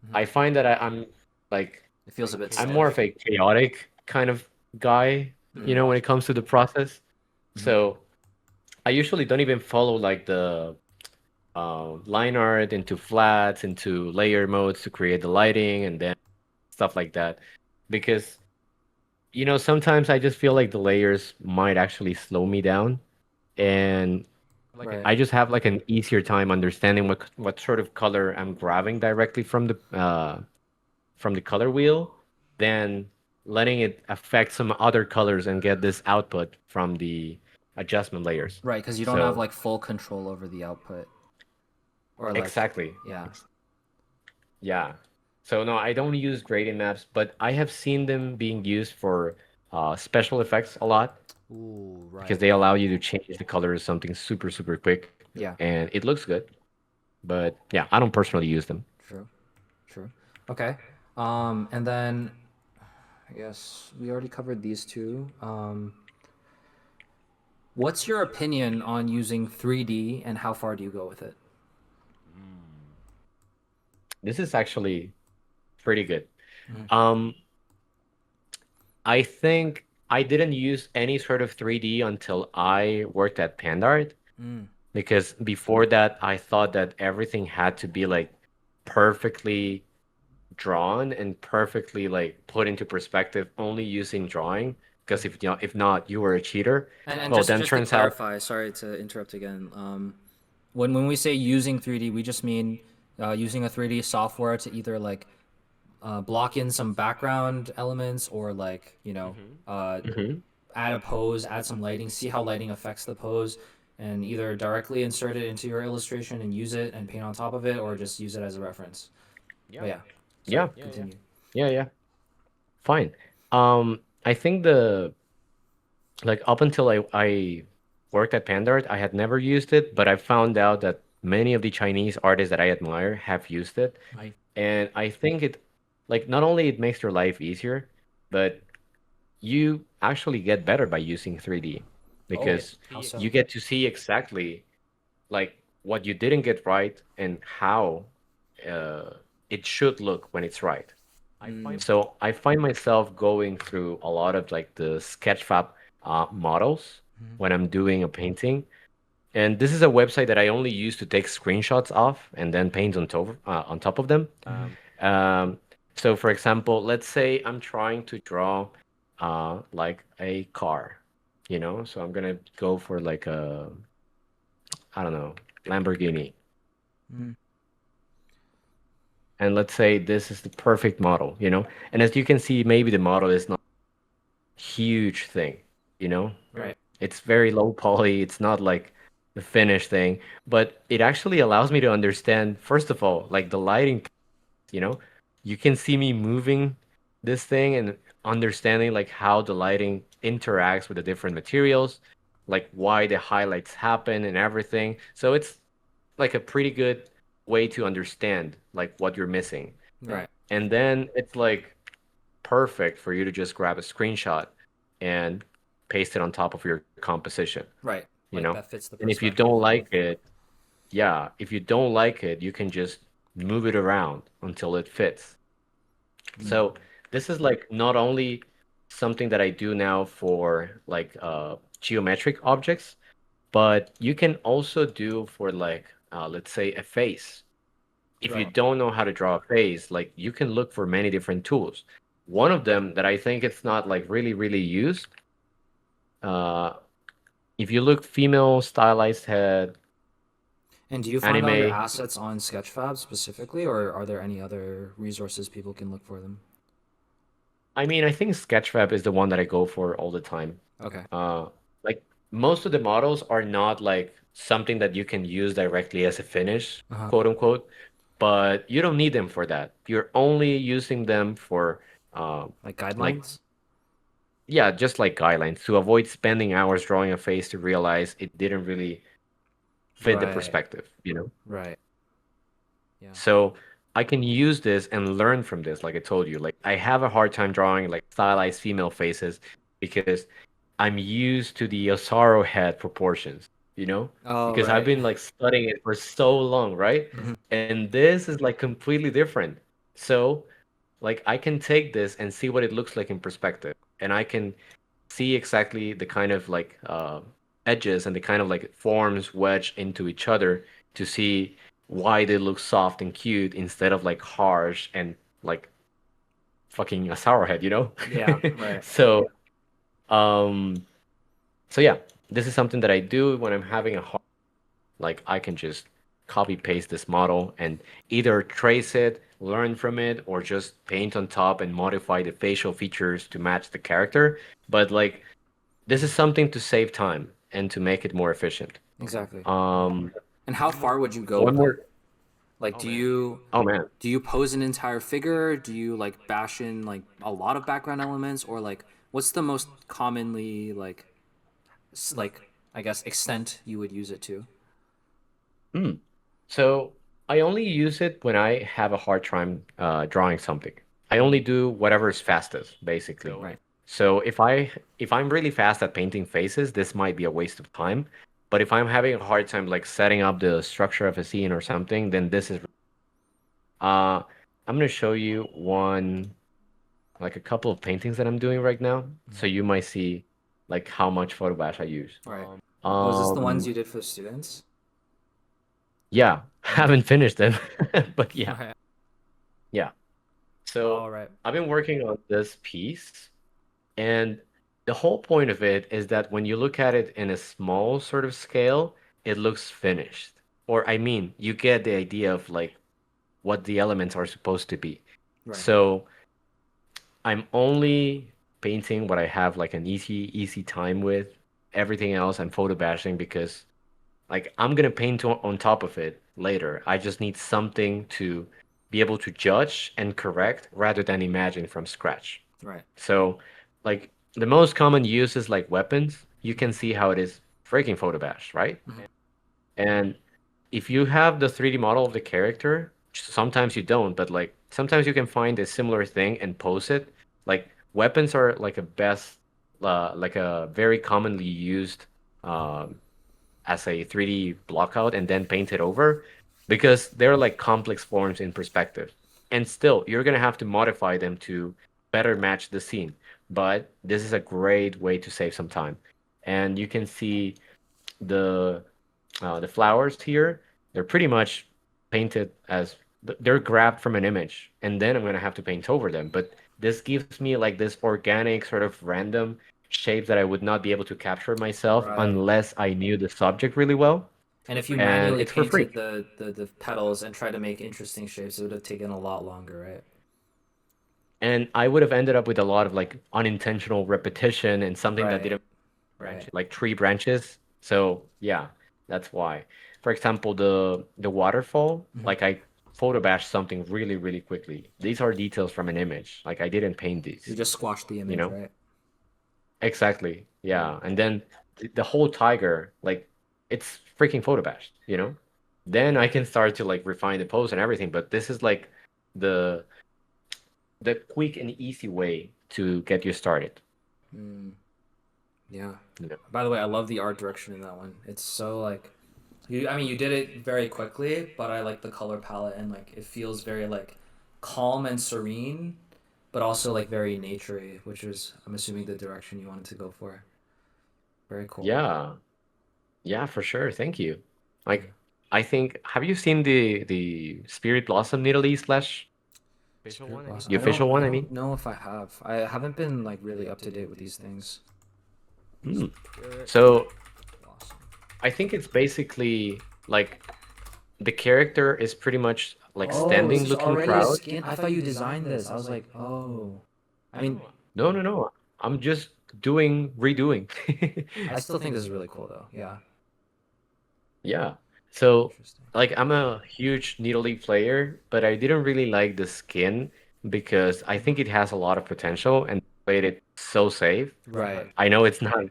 Hmm. I find that I'm like It feels a bit I'm more of stiff. a chaotic kind of guy, you Mm. know, when it comes to the process. Hmm. So I usually don't even follow like the line art into flats, into layer modes to create the lighting and then stuff like that. Because, you know, sometimes I just feel like the layers might actually slow me down. And Right. I just have like an easier time understanding what sort of color I'm grabbing directly from the color wheel than letting it affect some other colors and get this output from the adjustment layers. Right, because you don't have So like full control over the output. Or like, exactly. yeah. Yeah. So no, I don't use gradient maps, but I have seen them being used for special effects a lot Ooh, because right, they right. allow you to change the color of something super, super quick, Yeah, and it looks good. But yeah, I don't personally use them. true, true. Okay. And then I guess we already covered these two. What's your opinion on using 3D and how far do you go with it? This is actually pretty good. Mm. Um, I think I didn't use any sort of 3D until I worked at Pandart Mm. because before that I thought that everything had to be like perfectly drawn and perfectly like put into perspective only using drawing. Because if not, you were a cheater. And Well, just then just to turns out, clarify, sorry to interrupt again. When we say using 3D, we just mean using a 3D software to either like block in some background elements or like uh, Mhm. add a pose, add some lighting, see how lighting affects the pose, and either directly insert it into your illustration and use it and paint on top of it, or just use it as a reference. But yeah, sorry, Yeah, continue. yeah, fine. I think the like up until I worked at Pandart, I had never used it, but I found out that many of the Chinese artists that I admire have used it. And I think it like not only it makes your life easier, but you actually get better by using 3D Oh, because how so? you get to see exactly like what you didn't get right and how uh, it should look when it's right. Mm, So I find myself going through a lot of like the Sketchfab models Mhm. when I'm doing a painting. And this is a website that I only use to take screenshots of and then paint on top of them. Mhm. Um, so for example, let's say I'm trying to draw like a car, you know? So I'm gonna go for like a, I don't know, Lamborghini. Mhm. And let's say this is the perfect model, you know? And as you can see, maybe the model is not a huge thing, you know? right. It's very low poly. It's not like the finished thing, but it actually allows me to understand, first of all, like the lighting, you know? You can see me moving this thing and understanding like how the lighting interacts with the different materials, like why the highlights happen and everything. So it's like a pretty good way to understand like what you're missing. Right. And then it's like perfect for you to just grab a screenshot and paste it on top of your composition, Right. you Like know? that fits the And if you perspective don't and like everything. it, yeah, if you don't like it, you can just move it around until it fits. Mm, So this is like not only something that I do now for like geometric objects, but you can also do for like let's say a face. If you right. don't know how to draw a face, like you can look for many different tools. One of them that I think it's not like really used, uh, if you look female stylized head, And do you find all your anime, assets on Sketchfab specifically, or are there any other resources people can look for them? I mean, I think Sketchfab is the one that I go for all the time. Okay. Uh, like most of the models are not like something that you can use directly as a finish, Uh-huh. quote unquote, but you don't need them for that. You're only using them for Like like guidelines? yeah, just like guidelines to avoid spending hours drawing a face to realize it didn't really fit the Right. perspective, you know? Right. Yeah. So I can use this and learn from this, like I told you. Like I have a hard time drawing like stylized female faces because I'm used to the Osaro head proportions, you know? Oh, Because I've right. been like studying it for so long, right? Mhm. And this is like completely different. So like I can take this and see what it looks like in perspective, and I can see exactly the kind of like edges and the kind of like forms wedged into each other to see why they look soft and cute instead of like harsh and like fucking a sour head, you know? Yeah, right. So, um, so yeah, this is something that I do when I'm having a hard, like I can just copy paste this model and either trace it, learn from it, or just paint on top and modify the facial features to match the character. But like this is something to save time and to make it more efficient. Exactly. Um, And how far would you go one with it? more. Like, Oh man. do you pose an entire figure? Do you like bash in like a lot of background elements, or like what's the most commonly like like I guess extent you would use it to? Hmm. So I only use it when I have a hard time drawing something. I only Mm, do whatever is fastest, basically. right. So if I'm really fast at painting faces, this might be a waste of time. But if I'm having a hard time like setting up the structure of a scene or something, then this is I'm gonna show you one like a couple of paintings that I'm doing right now. So you might see like how much photo bash I use. Right. Oh, is this the ones Um, you did for students? yeah, Okay. haven't finished them, but yeah, Right. yeah. All So right. I've been working on this piece, and the whole point of it is that when you look at it in a small sort of scale, it looks finished. Or I mean, you get the idea of like what the elements are supposed to be. Right. So I'm only painting what I have like an easy time with. Everything else I'm photo bashing because like I'm gonna paint on top of it later. I just need something to be able to judge and correct rather than imagine from scratch. Right. So like the most common use is like weapons. You can see how it is freaking photo bash, right? Mhm. And if you have the 3D model of the character, sometimes you don't, but like sometimes you can find a similar thing and pose it. Like weapons are like a best, like a very commonly used as a 3D blockout and then paint it over because they're like complex forms in perspective. and still you're gonna have to modify them to better match the scene. But this is a great way to save some time. And you can see the the flowers here, they're pretty much painted as they're grabbed from an image, and then I'm gonna have to paint over them. But this gives me like this organic sort of random shape that I would not be able to capture myself Right. unless I knew the subject really well, And if you and manually it's for free. painted the petals and tried to make interesting shapes, it would have taken a lot longer, right? And I would have ended up with a lot of like unintentional repetition and something that Right. didn't Right. like tree branches. So yeah, that's why. For example, the waterfall, Mhm. like I photo bashed something really, really quickly. These are details from an image. Like I didn't paint You these, just squashed the you image, know? right? Exactly. Right. Yeah. And then the whole tiger, like it's freaking photo bashed, you know? Then I can start to like refine the pose and everything, but this is like the the quick and easy way to get you started. Mm, yeah. You know? By the way, I love the art direction in that one. It's so like you I mean you did it very quickly, but I like the color palette and like it feels very like calm and serene, but also like very naturey, which is I'm assuming the direction you wanted to go for. Very cool. Yeah. Yeah, for sure. Thank you. Yeah. Like, I think, have you seen the Spirit Blossom Nidalee slash official Spirit one? I mean, Blossom. the official I one. I don't mean. know if I have. I haven't been like really up to date with these things. Hmm. Spirit So Blossom. I think it's basically like the character is pretty much like Oh, this standing, is looking already a proud. skin. I thought you designed this. I was like, oh. I mean, No, no, no. I'm just redoing. I still think this is really cool though. Yeah. Yeah. So, Interesting. like, I'm a huge Needle League player, but I didn't really like the skin because I think it has a lot of potential and played it so safe. Right. I know it's not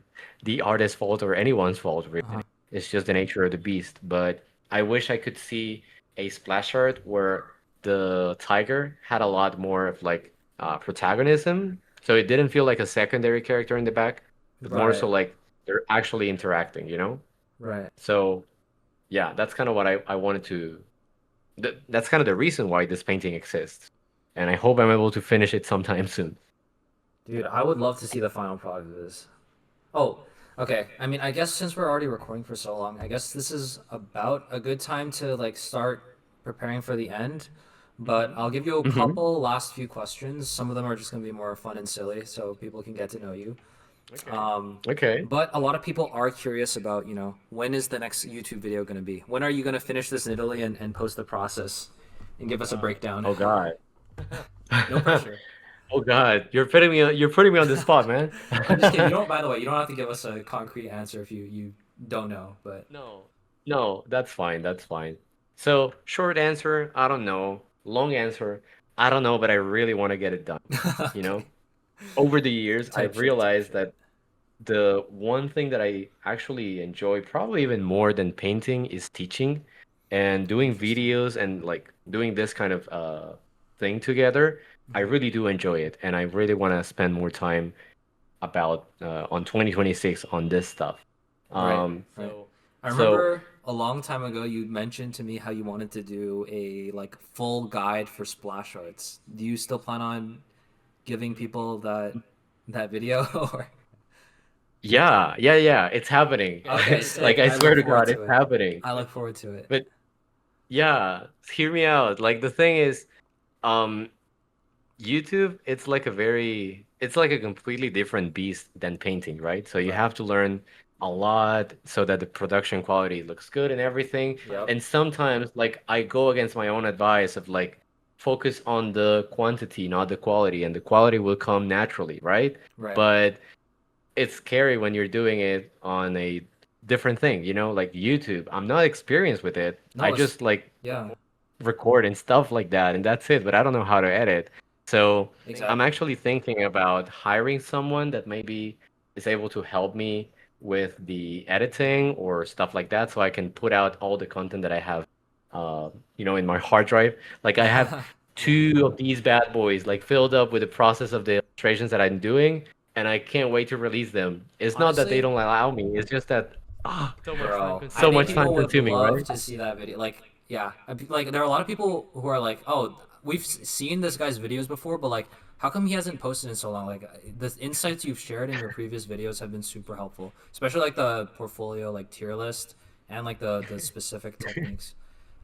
the artist's fault or anyone's fault, really. Uh-huh. It's just the nature of the beast. But I wish I could see a splash art where the tiger had a lot more of like protagonism. So it didn't feel like a secondary character in the back, but more Right. so like they're actually interacting, you know? Right. So yeah, that's kind of what I wanted to. That's kind of the reason why this painting exists. And I hope I'm able to finish it sometime soon. Dude, I would love to see the final product of this. Oh, okay. I mean, I guess since we're already recording for so long, I guess this is about a good time to like start preparing for the end. But I'll give you a Hmm. couple last few questions. Some of them are just gonna be more fun and silly, so people can get to know you. Okay. Um, Okay. but a lot of people are curious about, when is the next YouTube video gonna be? When are you gonna finish this in Italy and post the process and give us a breakdown? Oh God. No pressure. Oh God, you're putting me on the spot, man. I'm just kidding. You don't. By the way, you don't have to give us a concrete answer if you don't know. But No. No, that's fine. That's fine. So, short answer, I don't know. Long answer, I don't know, but I really want to get it done. You know? okay, Over the years, type I've shit, type realized shit. that the one thing that I actually enjoy, probably even more than painting, is teaching and doing Interesting. videos and like doing this kind of thing together. I Mhm. really do enjoy it, and I really want to spend more time about on 2026 on this stuff. Right, Um, right. so I so remember a long time ago you mentioned to me how you wanted to do a like full guide for splash arts. Do you still plan on giving people that video or? yeah, yeah, yeah, it's happening. Okay, Like sick. I I swear look to forward God, to it's it. happening. I look forward to it. But yeah, hear me out. Like the thing is, um, YouTube, it's like a completely different beast than painting, right? So you Right. have to learn a lot so that the production quality looks good and everything. Yep. And sometimes, like, I go against my own advice of like, focus on the quantity, not the quality, and the quality will come naturally, right? Right. But it's scary when you're doing it on a different thing, like YouTube. I'm not experienced with it. I No, it's just like yeah, record and stuff like that, and that's it. But I don't know how to edit. So I'm exactly. actually thinking about hiring someone that maybe is able to help me with the editing or stuff like that, so I can put out all the content that I have, in my hard drive. Like I have Yeah. two of these bad boys like filled up with the process of the illustrations that I'm doing, and I can't wait to release them. It's not that they Honestly, don't allow me. It's just that bro, I so think much time people would consuming, love right? to see that video. Like, Yeah, like there are a lot of people who are like, "Oh, we've seen this guy's videos before, but like, how come he hasn't posted in so long?" Like, the insights you've shared in your previous videos have been super helpful, especially like the portfolio like tier list and like the specific techniques.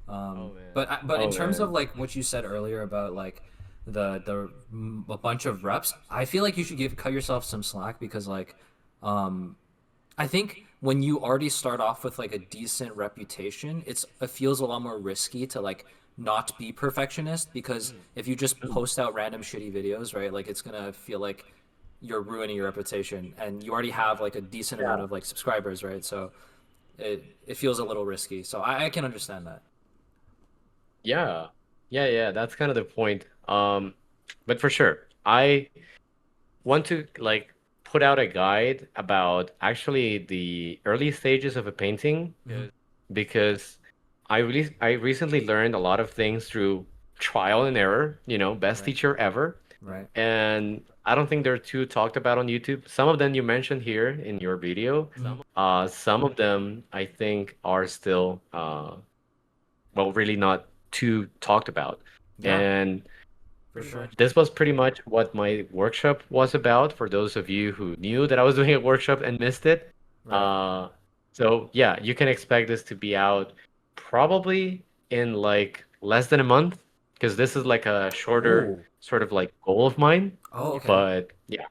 Oh man. But in Oh terms of man. like what you said earlier about like a bunch of reps, I feel like you should give cut yourself some slack because like um I think when you already start off with like a decent reputation, it feels a lot more risky to like not be perfectionist because if you just post out random shitty videos, right? Like it's gonna feel like you're ruining your reputation and you already have like a decent amount Yeah. of like subscribers, right? So it feels a little risky. So I can understand that. Yeah. Yeah, that's kind of the point. But for sure, I want to like put out a guide about actually the early stages of a painting Hmm. because I recently learned a lot of things through trial and error, best Right. teacher ever. Right. And I don't think they're too talked about on YouTube. Some of them you mentioned here in your video. Mhm. Some of them I think are still well, really not too talked about. Yeah, And for sure. this was pretty much what my workshop was about for those of you who knew that I was doing a workshop and missed it. Right. Uh, so yeah, you can expect this to be out probably in like less than a month because this is like a shorter Oh. sort of like goal of mine. Oh, okay. But yeah,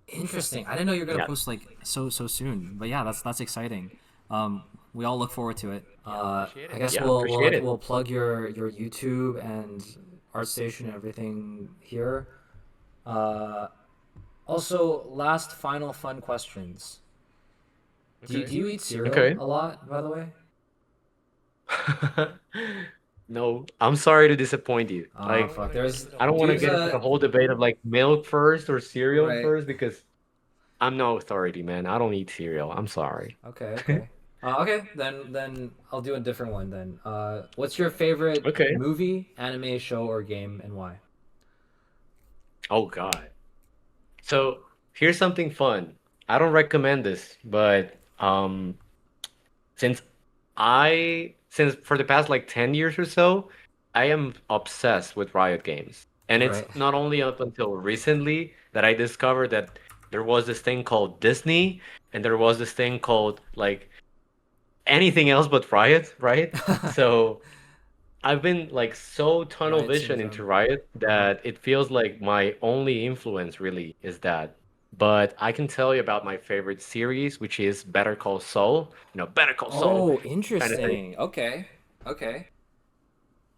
Interesting. I didn't know you were gonna yeah, post like so soon. But yeah, that's exciting. We all look forward to it. I guess yeah, appreciate it. we'll plug your YouTube and ArtStation and everything here. Uh, Also, last final fun questions. Do you eat cereal Okay. a lot, by the way? No, I'm sorry to disappoint you. Oh Like, fuck. I don't want to There's get into the a whole debate of like milk first or cereal right. first because I'm no authority, man. I don't eat cereal. I'm sorry. Okay, okay. Okay, then I'll do a different one then. What's your favorite Okay. movie, anime, show, or game, and why? Oh God. So here's something fun. I don't recommend this, but since since for the past like 10 years or so, I am obsessed with Riot games. And it's Right. not only up until recently that I discovered that there was this thing called Disney and there was this thing called like anything else but Riot, right? So I've been like so tunnel Riot vision into syndrome. Riot Uh-huh. that it feels like my only influence really is that. But I can tell you about my favorite series, which is Better Call Saul. Better Call Saul Oh, kind of thing. interesting. Okay. Okay.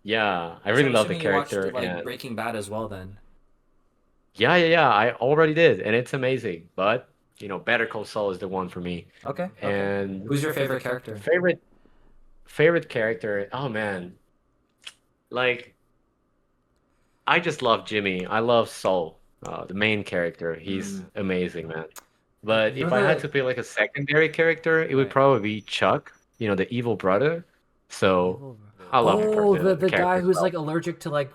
Yeah, I So really I'm love the assuming you watched character like and Breaking Bad as well then. yeah, I already did, and it's amazing. But Better Call Saul is the one for me. Okay, okay. And Who's your favorite character? favorite favorite character, oh man, like I just love Jimmy. I love Saul, the main character. He's Mm. amazing, man. But You're if I had the to pick like a secondary character, it would right. probably be Chuck, the evil brother. So Evil. I love Oh, the the character guy as who's well. like allergic to like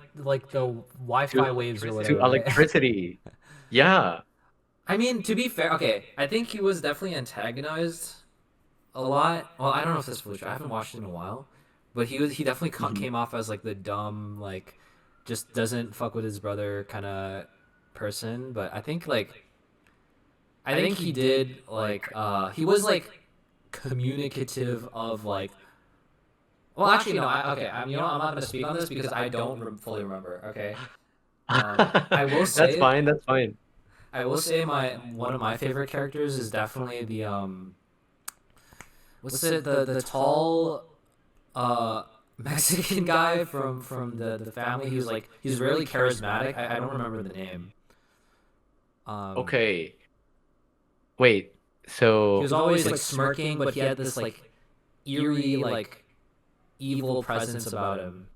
the Wi-Fi To waves or to whatever, right? electricity. Yeah. I mean, to be fair, okay, I think he was definitely antagonized a lot. Well, I don't know if that's fully true. I haven't watched it in a while, but he definitely Mhm. came off as like the dumb, like just doesn't fuck with his brother kind of person. But I think he did like he was like communicative of like. Well, actually, no. Okay, I'm I'm not gonna speak on this because I don't fully remember. Okay, I will That's say fine. That's fine. my one of my favorite characters is definitely the what's it the tall uh Mexican guy from the family. He was like he's really charismatic. I don't remember the name. Um, Okay. Wait. he was So, always like, like smirking, but he had this like eerie like evil presence about him.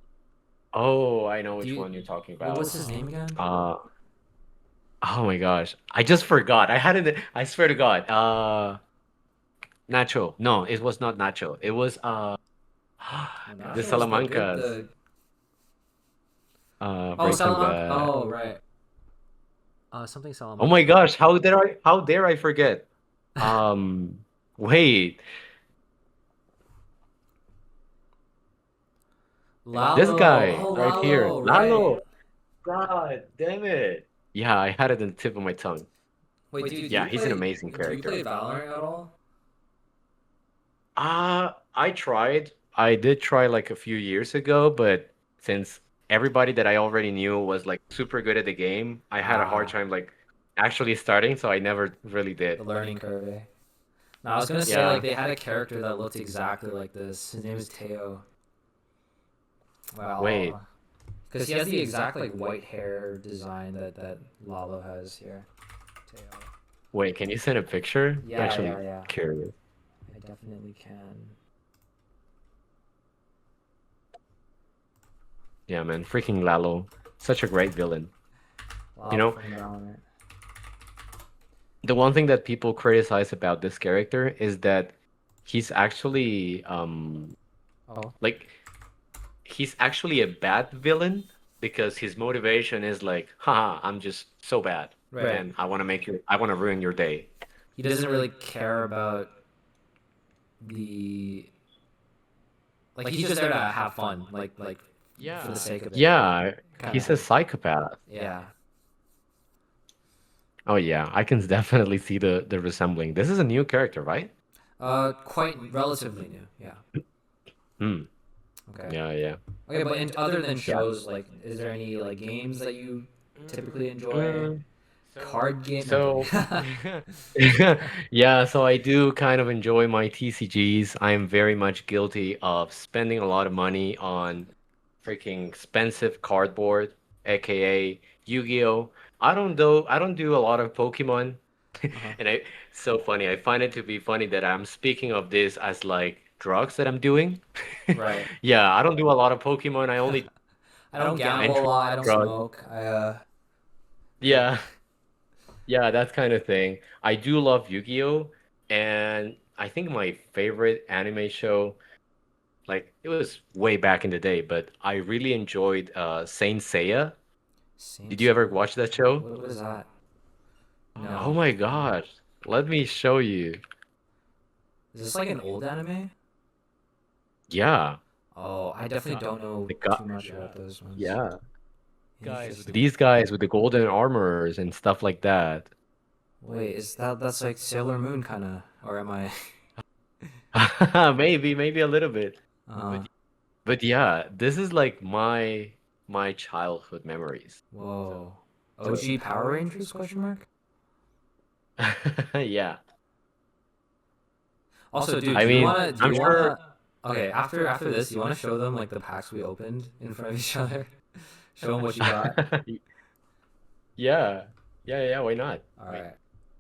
oh, I know Do which you? one you're talking What's about. his name again? Uh, oh my gosh. I just forgot. I had it. I swear to God. Nacho. No, it was not Nacho. It was Oh, the Nacho was the good Salamancas. the oh Breaking Salamanca. Bad. Oh right. Something Oh my Salamanca. gosh, how dare I forget? Um, Wait. This Lalo. guy Oh, right here, Lalo, right. Lalo. God damn it. Yeah, I had it on the tip of my tongue. Wait, dude, Yeah, he's an amazing do you play character. Valorant at all? I tried. I did try like a few years ago, but since everybody that I already knew was like super good at the game, I had a hard Ah, time like actually starting, so I never really the did. learning curve, eh? No, I was gonna say like Yeah. they had a character that looked exactly like this. His name is Teo. Wait. Wow. Because he has the exact like white hair design that Lalo has here. Teo. Wait, can you send a picture? I'm Yeah, actually yeah, yeah. curious. I definitely can. Yeah, man, freaking Lalo. Such a great villain. You Lalo know, from Valorant. the one thing that people criticize about this character is that he's actually Oh, like he's actually a bad villain because his motivation is like, haha, I'm just so bad right. and I want to ruin your day. He doesn't really care about the like. He's just there to have fun, like for the Yeah. sake of it, Yeah, kind of he's a thing. psychopath. Yeah. Oh yeah, I can definitely see the resembling. This is a new character, right? Quite relatively new. Yeah. Hmm. Okay. Yeah, yeah. Okay, but other than Yeah. shows, like, is there any like games that you typically enjoy? Mm, Card game? No, I'm kidding. so yeah, so I do kind of enjoy my TCGs. I am very much guilty of spending a lot of money on freaking expensive cardboard, aka Yu-Gi-Oh! I don't do a lot of Pokemon. Uh-huh. And I so funny. I find it to be funny that I'm speaking of this as like drugs that I'm doing. Right. Yeah, I don't do a lot of Pokemon. I only I don't gamble a entry lot. I don't drugs. smoke. Yeah. Yeah. Yeah, that kind of thing. I do love Yu-Gi-Oh! And I think my favorite anime show, like it was way back in the day, but I really enjoyed Saint Seiya. Saint Did you ever Seiya. watch that show? What is that? Oh No. my gosh. Let me show you. Is this like an old anime? Yeah. Oh, I definitely don't know The guy, too much about those ones. yeah. Interesting. These guys with the golden armors and stuff like that. Wait, is that's like Sailor Moon kind of, or am I? Maybe a little bit. Uh, But yeah, this is like my childhood memories. whoa. So OG Power Rangers question mark? yeah. Also, dude, I mean, do I'm you sure. wanna okay, after this, do you wanna show them like the packs we opened in front of each other? Show them what you got. Yeah. Yeah, why not? All right.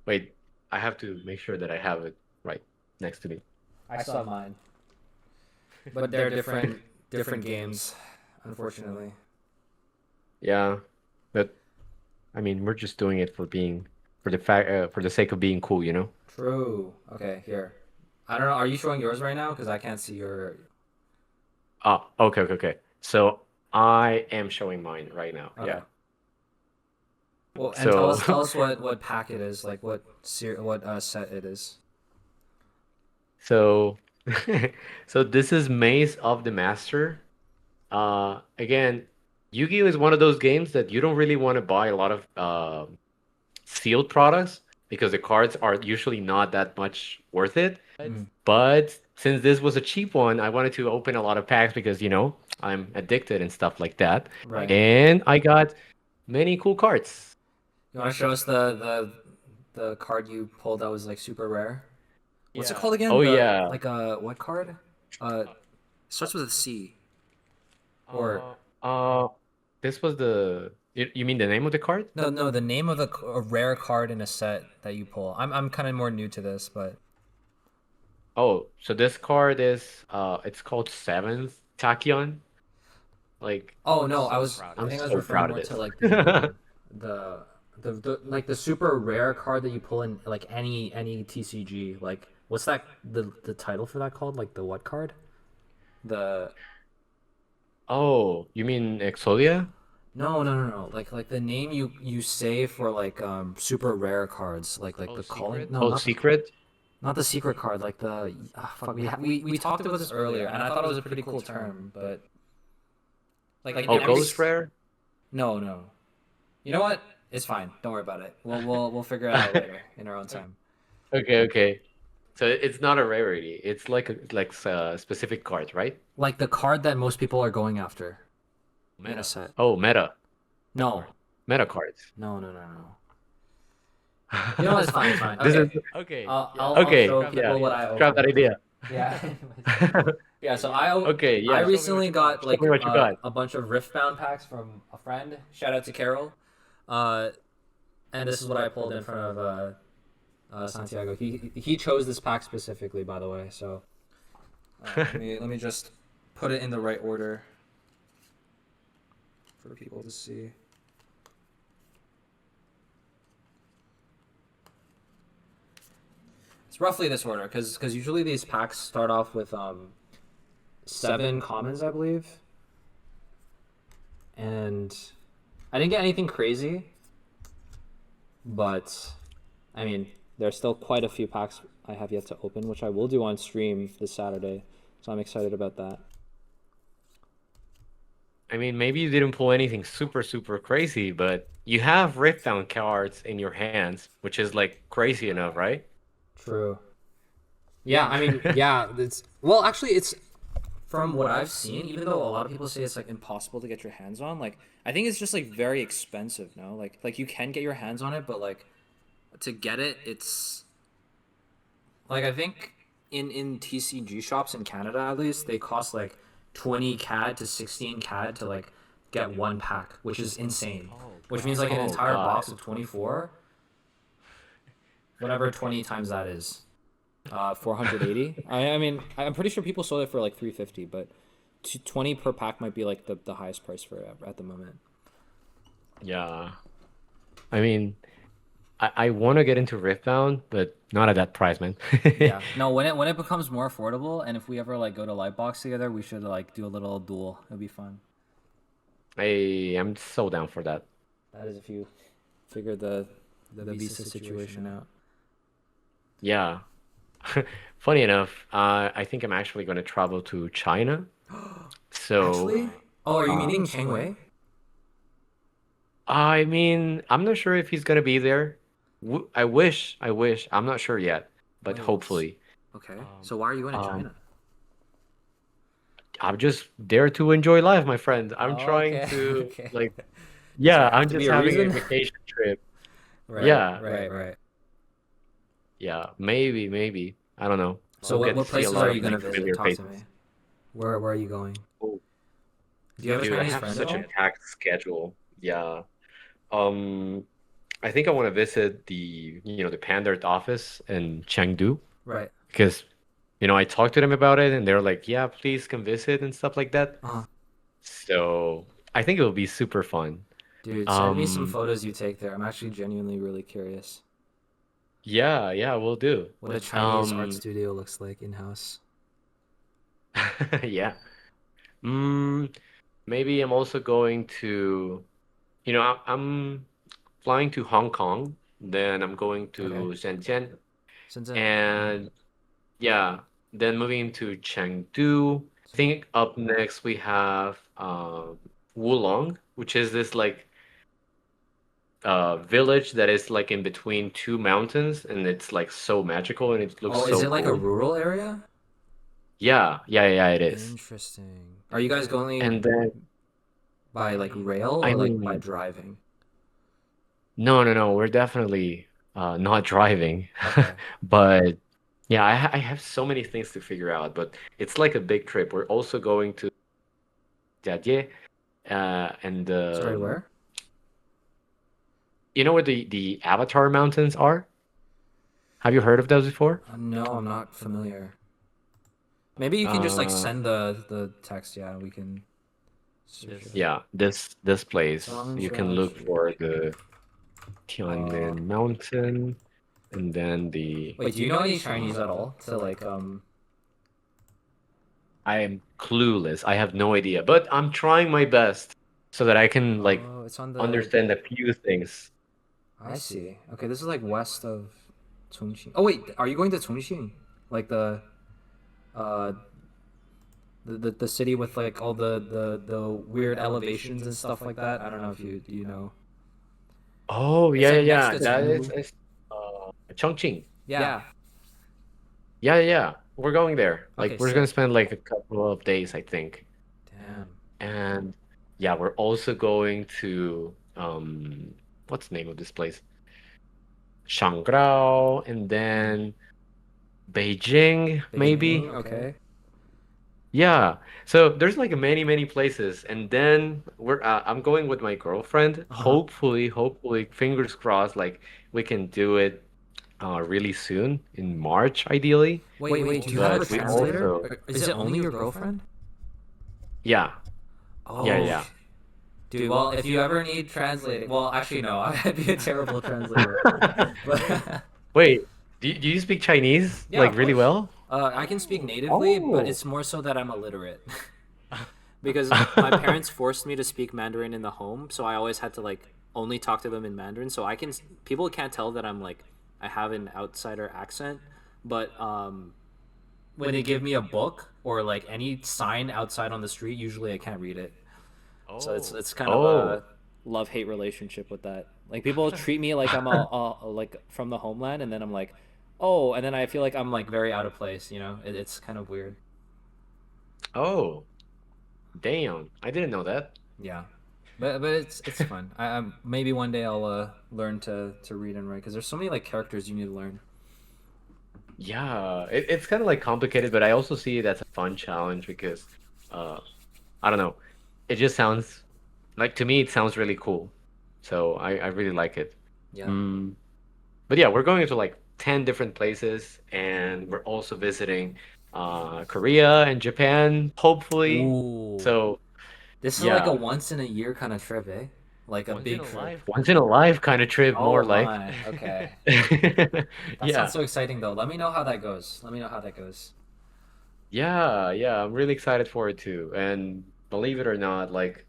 Wait, I have to make sure that I have it right next to me. I saw mine. But they're different games, unfortunately. Yeah, but I mean, we're just doing it for being for the sake of being cool, you know? True. Okay, here. I don't know. Are you showing yours right now? Because I can't see your. Oh, okay. So I am showing mine right now. Okay. Yeah. Well, and So tell us what pack it is, like what set it is. so so this is Maze of the Master. Again, Yu-Gi-Oh is one of those games that you don't really want to buy a lot of sealed products because the cards are usually not that much worth it. Mm, But since this was a cheap one, I wanted to open a lot of packs because, I'm addicted and stuff like that. right. And I got many cool cards. You want to show us the card you pulled that was like super rare? What's it called again? Oh The yeah. like what card? Starts with a C. Or Uh, this was you mean the name of the card? no, the name of a rare card in a set that you pull. I'm kind of more new to this, but Oh, so this card is it's called Seventh Tachyon. Like oh no, I I'm think I was so referring proud of more to this. like the the like the super rare card that you pull in like any TCG. Like what's that the title for that called? Like the what card? The Oh, you mean Exodia? no. Like the name you say for like super rare cards. Like the calling. No, Oh, Secret? not the secret card. Like the fuck. We talked about this earlier, and I thought it was a pretty cool term, but Like Oh, every ghost rare? no, no. You know what? It's fine. Don't worry about it. We'll figure it out later in our own time. Okay, okay. So it's not a rarity. It's like a specific card, right? Like the card that most people are going after in a Meta. set. Oh, meta card. No, Meta cards. no, no, no, no. You know what? It's fine. It's fine. This is Okay. okay. Yeah. I'll Okay. show Yeah. people what I Scrap that opened. idea. Yeah. Yeah. So Okay. I Yeah. recently got Show me like what you got. a bunch of Riftbound packs from a friend. Shout out to Carol. Uh, and this is what I pulled in front of Santiago. He chose this pack specifically, by the way. So let me just put it in the right order for people to see. It's roughly this order, because usually these packs start off with 7 commons, I believe, and I didn't get anything crazy, but I mean there's still quite a few packs I have yet to open, which I will do on stream this Saturday, so I'm excited about that. I mean, maybe you didn't pull anything super, super crazy, but you have Riftbound cards in your hands, which is like crazy enough, right? True. Yeah, I mean, yeah, it's well, actually, it's from what I've seen. Even though a lot of people say it's like impossible to get your hands on, like I think it's just like very expensive. No, like you can get your hands on it, but like to get it, it's like I think in TCG shops in Canada at least they cost like 20 CAD to 16 CAD to like get one pack, which is insane. Which means like an Oh entire God. box of 24, whatever 20 times that is. 480. I mean, I'm pretty sure people sold it for like 350, but 20 per pack might be like the highest price for it at the moment. Yeah. I mean, I want to get into Riftbound, but not at that price, man. Yeah. No, when it becomes more affordable, and if we ever like go to Lightbox together, we should like do a little duel. It'd be fun. I am so down for that. That is if you figure the visa situation out. Yeah. Funny enough, I think I'm actually going to travel to China. So, Actually, oh, are you meeting Cheng Wei? I mean, I'm not sure if he's going to be there. I wish, I wish. I'm not sure yet, but Wait. hopefully. Okay. So why are you going to Um, China? I'm just there to enjoy life, my friend. I'm Oh, trying okay. to, Okay. like, Does yeah, there have I'm to be just a having a reason? vacation trip. Right. Yeah, Right. yeah, maybe. I don't know. So I'll get what to see a places lot are of you gonna like visit? familiar Talk to faces. me. Where are you going? Oh, Do you have a dude, I Chinese have friend at such a all? packed schedule. Yeah. Um, I think I want to visit the Pandart office in Chengdu Right. because, I talked to them about it and they're like, yeah, please come visit and stuff like that. Uh-huh. So I think it will be super fun. Dude, send me some Um, photos you take there. I'm actually genuinely really curious yeah, we'll do. what a Chinese art Um, studio looks like in-house. yeah. Mm, maybe I'm also going to, I'm flying to Hong Kong, then I'm going Okay. to Shenzhen, Shenzhen. and yeah, then moving to Chengdu. I think up next we have Wulong, which is this like village that is like in between two mountains, and it's like so magical and it looks Oh, is so it like a cool. rural area? Yeah, it is. Interesting. Are you guys going And then by like rail I or like by mean, driving? no, we're definitely not driving, Okay. but yeah, I have so many things to figure out, but it's like a big trip. We're also going to Jiajie, and Sorry, where? you know where the Avatar Mountains are? Have you heard of those before? No, I'm not familiar. Maybe you can just like Uh, send the text. Yeah, we can search it up. yeah, this place. You can look Zhangjiajie. for the Uh, Tianmen Mountain, and then the Wait, do you know any Chinese at all? To like I am clueless. I have no idea, but I'm trying my best so that I can like Oh, it's on the. understand a few things. I see. Okay, this is like west of Chongqing. Oh wait, are you going to Chongqing? Like the uh The city with like all the weird elevations and stuff like that. I don't know if you know. Oh, It's yeah, yeah, like next yeah. to That Cebu. is Chongqing. Yeah. Yeah, yeah, yeah. We're going there. Okay, Like we're gonna sick. spend like a couple of days, I think. Damn. And yeah, we're also going to what's the name of this place? Shangrao and Hmm. then Beijing, maybe. Beijing. Okay. Yeah. So there's like many, many places. And then I'm going with my girlfriend. Uh-huh. Hopefully, fingers crossed, like we can do it really soon in March, ideally. Wait. Do you have a But we translator? also, Is it only your girlfriend? yeah, yeah, Oh, yeah. dude. Well, if you ever need translating, well, actually no, I'd be a terrible translator. But Wait, do you speak Chinese yeah, like of really course. well? I can speak natively, but Oh. it's more so that I'm illiterate. Because my parents forced me to speak Mandarin in the home, so I always had to like only talk to them in Mandarin. So people can't tell that I'm like I have an outsider accent, but when they give me a book or like any sign outside on the street, usually I can't read it. So Oh. it's kind of Oh. a love hate relationship with that. Like people treat me like I'm like from the homeland, and then I'm like, oh, and then I feel like I'm like very out of place. It's kind of weird. Oh. Damn. I didn't know that. Yeah, but it's fun. Maybe one day I'll learn to read and write because there's so many like characters you need to learn. Yeah, it's kind of like complicated, but I also see it as a fun challenge because uh I don't know. It just sounds like to me it sounds really cool. So I really like it. Yeah. Mm, but yeah, we're going to like 10 different places and we're also visiting Korea and Japan, hopefully. Ooh, So this is like a yeah, once in a year kind of trip, eh? Like a big trip. once in a life kind of trip, Oh more like. my. Okay. That sounds Yeah. so exciting though. Let me know how that goes. Let me know how that goes. Yeah, I'm really excited for it too. And believe it or not, like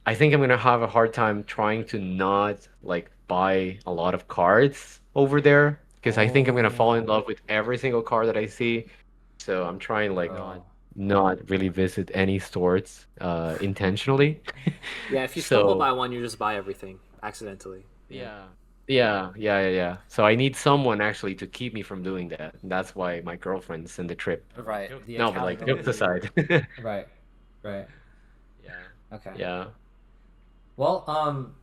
I think I'm gonna have a hard time trying to not like buy a lot of cards over there because I think I'm gonna fall in Oh, love with every single card that I see. So I'm trying like bro. not really visit any stores intentionally. Yeah, if you stumble by So one, you just buy everything accidentally. Yeah. yeah. Yeah. So I need someone actually to keep me from doing that. And that's why my girlfriend's in the trip. Right. The No, but like jokes accountability. aside. Right. Right. Yeah. Okay. Yeah. Well,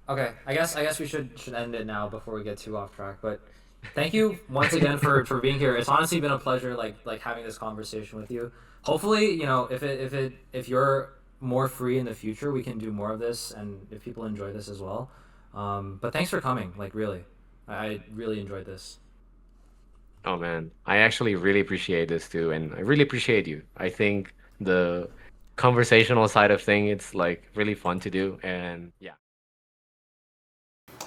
okay. I guess we should end it now before we get too off track. But thank you once again for being here. It's honestly been a pleasure like having this conversation with you. Hopefully, if you're more free in the future, we can do more of this, and if people enjoy this as well. But thanks for coming. Like really, I really enjoyed this. Oh man, I actually really appreciate this too, and I really appreciate you. I think the conversational side of thing, it's like really fun to do, and yeah.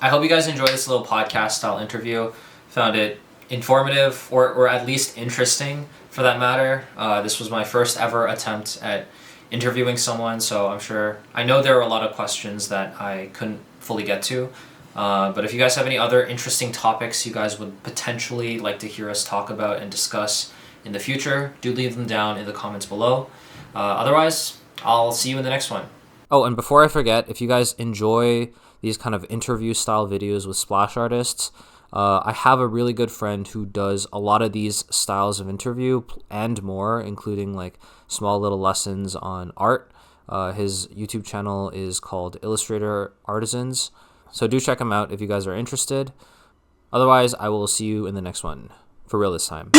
I hope you guys enjoyed this little podcast style interview. Found it informative or at least interesting for that matter. This was my first ever attempt at interviewing someone, so I know there are a lot of questions that I couldn't fully get to. But if you guys have any other interesting topics you guys would potentially like to hear us talk about and discuss in the future, do leave them down in the comments below. Otherwise, I'll see you in the next one. Oh, and before I forget, if you guys enjoy these kind of interview style videos with splash artists, I have a really good friend who does a lot of these styles of interview and more, including like small little lessons on art. His YouTube channel is called Illustrator Artisans. So do check him out if you guys are interested. Otherwise, I will see you in the next one. For real this time.